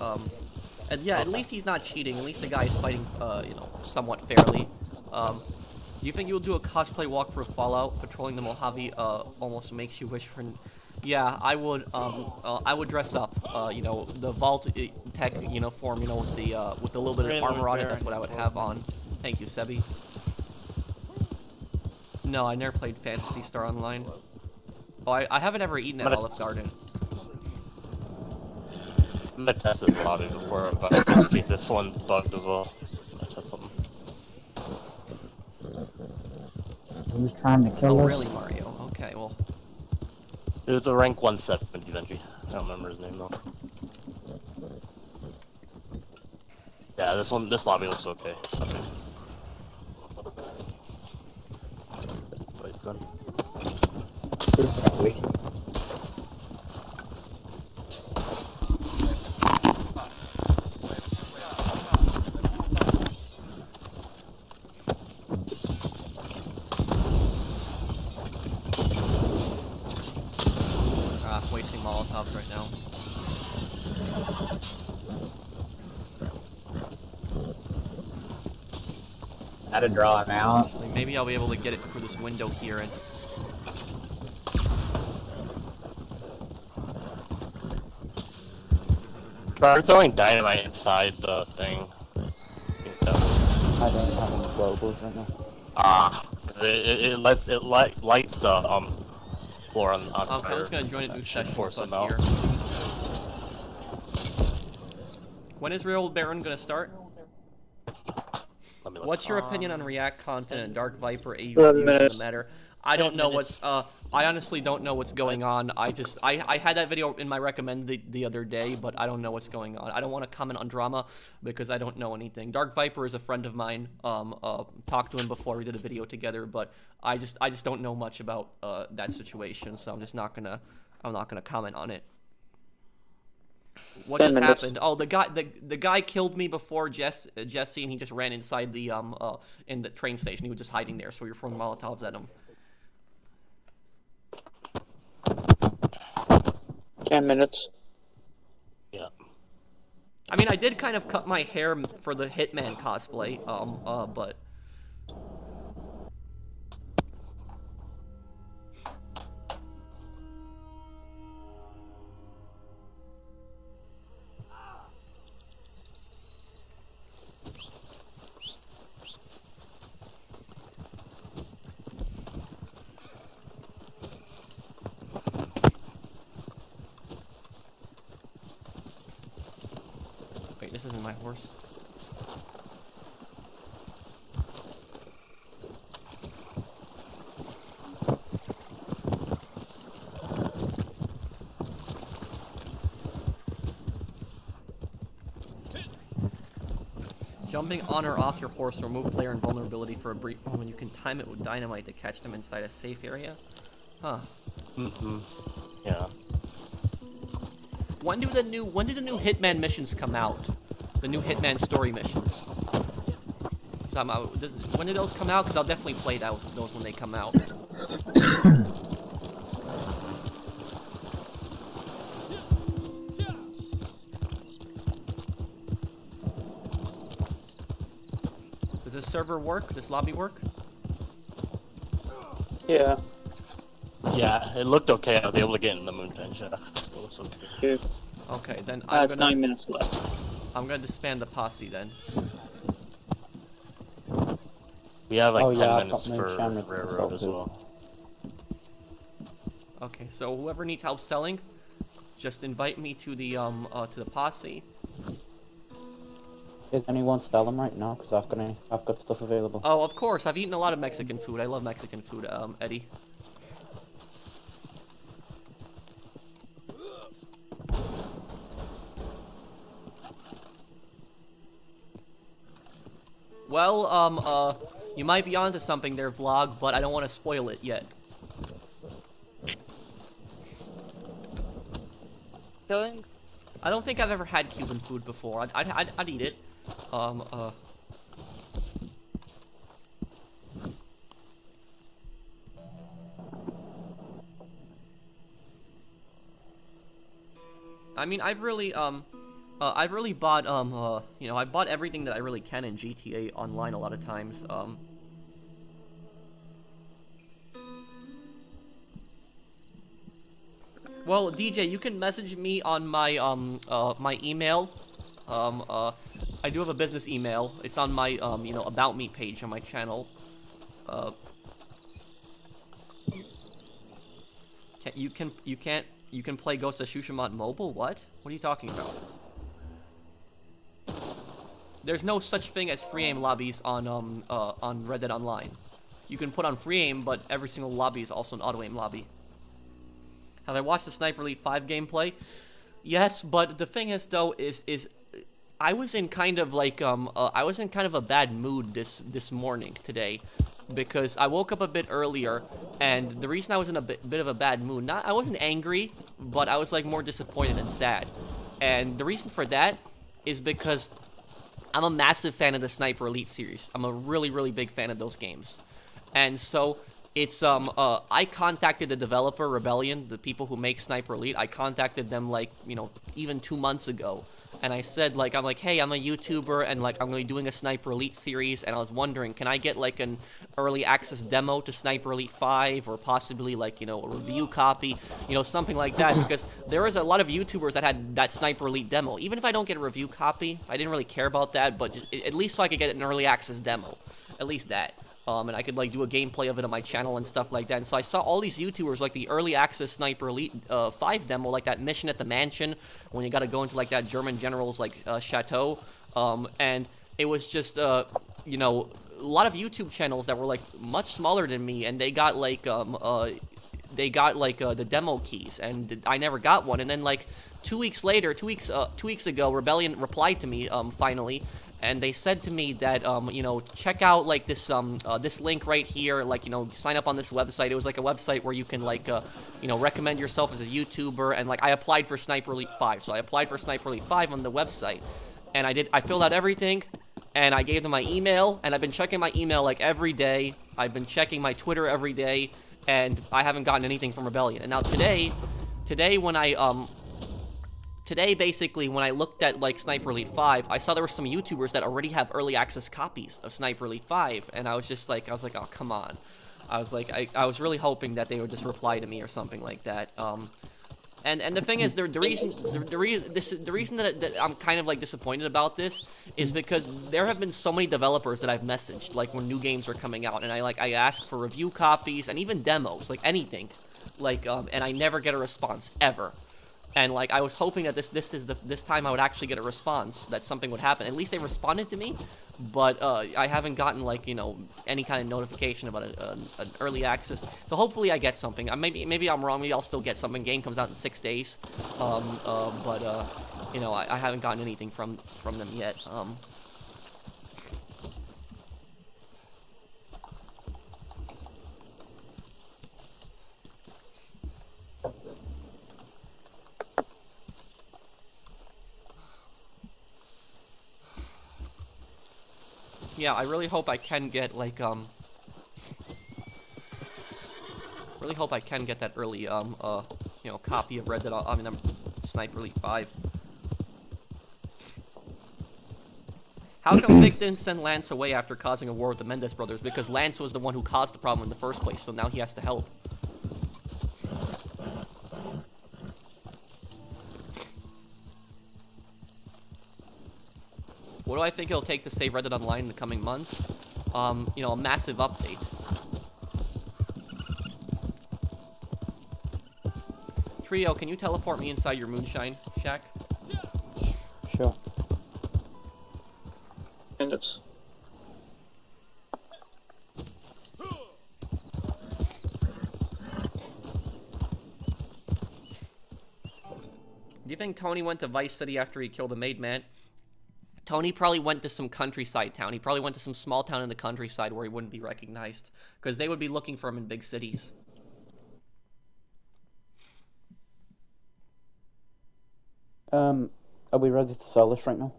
And yeah, at least he's not cheating. At least the guy is fighting, you know, somewhat fairly. Do you think you'll do a cosplay walk for Fallout? Patrolling the Mojave almost makes you wish for. Yeah, I would. I would dress up. You know, the Vault Tech uniform. You know, with the little bit of armor on it. That's what I would have on. Thank you, Sebi. No, I never played Phantasy Star Online. Oh, I haven't ever eaten at Olive Garden. I'm gonna test this lobby before, but just in case this one's bugged as well. I'm gonna test something. Who's trying to kill Oh, us? really, Mario? Okay, well. It was a rank 170 Benji. I don't remember his name though. Yeah, this lobby looks okay. Okay. Wait, son. Exactly. Wasting Molotovs right now. How to draw him out. Like, maybe I'll be able to get it through this window here and. Try throwing dynamite inside the thing. I don't have any globals right now. Ah, it lights the floor on Okay, fire. let's gonna join a new session force with us them out. here. When is Real Baron gonna start? Let me look. What's your opinion on React content and Dark Viper AU 11 views in minutes. the matter? I don't know what's I honestly don't know what's going on. I had that video in my recommend the other day, but I don't know what's going on. I don't want to comment on drama because I don't know anything. Dark Viper is a friend of mine. Talked to him before we did a video together, but I just don't know much about that situation, so I'm not gonna comment on it. What just happened? Oh, the guy killed me before Jesse, and he just ran inside the in the train station. He was just hiding there, so we were throwing Molotovs at him. 10 minutes. Yeah. I mean, I did kind of cut my hair for the Hitman cosplay, but. Wait, this isn't my horse. Jumping on or off your horse will remove player invulnerability for a brief moment. You can time it with dynamite to catch them inside a safe area. Huh. Yeah. When do the new Hitman missions come out? The new Hitman story missions. When do those come out? Because I'll definitely play those when they come out. Does this server work? This lobby work? Yeah. Yeah, it looked okay. I was able to get in the moonshine shack. It looks okay. Okay, then it's 9 minutes left. I'm gonna disband the posse then. We have like 10 I've minutes got for Moonshine railroad as too. well. Okay, so whoever needs help selling, just invite me to the posse. Is anyone selling right now? Because I've got stuff available. Oh, of course. I've eaten a lot of Mexican food. I love Mexican food, Eddie. Well, you might be onto something there, Vlog, but I don't want to spoil it yet. Killing? I don't think I've ever had Cuban food before. I'd eat it. I mean, I've really bought, you know, I bought everything that I really can in GTA Online a lot of times, Well, DJ, you can message me on my, my email. I do have a business email. It's on my, you know, About Me page on my channel. You can play Ghost of Tsushima on mobile? What? What are you talking about? There's no such thing as free aim lobbies on Red Dead Online. You can put on free aim, but every single lobby is also an auto aim lobby. Have I watched the Sniper Elite 5 gameplay? Yes, but the thing is though is I was in kind of like I was in kind of a bad mood this morning today, because I woke up a bit earlier, and the reason I was in a bit of a bad mood, I wasn't angry, but I was like more disappointed and sad. And the reason for that is because I'm a massive fan of the Sniper Elite series. I'm a really big fan of those games. And so it's I contacted the developer Rebellion, the people who make Sniper Elite. I contacted them like, you know, even 2 months ago. And I said, like, I'm like, hey, I'm a YouTuber, and, like, I'm going to be doing a Sniper Elite series, and I was wondering, can I get, like, an early access demo to Sniper Elite 5, or possibly, like, you know, a review copy, you know, something like that, because there was a lot of YouTubers that had that Sniper Elite demo. Even if I don't get a review copy, I didn't really care about that, but just, at least so I could get an early access demo. At least that. And I could, like, do a gameplay of it on my channel and stuff like that. And so I saw all these YouTubers, like, the early access Sniper Elite 5 demo, like that mission at the mansion, when you gotta go into, like, that German general's, like, chateau. And it was just, you know, lot of YouTube channels that were like much smaller than me, and they got like the demo keys, and I never got one. And then like 2 weeks later, 2 weeks ago, Rebellion replied to me finally, and they said to me that you know, check out like this this link right here, like, you know, sign up on this website. It was like a website where you can like you know, recommend yourself as a YouTuber, and like I applied for Sniper Elite 5, so I applied for Sniper Elite 5 on the website, and I filled out everything. And I gave them my email, and I've been checking my email like every day. I've been checking my Twitter every day, and I haven't gotten anything from Rebellion. And now today when today basically when I looked at like Sniper Elite 5, I saw there were some YouTubers that already have early access copies of Sniper Elite 5, and I was like, oh, come on. I was like, I was really hoping that they would just reply to me or something like that. And the thing is, the reason that I'm kind of like disappointed about this is because there have been so many developers that I've messaged, like when new games are coming out, and I ask for review copies and even demos, like anything, like and I never get a response ever. And like I was hoping that this time I would actually get a response, that something would happen. At least they responded to me, but I haven't gotten like, you know, any kind of notification about an early access. So hopefully I get something. Maybe I'm wrong. Maybe I'll still get something. Game comes out in 6 days, but you know, I haven't gotten anything from them yet. Yeah, I really hope I can get like really hope I can get that early you know, copy of Red Dead. I mean, Sniper Elite 5. How come Vic didn't send Lance away after causing a war with the Mendez brothers? Because Lance was the one who caused the problem in the first place, so now he has to help. What do I think it'll take to save Red Dead Online in the coming months? You know, a massive update. Trio, can you teleport me inside your moonshine shack? Sure. Minutes. Do you think Tony went to Vice City after he killed a maid man? Tony probably went to some countryside town. He probably went to some small town in the countryside where he wouldn't be recognized, because they would be looking for him in big cities. Are we ready to sell this right now?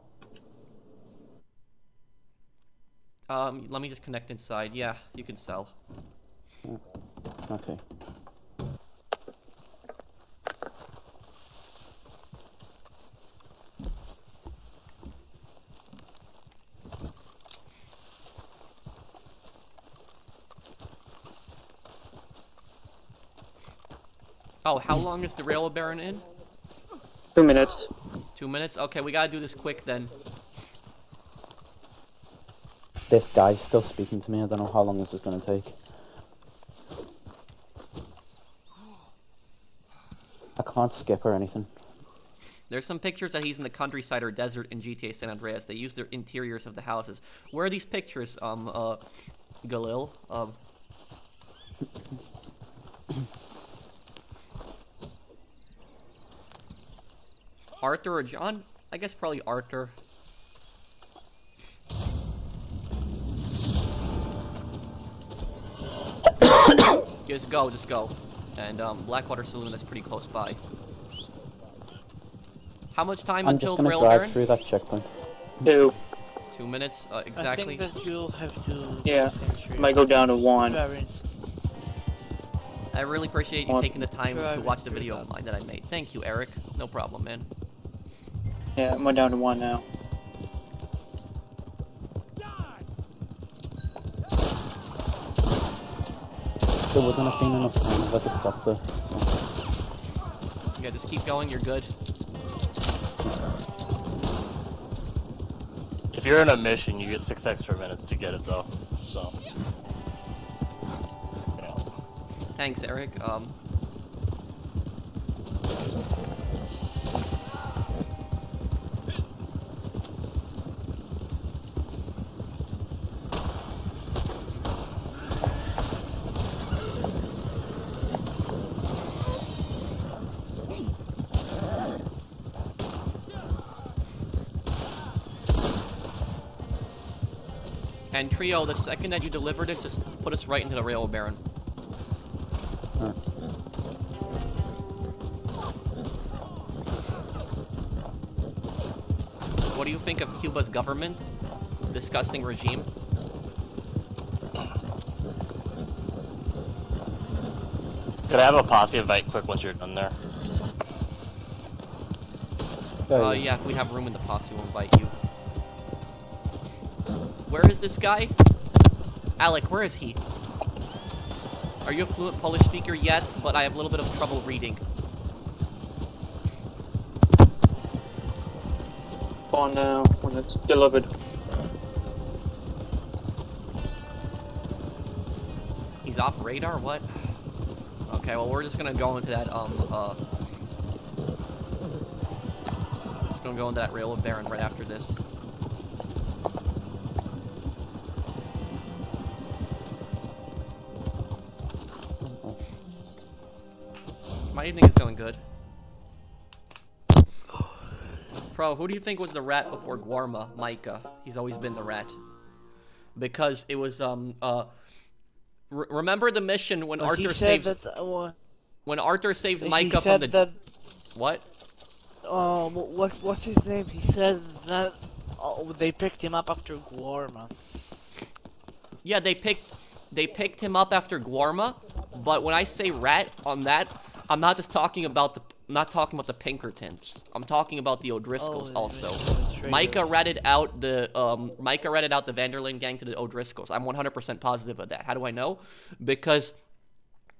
Let me just connect inside. Yeah, you can sell. Yeah. Okay. Oh, how long is the Railway Baron in? 2 minutes. 2 minutes? Okay, we gotta do this quick then. This guy's still speaking to me. I don't know how long this is going to take. I can't skip or anything. There's some pictures that he's in the countryside or desert in GTA San Andreas. They use the interiors of the houses. Where are these pictures, Galil? Arthur or John? I guess probably Arthur. Just go. And Blackwater Saloon is pretty close by. How much time until I'm just Rail gonna drive Baron? through that checkpoint. 2. 2 minutes, exactly. I think that you'll have to... Yeah, might go down to 1. I really appreciate you taking the time to watch the video of mine that I made. Thank you, Eric. No problem, man. Yeah, I'm down to 1 now. There wasn't have been enough time if I just stopped there. Yeah, just keep going, you're good. If you're in a mission, you get 6 extra minutes to get it, though. So. Yeah. Thanks, Eric. And Trio, the second that you deliver this, just put us right into the railroad baron. What do you think of Cuba's government? Disgusting regime. Could I have a posse invite quick once you're done there? Yeah, if we have room in the posse, we'll invite you. Where is this guy? Alec, where is he? Are you a fluent Polish speaker? Yes, but I have a little bit of trouble reading. On when it's delivered. He's off radar? What? Okay, well, we're just gonna go into that, just gonna go into that railroad baron right after this. My evening is going good. Pro, who do you think was the rat before Guarma? Micah. He's always been the rat. Because it was, remember the mission when Arthur saves... when Arthur saves Micah from the... That, what? What's his name? He says that they picked him up after Guarma. Yeah, they picked him up after Guarma, but when I say rat on that, I'm not just talking about the... I'm not talking about the Pinkertons. I'm talking about the O'Driscolls also. Micah ratted out the Vanderlyn gang to the O'Driscolls. I'm 100% positive of that. How do I know? Because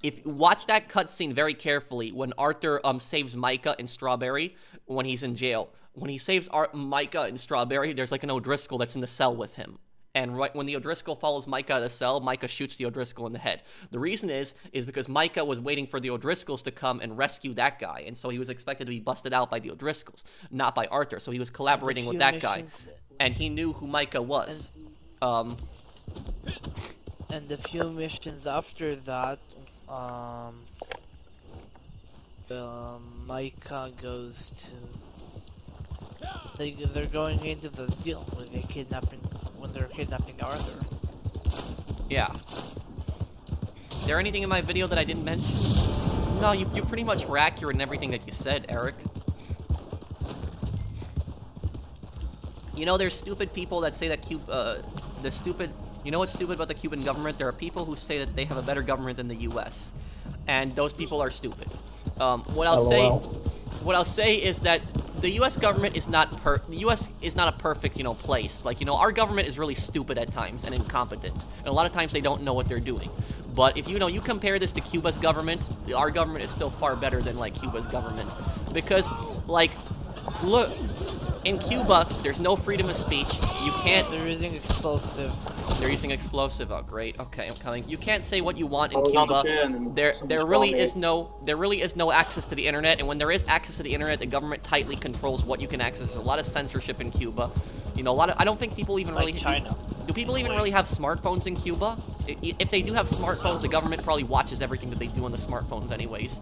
if you watch that cutscene very carefully when Arthur saves Micah and Strawberry when he's in jail. When he saves Micah and Strawberry, there's like an O'Driscoll that's in the cell with him. And right when the O'Driscoll follows Micah out of the cell, Micah shoots the O'Driscoll in the head. The reason is because Micah was waiting for the O'Driscolls to come and rescue that guy, and so he was expected to be busted out by the O'Driscolls, not by Arthur. So he was collaborating with that guy, and he knew who Micah was. And a few missions after that, Micah goes to... They're going into the deal when they're kidnapping Arthur. Yeah. Is there anything in my video that I didn't mention? No, you pretty much were accurate in everything that you said, Eric. You know, there's stupid people that say that you know what's stupid about the Cuban government? There are people who say that they have a better government than the U.S. And those people are stupid. What I'll say is that the U.S. government is not a perfect, place. Like, our government is really stupid at times and incompetent, and a lot of times they don't know what they're doing. But if you compare this to Cuba's government, our government is still far better than like Cuba's government, because like, look, in Cuba there's no freedom of speech. You can't. They're using explosive. They're using explosive. Oh, great. Okay, I'm coming. You can't say what you want in Cuba. There really is no access to the internet, and when there is access to the internet, the government tightly controls what you can access. There's a lot of censorship in Cuba. I don't think people even really... China. Do people even really have smartphones in Cuba? If they do have smartphones, the government probably watches everything that they do on the smartphones anyways.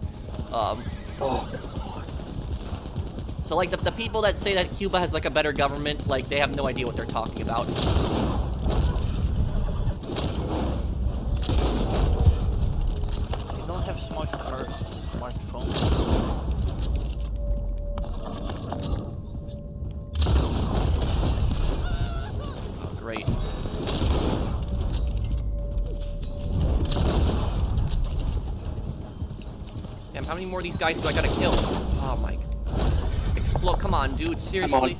So like the people that say that Cuba has like a better government, like they have no idea what they're talking about. They don't have smartphones. Oh, great. Damn, how many more of these guys do I gotta kill? Oh my. Explode! Come on, dude. Seriously.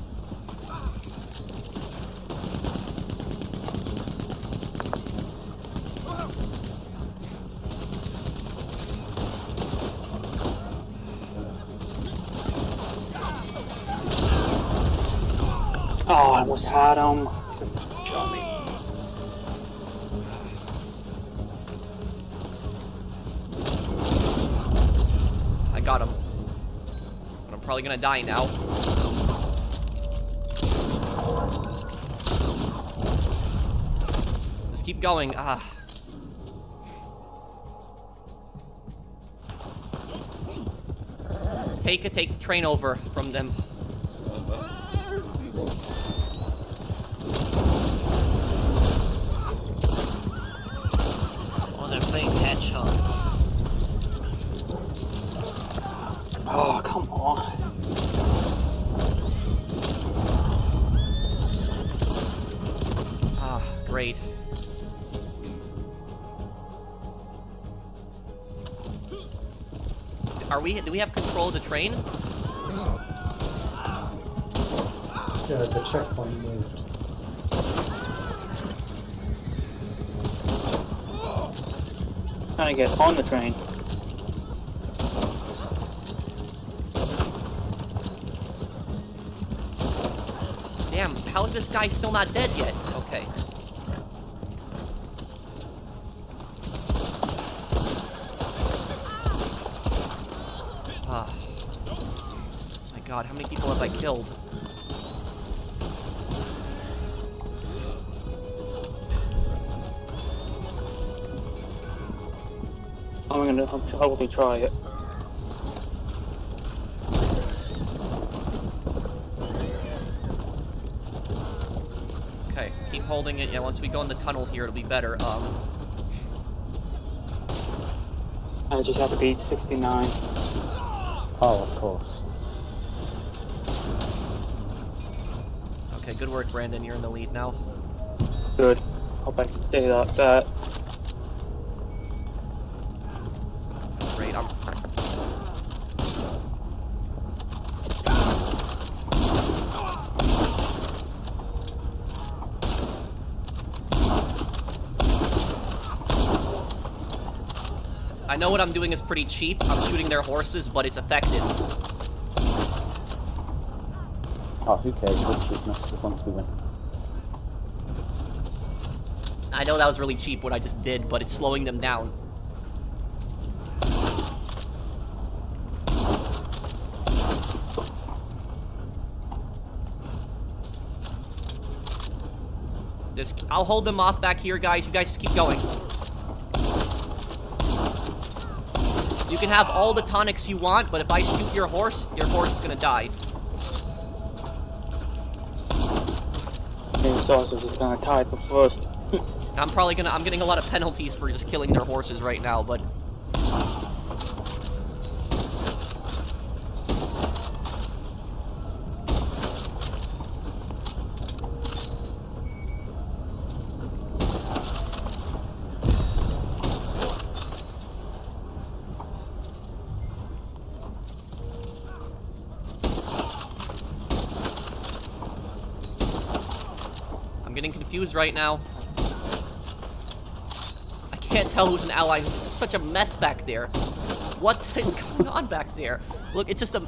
Oh, I almost had him. Shot me. I got him. But I'm probably gonna die now. Just keep going. Take the train over from them. they're playing headshots. Oh, come on. Ah, great. Do we have control of the train? Yeah, the checkpoint moved. Trying to get on the train. Damn, how is this guy still not dead yet? Okay. Ah. My god, how many people have I killed? I'll totally try it. Okay, keep holding it. Yeah, once we go in the tunnel here, it'll be better. I just have to beat 69. Oh, of course. Okay, good work, Brandon. You're in the lead now. Good. Hope I can stay like that. Great, I know what I'm doing is pretty cheap. I'm shooting their horses, but it's effective. Oh, who cares? We're cheapness as long as we win. I know that was really cheap what I just did, but it's slowing them down. I'll hold them off back here, guys. You guys just keep going. You can have all the tonics you want, but if I shoot your horse is gonna die. Maybe Sausage is gonna tie for first. I'm getting a lot of penalties for just killing their horses right now, but... I'm getting confused right now. I can't tell who's an ally. It's such a mess back there. What is going on back there? Look, it's just a...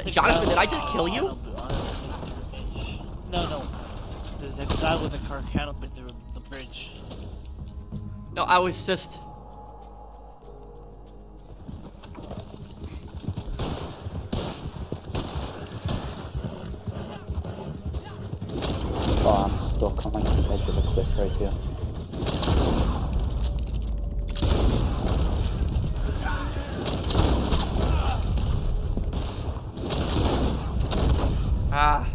Jonathan, did I just kill you? No. There's a guy with a car canopy through the bridge. No, I was just... Oh, I'm stuck on like the edge of a cliff right here. Ah.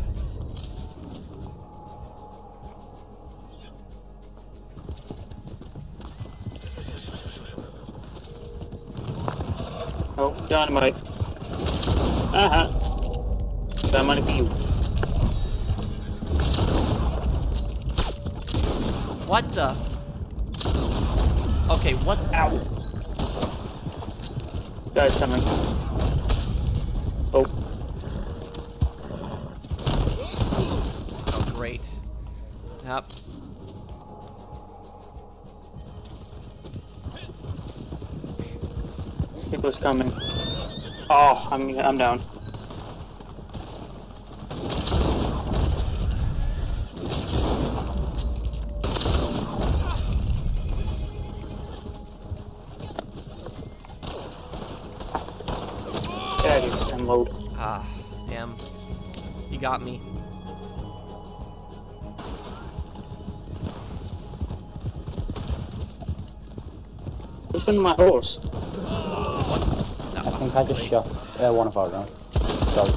Oh, dynamite. Got money for you. What the? Okay, what? Ow. Guy's coming. Oh. Oh, great. Yep. People's coming. Oh, I'm down. Load. Ah, damn. You got me. Who's on my horse? I think I just shot one of our own. Sorry.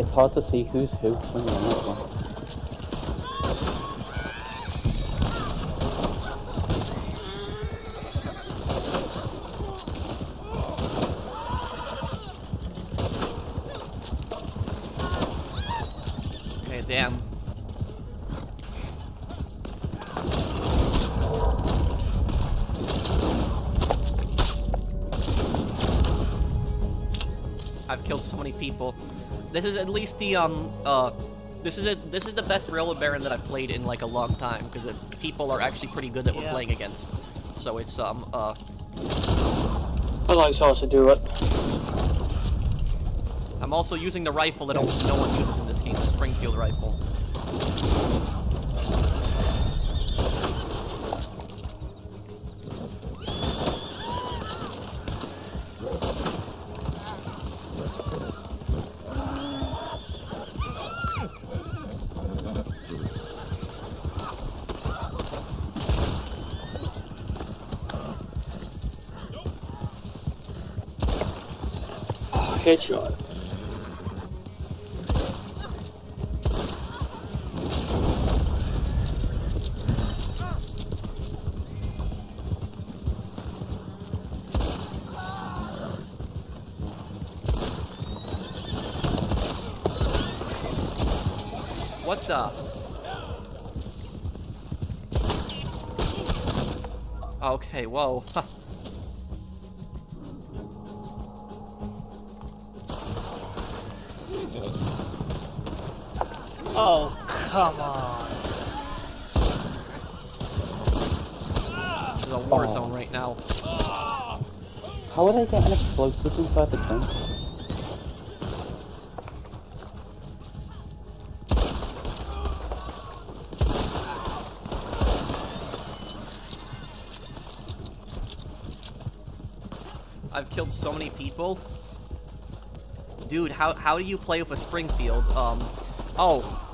It's hard to see who's who when you're on that one. Okay, damn. I've killed so many people. This is at least the this is the best Railroad Baron that I've played in like a long time because people are actually pretty good that we're playing against. So it's I like sauce to do it. I'm also using the rifle that almost no one uses in this game, the Springfield rifle. Headshot. What the? Okay, whoa. Huh. Oh, come on. This is a war zone right now. How would I get an explosive inside the train? I've killed so many people. Dude, how do you play with a Springfield? Oh,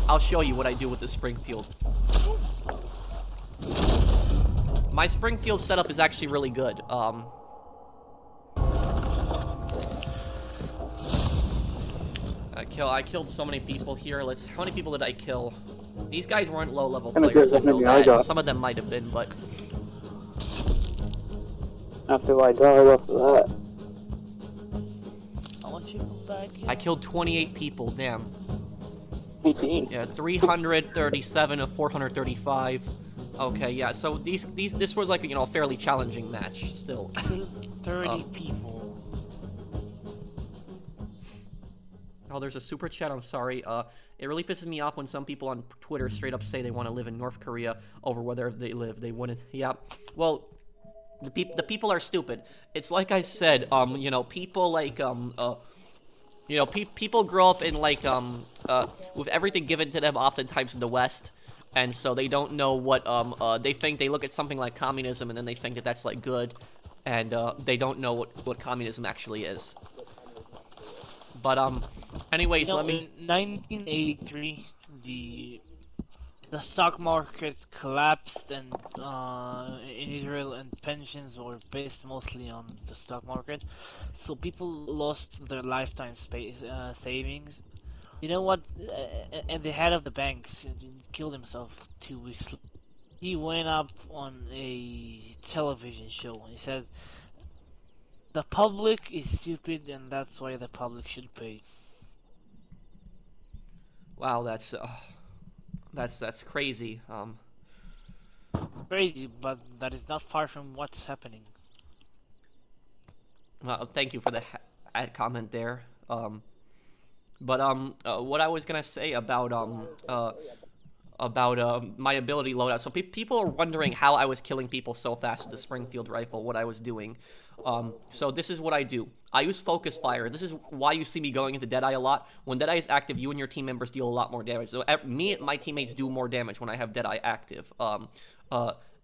I'll show you what I do with the Springfield. My Springfield setup is actually really good. I killed so many people here. How many people did I kill? These guys weren't low-level players, I know that. Some of them might have been, but... After I died after that. I want you to go back. I killed 28 people, damn. 18. Yeah, 337 of 435. Okay, yeah, so this was like, you know, a fairly challenging match, still. 30 people. Oh, there's a super chat, I'm sorry. It really pisses me off when some people on Twitter straight up say they want to live in North Korea over whether they live. They wouldn't, yeah. Well, the people are stupid. It's like I said, you know, people like, you know, people grow up in like, with everything given to them oftentimes in the West, and so they don't know what, they think they look at something like communism and then they think that that's like good, and they don't know what communism actually is. But, anyways, You know, let me... in 1983, the stock market collapsed, and in Israel, and pensions were based mostly on the stock market, so people lost their lifetime savings. You know what? And the head of the banks killed himself 2 weeks later. He went up on a television show and he said, "The public is stupid, and that's why the public should pay." Wow, that's crazy. Crazy, but that is not far from what's happening. Well, thank you for the add comment there. But what I was gonna say about my ability loadout. So people are wondering how I was killing people so fast with the Springfield rifle, what I was doing. So this is what I do. I use focus fire. This is why you see me going into Deadeye a lot. When Deadeye is active, you and your team members deal a lot more damage. So me and my teammates do more damage when I have Deadeye active.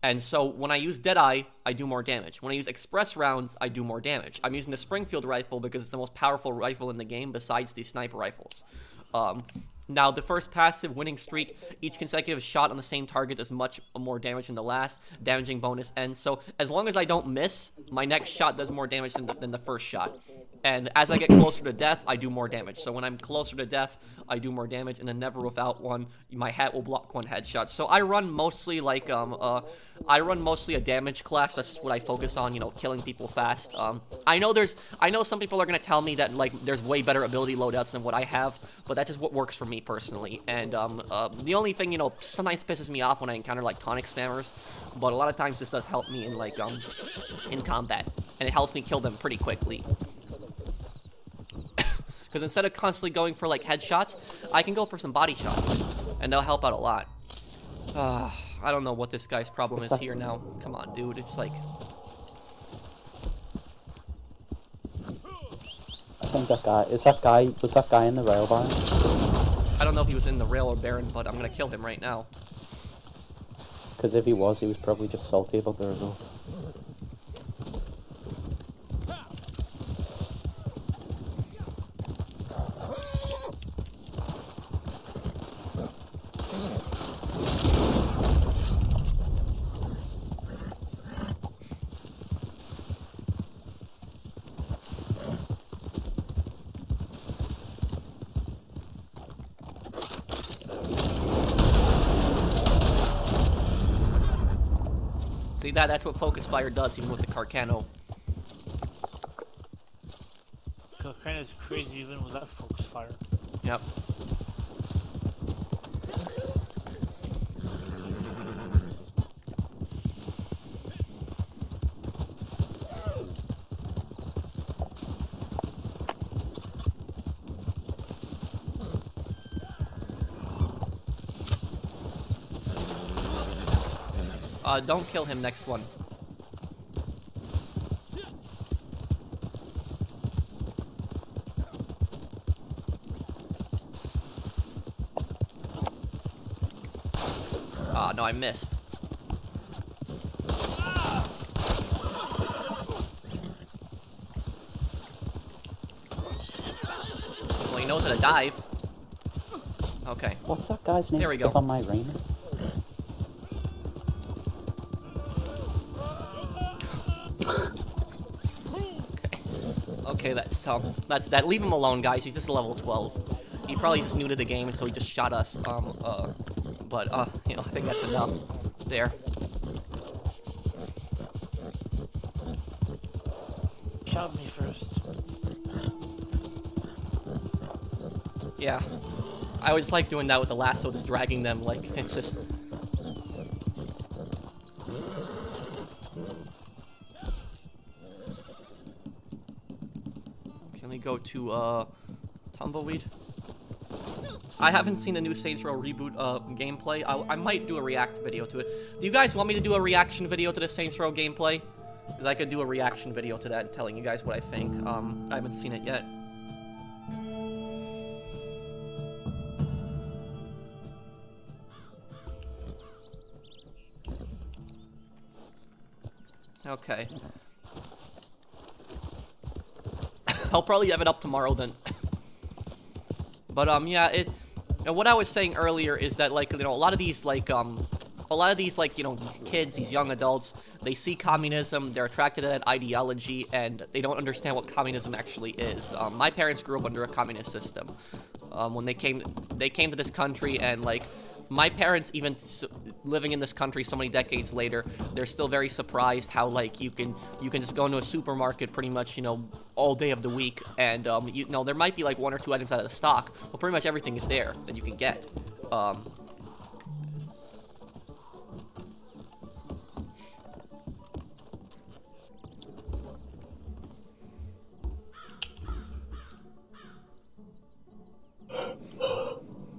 And so when I use Deadeye, I do more damage. When I use express rounds, I do more damage. I'm using the Springfield rifle because it's the most powerful rifle in the game besides the sniper rifles. Now, the first passive winning streak, each consecutive shot on the same target does much more damage than the last, damaging bonus. And so, as long as I don't miss, my next shot does more damage than the first shot. And as I get closer to death, I do more damage. So when I'm closer to death, I do more damage, and then never without one, my hat will block one headshot. So I run mostly like I run mostly a damage class. That's what I focus on, you know, killing people fast. I know some people are gonna tell me that like there's way better ability loadouts than what I have, but that's just what works for me personally. And the only thing, you know, sometimes pisses me off when I encounter like tonic spammers, but a lot of times this does help me in like in combat, and it helps me kill them pretty quickly. Because instead of constantly going for like headshots, I can go for some body shots, and they'll help out a lot. I don't know what this guy's problem is here now. Come on, dude. It's like... I think that guy... Was that guy in the rail barn? I don't know if he was in the rail or baron, but I'm gonna kill him right now. Because if he was probably just salty about the result. See, that's what focus fire does, even with the Carcano. Carcano's crazy even without focus fire. Yep. Don't kill him next one. Ah, no, I missed. Well, he knows how to dive. Okay. What's that guy's name? There we go. On my Rainer? Okay, that's that. Leave him alone, guys. He's just level 12. He probably just new to the game, and so he just shot us. You know, I think that's enough. There. Shot me first. Yeah. I always like doing that with the lasso, just dragging them, like, it's just... Can we go to, Tumbleweed? I haven't seen the new Saints Row reboot, gameplay. I might do a react video to it. Do you guys want me to do a reaction video to the Saints Row gameplay? Because I could do a reaction video to that, telling you guys what I think. I haven't seen it yet. Okay. I'll probably have it up tomorrow then. But yeah, what I was saying earlier is that, like, you know, a lot of these like you know, these kids, these young adults, they see communism, they're attracted to that ideology, and they don't understand what communism actually is. My parents grew up under a communist system. When they came to this country, and like, my parents, even living in this country so many decades later, they're still very surprised how, like, you can just go into a supermarket pretty much, you know, all day of the week, and you know, there might be like 1 or 2 items out of the stock, but pretty much everything is there that you can get.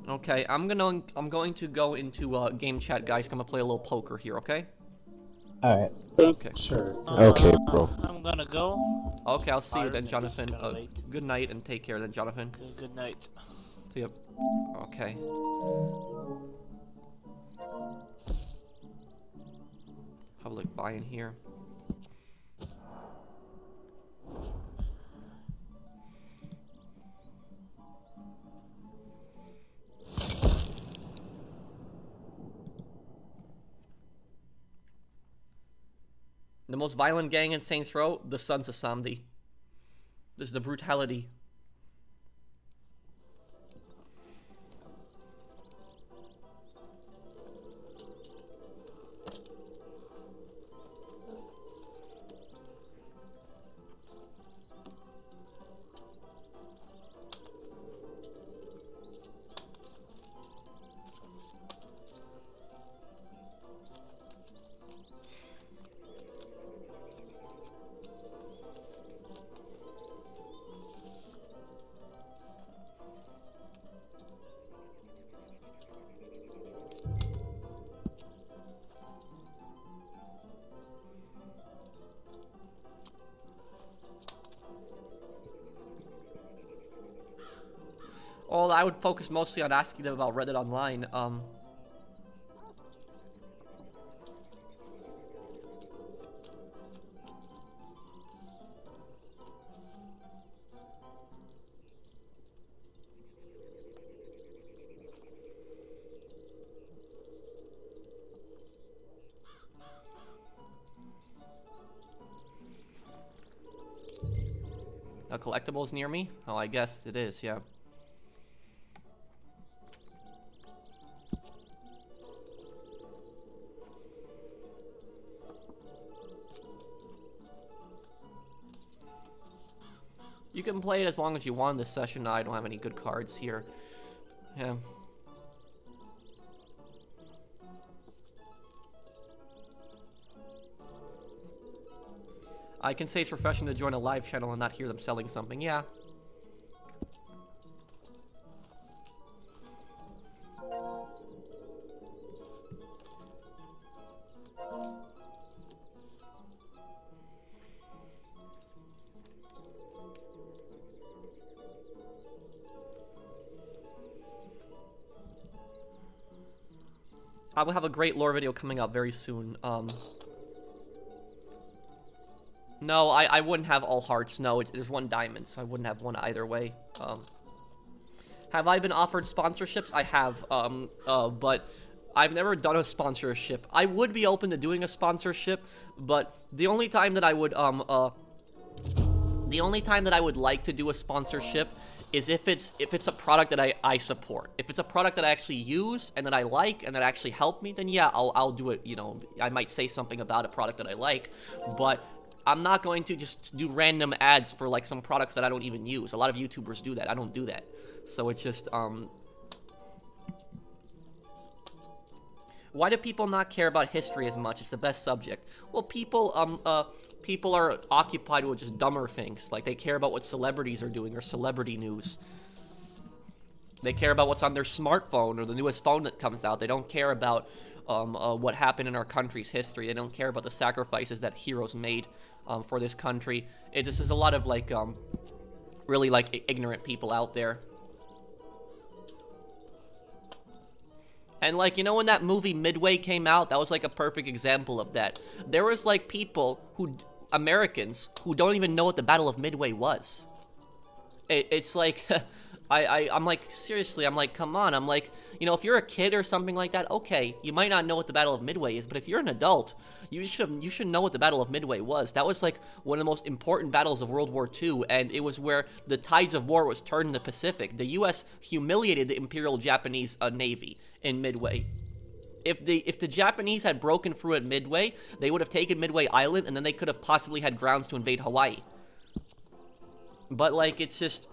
Okay, I'm going to go into game chat, guys. I'm gonna play a little poker here, okay? Alright. Okay. Sure. Okay, bro. I'm gonna go. Okay, I'll see you then, It's Jonathan. kinda late. Good night and take care then, Jonathan. Good night. See ya. Okay. Public buy-in here. The most violent gang in Saints Row, the Sons of Samdi. This is the brutality. Well, I would focus mostly on asking them about Reddit Online. A collectibles near me? Oh, I guess it is, yeah. You can play it as long as you want this session. I don't have any good cards here. Yeah. I can say it's refreshing to join a live channel and not hear them selling something. Yeah. I will have a great lore video coming out very soon. No, I wouldn't have all hearts. No, there's one diamond, so I wouldn't have one either way. Have I been offered sponsorships? I have, but I've never done a sponsorship. I would be open to doing a sponsorship, but the only time that I would, like to do a sponsorship is if it's a product that I support. If it's a product that I actually use and that I like and that actually helped me, then yeah, I'll do it. You know, I might say something about a product that I like, but I'm not going to just do random ads for like some products that I don't even use. A lot of YouTubers do that. I don't do that. So it's just why do people not care about history as much? It's the best subject. Well, people are occupied with just dumber things. Like, they care about what celebrities are doing or celebrity news. They care about what's on their smartphone or the newest phone that comes out. They don't care about what happened in our country's history. They don't care about the sacrifices that heroes made for this country. This is a lot of, like, really, like, ignorant people out there. And, like, you know when that movie Midway came out? That was, like, a perfect example of that. There was, like, people Americans who don't even know what the Battle of Midway was. It's like, I'm like, seriously, I'm like, come on. I'm like, you know, if you're a kid or something like that, okay, you might not know what the Battle of Midway is, but if you're an adult, you should know what the Battle of Midway was. That was, like, one of the most important battles of World War II, and it was where the tides of war was turned in the Pacific. The U.S. humiliated the Imperial Japanese Navy in Midway. If the Japanese had broken through at Midway, they would have taken Midway Island, and then they could have possibly had grounds to invade Hawaii. But, like, it's just,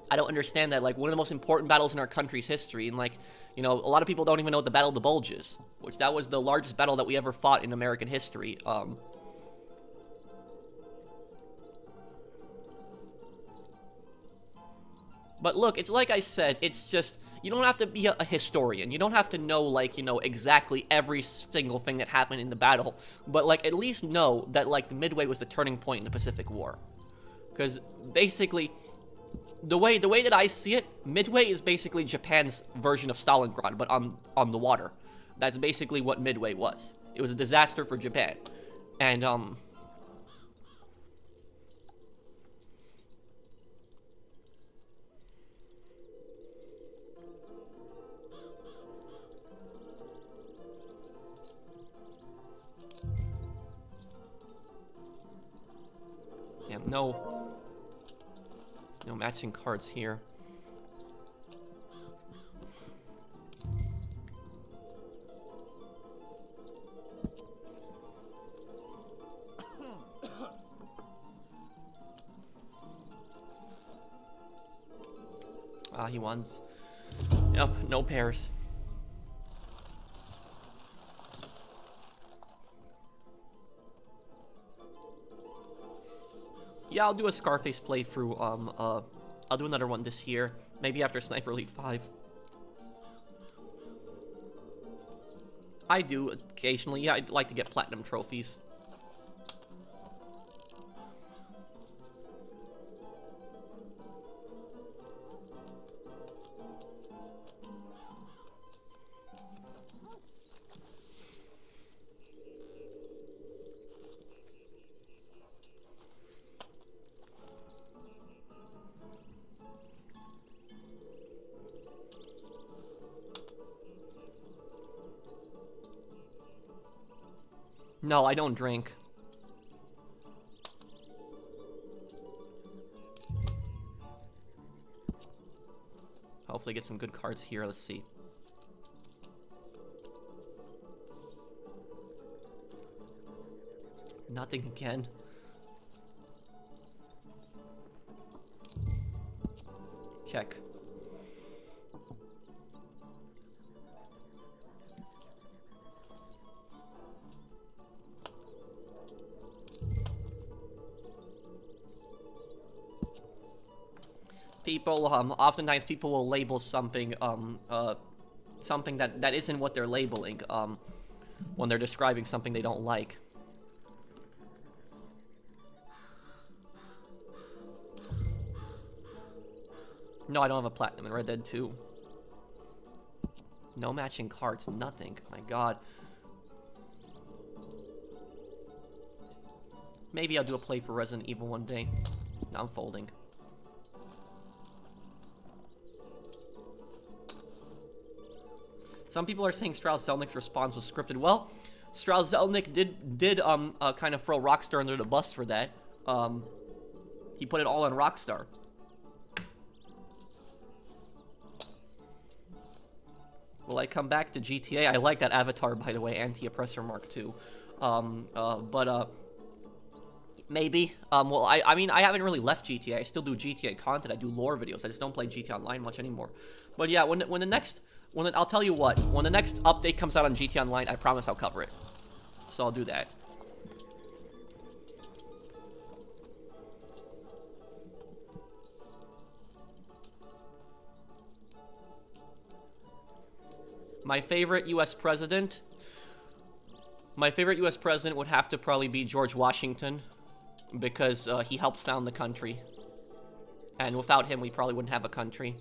I don't understand that. Like, one of the most important battles in our country's history, and, like, you know, a lot of people don't even know what the Battle of the Bulge is, which that was the largest battle that we ever fought in American history. But look, it's like I said, it's just, you don't have to be a historian. You don't have to know, like, you know, exactly every single thing that happened in the battle. But, like, at least know that, like, the Midway was the turning point in the Pacific War. Because, basically, the way that I see it, Midway is basically Japan's version of Stalingrad, but on the water. That's basically what Midway was. It was a disaster for Japan. And, yeah, no. No matching cards here. Ah, he wants. Yep, no pairs. Yeah, I'll do a Scarface playthrough. I'll do another one this year, maybe after Sniper Elite 5. I do occasionally. Yeah, I'd like to get platinum trophies. No, I don't drink. Hopefully get some good cards here. Let's see. Nothing again. Check. People, oftentimes people will label something, something that isn't what they're labeling, when they're describing something they don't like. No, I don't have a platinum in Red Dead 2. No matching cards, nothing. My god. Maybe I'll do a play for Resident Evil one day. Now I'm folding. Some people are saying Strauss-Zelnick's response was scripted. Well, Strauss-Zelnick did kind of throw Rockstar under the bus for that. He put it all on Rockstar. Will I come back to GTA? I like that avatar, by the way, Anti-Oppressor Mark II. Maybe. Well, I mean, I haven't really left GTA. I still do GTA content. I do lore videos. I just don't play GTA Online much anymore. But yeah, I'll tell you what, when the next update comes out on GTA Online, I promise I'll cover it. So I'll do that. My favorite US president would have to probably be George Washington, because he helped found the country. And without him, we probably wouldn't have a country.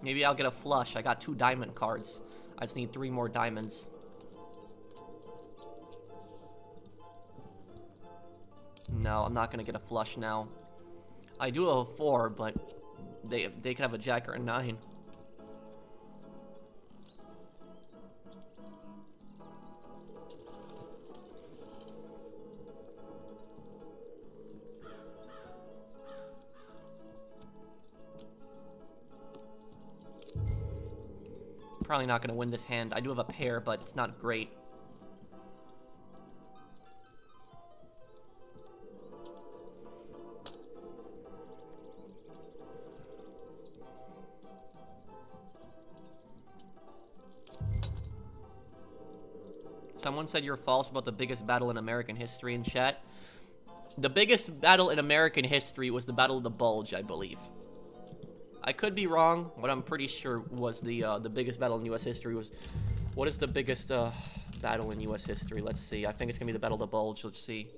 Maybe I'll get a flush. I got 2 diamond cards. I just need 3 more diamonds. No, I'm not gonna get a flush now. I do have a 4, but they could have a jack or a 9. Probably not going to win this hand. I do have a pair, but it's not great. Someone said you're false about the biggest battle in American history in chat. The biggest battle in American history was the Battle of the Bulge, I believe. I could be wrong, but I'm pretty sure was the biggest battle in U.S. history was... What is the biggest battle in U.S. history? Let's see. I think it's going to be the Battle of the Bulge. Let's see.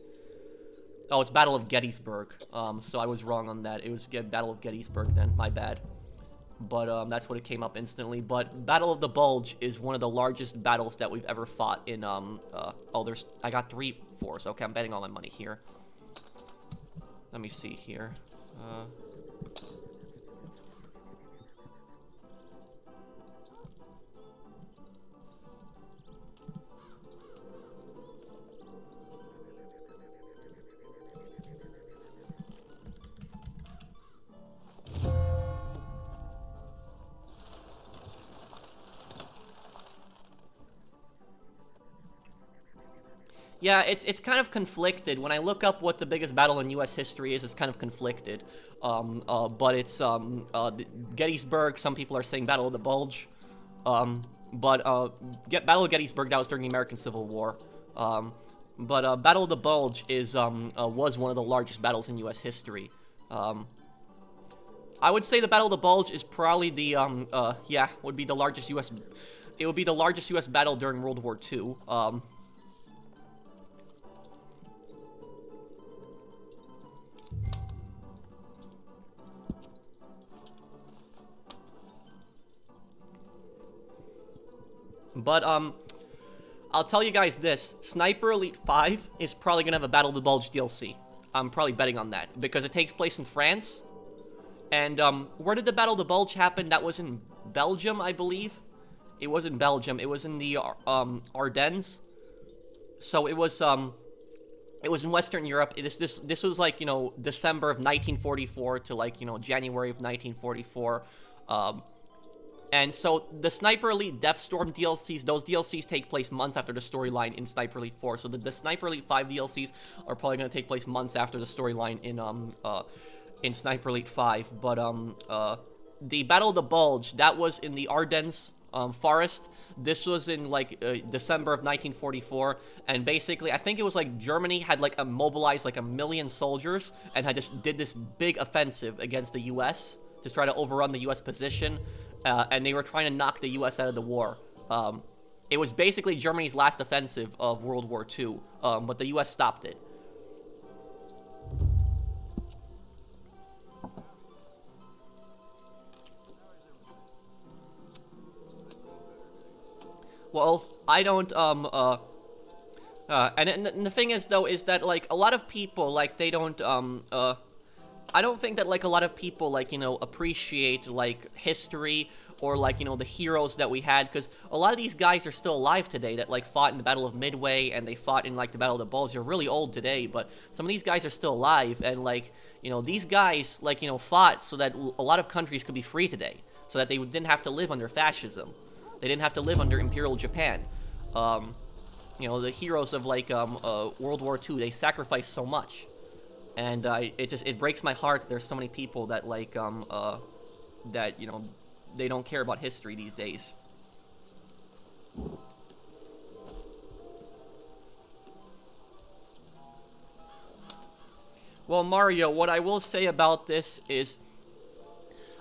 Oh, it's Battle of Gettysburg. So I was wrong on that. It was Battle of Gettysburg then. My bad. But that's what it came up instantly. But Battle of the Bulge is one of the largest battles that we've ever fought in, I got 3 4s. Okay, I'm betting all my money here. Let me see here. Yeah, it's kind of conflicted. When I look up what the biggest battle in U.S. history is, it's kind of conflicted. But it's Gettysburg. Some people are saying Battle of the Bulge. Battle of Gettysburg, that was during the American Civil War. Battle of the Bulge is was one of the largest battles in U.S. history. I would say the Battle of the Bulge is probably the would be the largest U.S. It would be the largest U.S. battle during World War II. But, I'll tell you guys this. Sniper Elite 5 is probably gonna have a Battle of the Bulge DLC. I'm probably betting on that, because it takes place in France. And, where did the Battle of the Bulge happen? That was in Belgium, I believe. It was in Belgium. It was in the, Ardennes. So it was in Western Europe. This was, like, you know, December of 1944 to, like, you know, January of 1944. And so the Sniper Elite Death Storm DLCs, those DLCs take place months after the storyline in Sniper Elite 4. So the Sniper Elite 5 DLCs are probably going to take place months after the storyline in Sniper Elite 5. But the Battle of the Bulge, that was in the Ardennes forest. This was in like December of 1944, and basically I think it was like Germany had like mobilized like 1 million soldiers and had just did this big offensive against the U.S. to try to overrun the U.S. position. And they were trying to knock the U.S. out of the war. It was basically Germany's last offensive of World War II, but the U.S. stopped it. Well, I don't, and the thing is, though, is that, like, a lot of people, like, they don't, I don't think that, like, a lot of people, like, you know, appreciate, like, history or, like, you know, the heroes that we had, because a lot of these guys are still alive today that, like, fought in the Battle of Midway, and they fought in, like, the Battle of the Bulge. They're really old today, but some of these guys are still alive, and, like, you know, these guys, like, you know, fought so that a lot of countries could be free today, so that they didn't have to live under fascism. They didn't have to live under Imperial Japan. You know, the heroes of, like, World War II, they sacrificed so much. And it breaks my heart that there's so many people that, like, that, you know, they don't care about history these days. Well, Mario, what I will say about this is,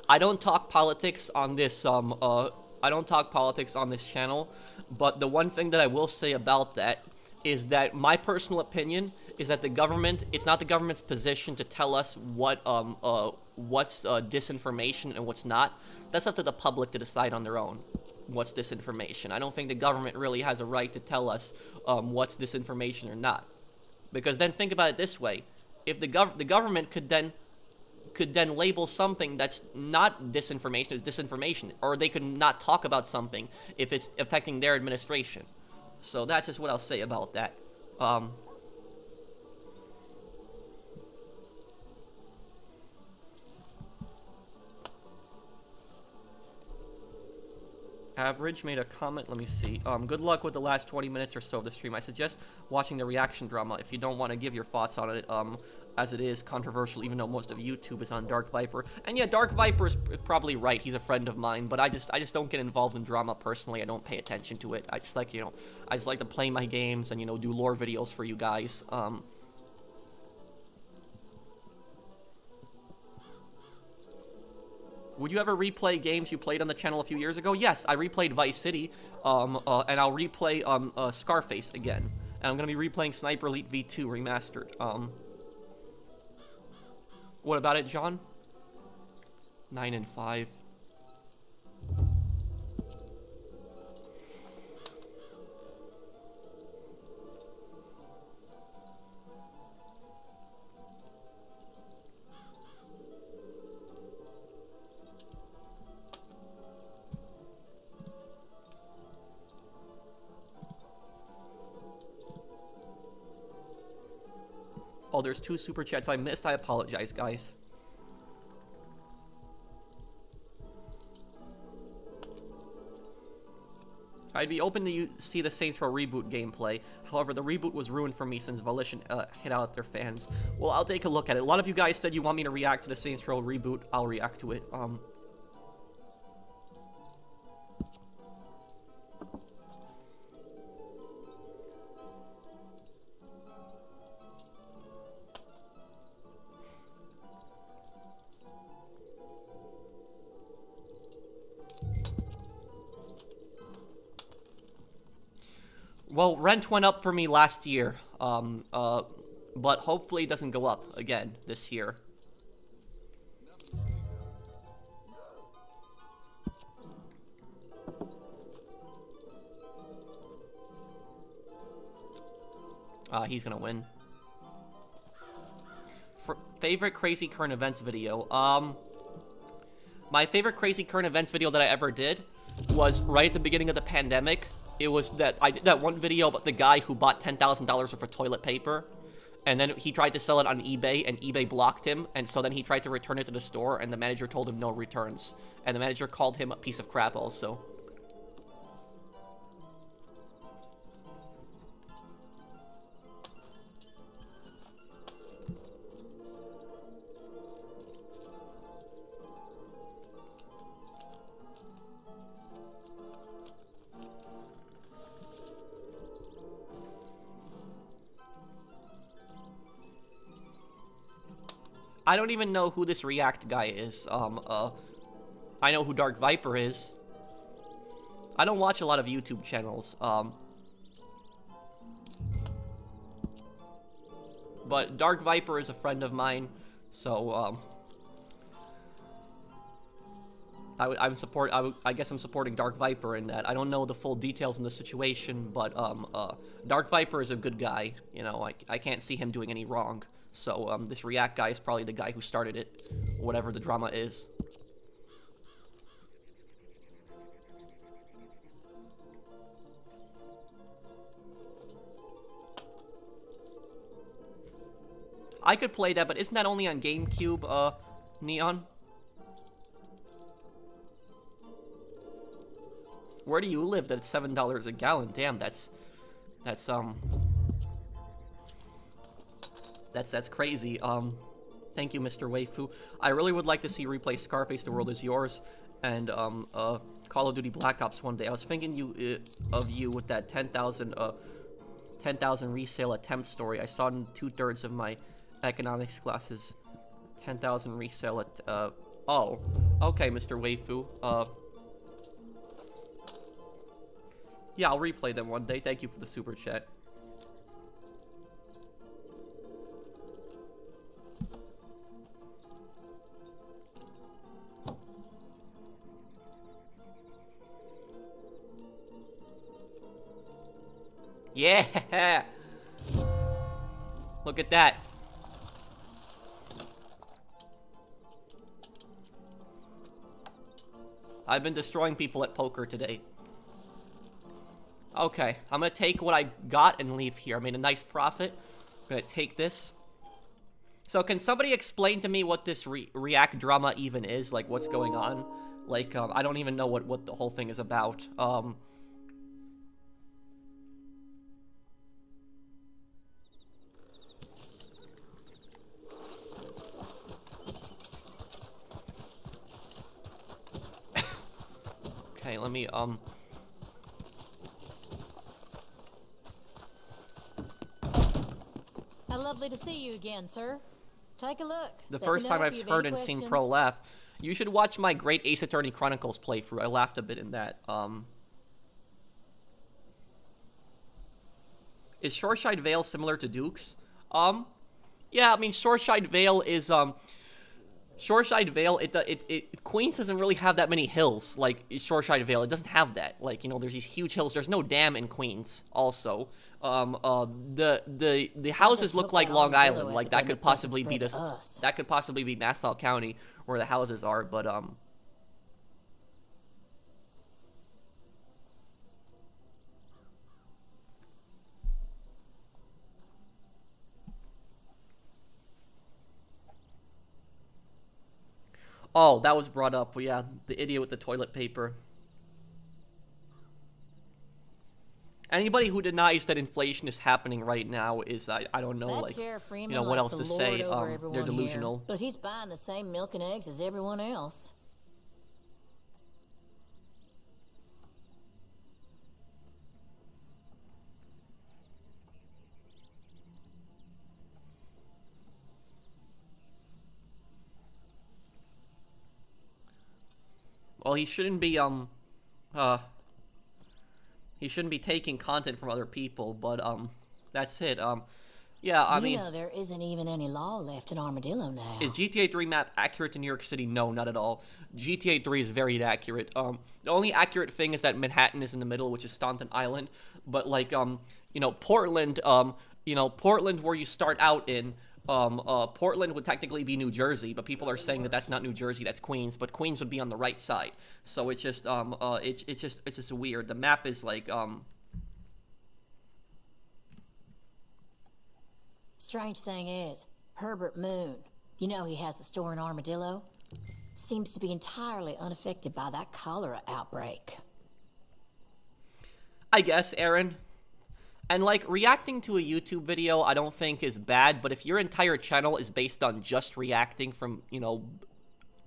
I don't talk politics on this, I don't talk politics on this channel, but the one thing that I will say about that is that my personal opinion is that the government, it's not the government's position to tell us what, what's disinformation and what's not. That's up to the public to decide on their own what's disinformation. I don't think the government really has a right to tell us what's disinformation or not. Because then think about it this way. If the government could then label something that's not disinformation as disinformation, or they could not talk about something if it's affecting their administration. So that's just what I'll say about that. Average made a comment, let me see. Good luck with the last 20 minutes or so of the stream. I suggest watching the reaction drama if you don't want to give your thoughts on it, as it is controversial, even though most of YouTube is on Dark Viper. And yeah, Dark Viper is probably right. He's a friend of mine, but I just don't get involved in drama personally. I don't pay attention to it. I just like, you know, I just like to play my games and, you know, do lore videos for you guys. Would you ever replay games you played on the channel a few years ago? Yes, I replayed Vice City, and I'll replay Scarface again. And I'm gonna be replaying Sniper Elite V2 Remastered. What about it, John? 9 and 5. Oh, there's 2 super chats I missed. I apologize, guys. I'd be open to see the Saints Row reboot gameplay. However, the reboot was ruined for me since Volition hit out their fans. Well, I'll take a look at it. A lot of you guys said you want me to react to the Saints Row reboot. I'll react to it. Well, rent went up for me last year, but hopefully it doesn't go up again this year. He's gonna win. Favorite crazy current events video? My favorite crazy current events video that I ever did was right at the beginning of the pandemic. It was that I did that one video about the guy who bought $10,000 worth of toilet paper, and then he tried to sell it on eBay, and eBay blocked him, and so then he tried to return it to the store, and the manager told him no returns, and the manager called him a piece of crap also. I don't even know who this React guy is. I know who Dark Viper is. I don't watch a lot of YouTube channels. But Dark Viper is a friend of mine, so I guess I'm supporting Dark Viper in that. I don't know the full details in the situation, but Dark Viper is a good guy. You know, I can't see him doing any wrong. So this React guy is probably the guy who started it, whatever the drama is. I could play that, but isn't that only on GameCube, Neon? Where do you live that it's $7 a gallon? Damn, that's crazy. Thank you, Mr. Waifu. I really would like to see replay Scarface The World Is Yours and Call of Duty Black Ops one day. I was thinking of you with that 10,000 resale attempt story. I saw in 2/3 of my economics classes. 10,000 resale at oh, okay, Mr. Waifu. Yeah, I'll replay them one day. Thank you for the super chat. Yeah! Look at that. I've been destroying people at poker today. Okay, I'm gonna take what I got and leave here. I made a nice profit. I'm gonna take this. So can somebody explain to me what this React drama even is? Like, what's going on? Like, I don't even know what the whole thing is about. Okay, let me, Lovely to see you again, sir. Take a look. The first time I've heard and seen Pro laugh. You should watch my Great Ace Attorney Chronicles playthrough. I laughed a bit in that. Is Shoreside Vale similar to Duke's? Yeah, I mean, Shoreside Vale is, Shoreside Vale, Queens doesn't really have that many hills like Shoreside Vale. It doesn't have that. Like, you know, there's these huge hills. There's no dam in Queens. Also, the houses look like Long Island. Like that could possibly be that could possibly be Nassau County where the houses are. But oh, that was brought up. Well, yeah, the idiot with the toilet paper. Anybody who denies that inflation is happening right now is, I don't know, That like, Sheriff Freeman you know, what likes else to lord say. over They're everyone delusional. here, but he's buying the same milk and eggs as everyone else. Well, he shouldn't be taking content from other people, but that's it. Yeah, I mean, you know there isn't even any law left in Armadillo now. is GTA 3 map accurate to New York City? No, not at all. GTA 3 is very inaccurate. The only accurate thing is that Manhattan is in the middle, which is Staunton Island. But like, you know, Portland, Portland where you start out in, Portland would technically be New Jersey, but people are saying that that's not New Jersey, that's Queens. But Queens would be on the right side. So it's just, it's just weird. The map is like, Strange thing is, Herbert Moon, you know he has the store in Armadillo, seems to be entirely unaffected by that cholera outbreak. I guess, Aaron. And like, reacting to a YouTube video I don't think is bad, but if your entire channel is based on just reacting from, you know,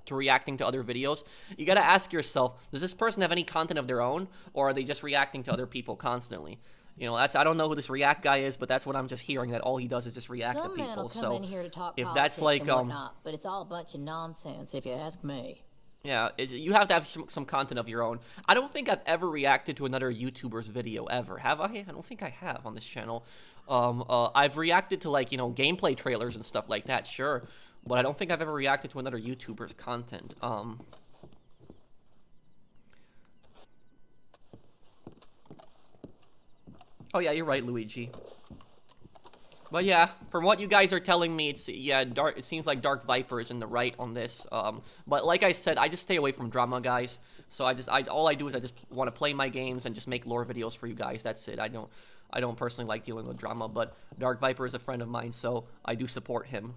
to reacting to other videos, you gotta ask yourself, does this person have any content of their own, or are they just reacting to other people constantly? You know, I don't know who this React guy is, but that's what I'm just hearing, that all he does is just react to Some man people. will come So in here to talk if politics that's like, and whatnot, but it's all a bunch of nonsense if you ask me. yeah, you have to have some content of your own. I don't think I've ever reacted to another YouTuber's video ever. Have I? I don't think I have on this channel. I've reacted to, like, you know, gameplay trailers and stuff like that, sure. But I don't think I've ever reacted to another YouTuber's content. Oh yeah, you're right, Luigi. But yeah, from what you guys are telling me, it's, yeah, it seems like Dark Viper is in the right on this. But like I said, I just stay away from drama, guys. So all I do is I just want to play my games and just make lore videos for you guys. That's it. I don't personally like dealing with drama, but Dark Viper is a friend of mine, so I do support him.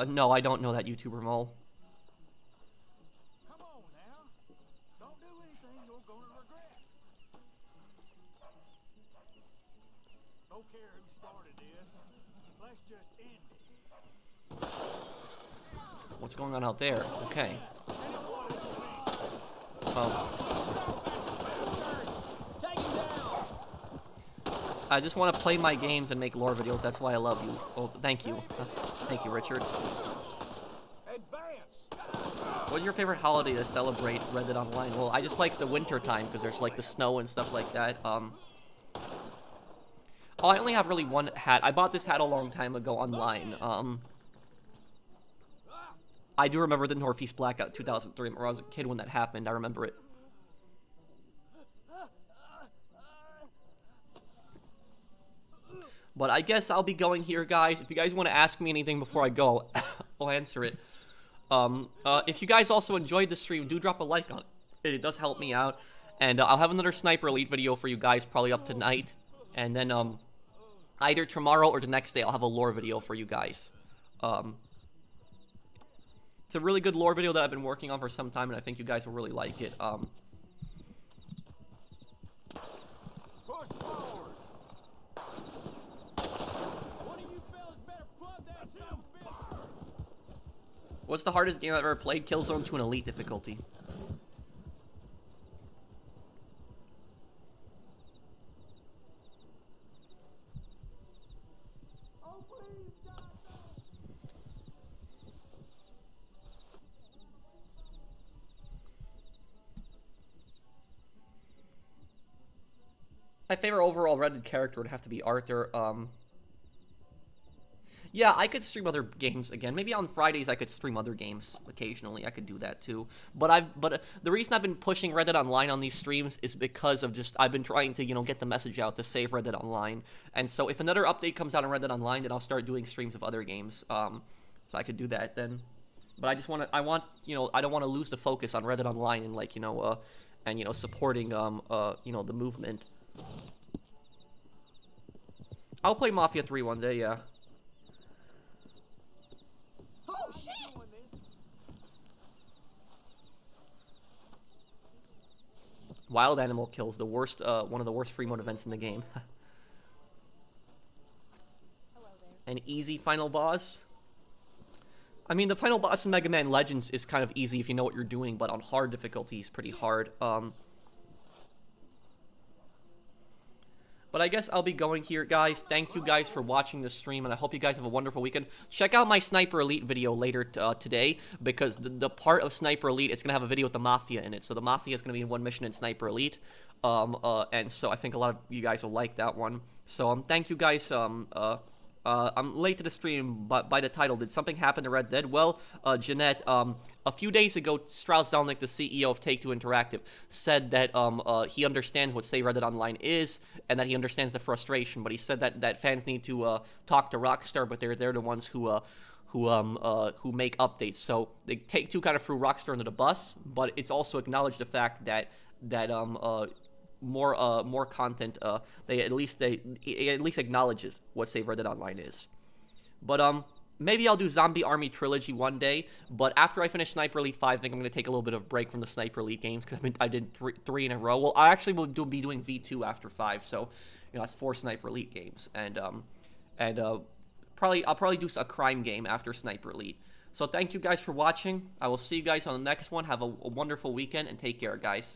No, I don't know that YouTuber Mole. Come on now. Don't do anything you're gonna regret. Don't care who started this. Let's just end it. What's going on out there? Okay. Well, I just want to play my games and make lore videos. That's why I love you. Oh, thank you. Thank you, Richard. What's your favorite holiday to celebrate Red Dead Online? Well, I just like the winter time because there's like the snow and stuff like that. Oh, I only have really one hat. I bought this hat a long time ago online. I do remember the Northeast Blackout 2003. I was a kid when that happened. I remember it. But I guess I'll be going here, guys. If you guys want to ask me anything before I go, I'll answer it. If you guys also enjoyed the stream, do drop a like on it. It does help me out. And I'll have another Sniper Elite video for you guys probably up tonight. And then either tomorrow or the next day, I'll have a lore video for you guys. It's a really good lore video that I've been working on for some time, and I think you guys will really like it. What's the hardest game I've ever played? Killzone 2 in Elite difficulty. My favorite overall Reddit character would have to be Arthur. Yeah, I could stream other games again. Maybe on Fridays I could stream other games occasionally. I could do that too. But the reason I've been pushing Reddit Online on these streams is because of just I've been trying to, you know, get the message out to save Reddit Online. And so if another update comes out on Reddit Online, then I'll start doing streams of other games. So I could do that then. But I don't want to lose the focus on Reddit Online and, like, and, supporting the movement. I'll play Mafia 3 one day, yeah. Oh shit! Wild animal kills, the worst, one of the worst free mode events in the game. An easy final boss? I mean, the final boss in Mega Man Legends is kind of easy if you know what you're doing, but on hard difficulty is pretty hard. But I guess I'll be going here, guys. Thank you guys for watching the stream, and I hope you guys have a wonderful weekend. Check out my Sniper Elite video later today, because the part of Sniper Elite is going to have a video with the Mafia in it. So the Mafia is going to be in one mission in Sniper Elite. And so I think a lot of you guys will like that one. So thank you guys. I'm late to the stream, but by the title, did something happen to Red Dead? Well, Jeanette, a few days ago, Strauss Zelnick, the CEO of Take-Two Interactive, said that he understands what Save Reddit Online is, and that he understands the frustration, but he said that fans need to talk to Rockstar, but they're the ones who make updates. So they Take-Two kind of threw Rockstar under the bus, but it's also acknowledged the fact that more content, it at least acknowledges what Save Reddit Online is. But maybe I'll do Zombie Army Trilogy one day, but after I finish Sniper Elite 5, I think I'm going to take a little bit of a break from the Sniper Elite games, because I did three in a row. Well, I actually will be doing V2 after 5, so that's 4 Sniper Elite games, and I'll probably do a crime game after Sniper Elite. So thank you guys for watching. I will see you guys on the next one. Have a wonderful weekend, and take care, guys.